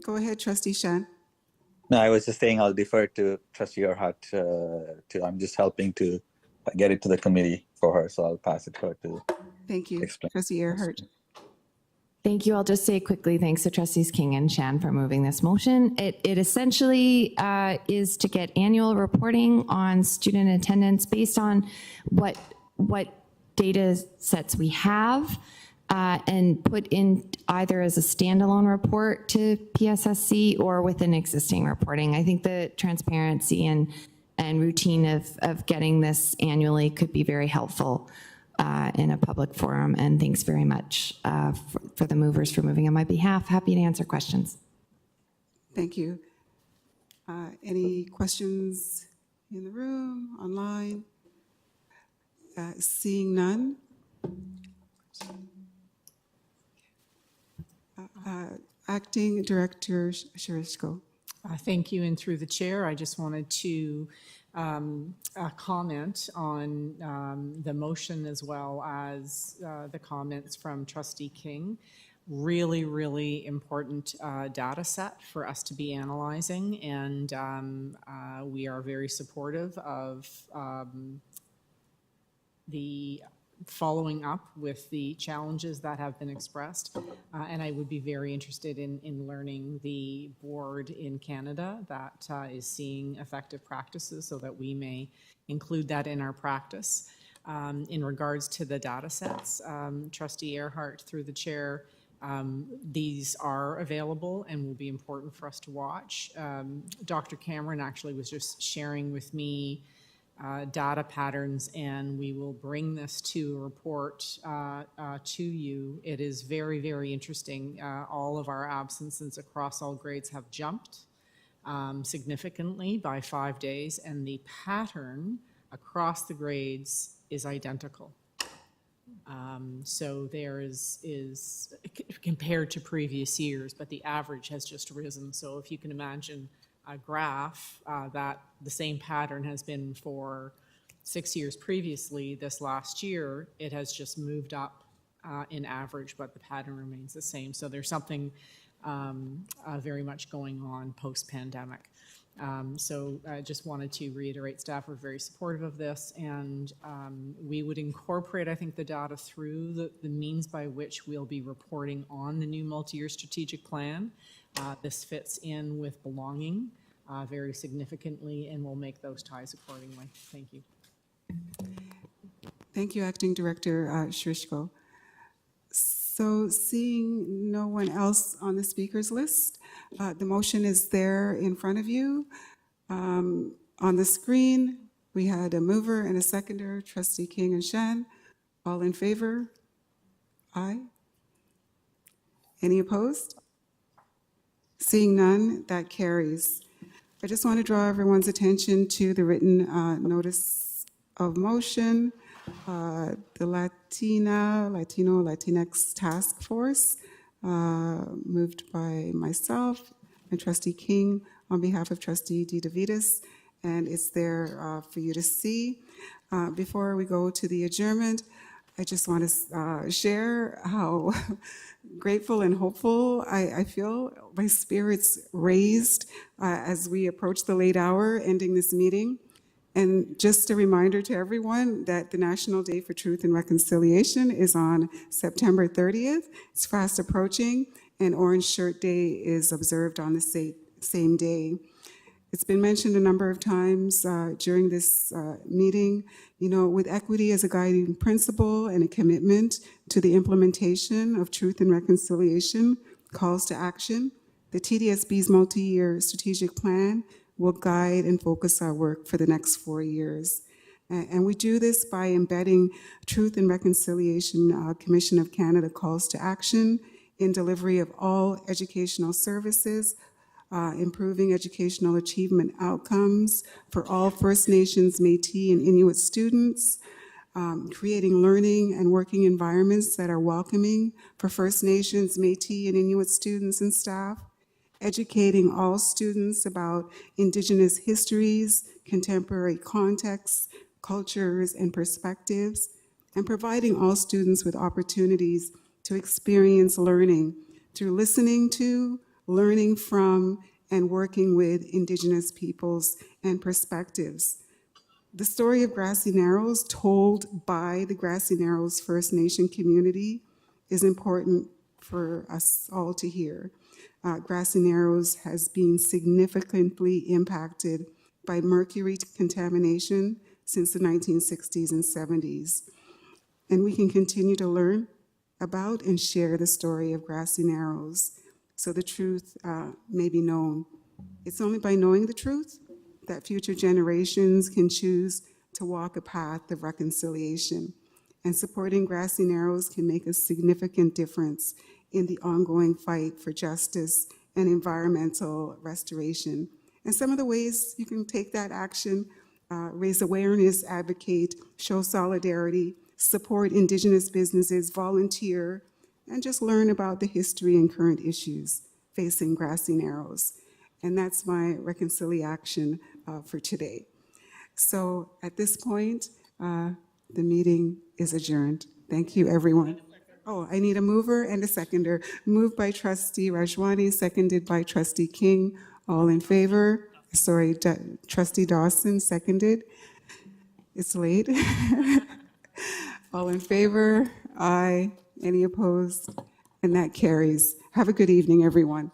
Speaker 1: Go ahead, Trustee Shan.
Speaker 16: No, I was just saying I'll defer to Trustee Earhart. I'm just helping to get it to the committee for her, so I'll pass it to her to
Speaker 1: Thank you,
Speaker 16: explain.
Speaker 1: Trustee Earhart.
Speaker 9: Thank you. I'll just say quickly, thanks to Trustees King and Shan for moving this motion. It essentially is to get annual reporting on student attendance based on what data sets we have and put in either as a standalone report to PSSC or within existing reporting. I think the transparency and routine of getting this annually could be very helpful in a public forum, and thanks very much for the movers for moving on my behalf. Happy to answer questions.
Speaker 1: Thank you. Any questions in the room, online? Seeing none. Acting Director Sherishko.
Speaker 17: Thank you, and through the chair, I just wanted to comment on the motion as well as the comments from Trustee King. Really, really important data set for us to be analyzing, and we are very supportive of the following up with the challenges that have been expressed. And I would be very interested in learning the board in Canada that is seeing effective practices so that we may include that in our practice. In regards to the data sets, Trustee Earhart, through the chair, these are available and will be important for us to watch. Dr. Cameron actually was just sharing with me data patterns, and we will bring this to a report to you. It is very, very interesting. All of our absences across all grades have jumped significantly by 5 days, and the pattern across the grades is identical. So there is compared to previous years, but the average has just risen. So if you can imagine a graph that the same pattern has been for 6 years previously, this last year, it has just moved up in average, but the pattern remains the same. So there's something very much going on post-pandemic. So I just wanted to reiterate, staff are very supportive of this, and we would incorporate, I think, the data through the means by which we'll be reporting on the new multi-year strategic plan. This fits in with belonging very significantly, and we'll make those ties accordingly. Thank you.
Speaker 1: Thank you, Acting Director Sherishko. So seeing no one else on the speakers list, the motion is there in front of you. On the screen, we had a mover and a seconder, Trustee King and Shan. All in favor? Aye. Any opposed? Seeing none, that carries. I just want to draw everyone's attention to the written notice of motion. The Latinx Task Force, moved by myself and Trustee King on behalf of Trustee DeVitas, and it's there for you to see. Before we go to the adjournment, I just want to share how grateful and hopeful I feel. My spirits raised as we approach the late hour ending this meeting. And just a reminder to everyone that the National Day for Truth and Reconciliation is on September 30th. It's fast approaching, and Orange Shirt Day is observed on the same day. It's been mentioned a number of times during this meeting, you know, with equity as a guiding principle and a commitment to the implementation of truth and reconciliation calls to action, the TDSB's multi-year strategic plan will guide and focus our work for the next 4 years. And we do this by embedding Truth and Reconciliation Commission of Canada calls to action in delivery of all educational services improving educational achievement outcomes for all First Nations, Métis, and Inuit students, creating learning and working environments that are welcoming for First Nations, Métis, and Inuit students and staff, educating all students about Indigenous histories, contemporary contexts, cultures, and perspectives, and providing all students with opportunities to experience learning through listening to, learning from, and working with Indigenous peoples and perspectives. The story of Grassy Narrows, told by the Grassy Narrows First Nation community, is important for us all to hear. Grassy Narrows has been significantly impacted by mercury contamination since the 1960s and 70s. And we can continue to learn about and share the story of Grassy Narrows so the truth may be known. It's only by knowing the truth that future generations can choose to walk a path of reconciliation. And supporting Grassy Narrows can make a significant difference in the ongoing fight for justice and environmental restoration. And some of the ways you can take that action: raise awareness, advocate, show solidarity, support Indigenous businesses, volunteer, and just learn about the history and current issues facing Grassy Narrows. And that's my reconciliation for today. So at this point, the meeting is adjourned. Thank you, everyone. Oh, I need a mover and a seconder. Moved by Trustee Rajwani, seconded by Trustee King. All in favor? Sorry, Trustee Dawson, seconded. It's late. All in favor? Aye. Any opposed? And that carries. Have a good evening, everyone.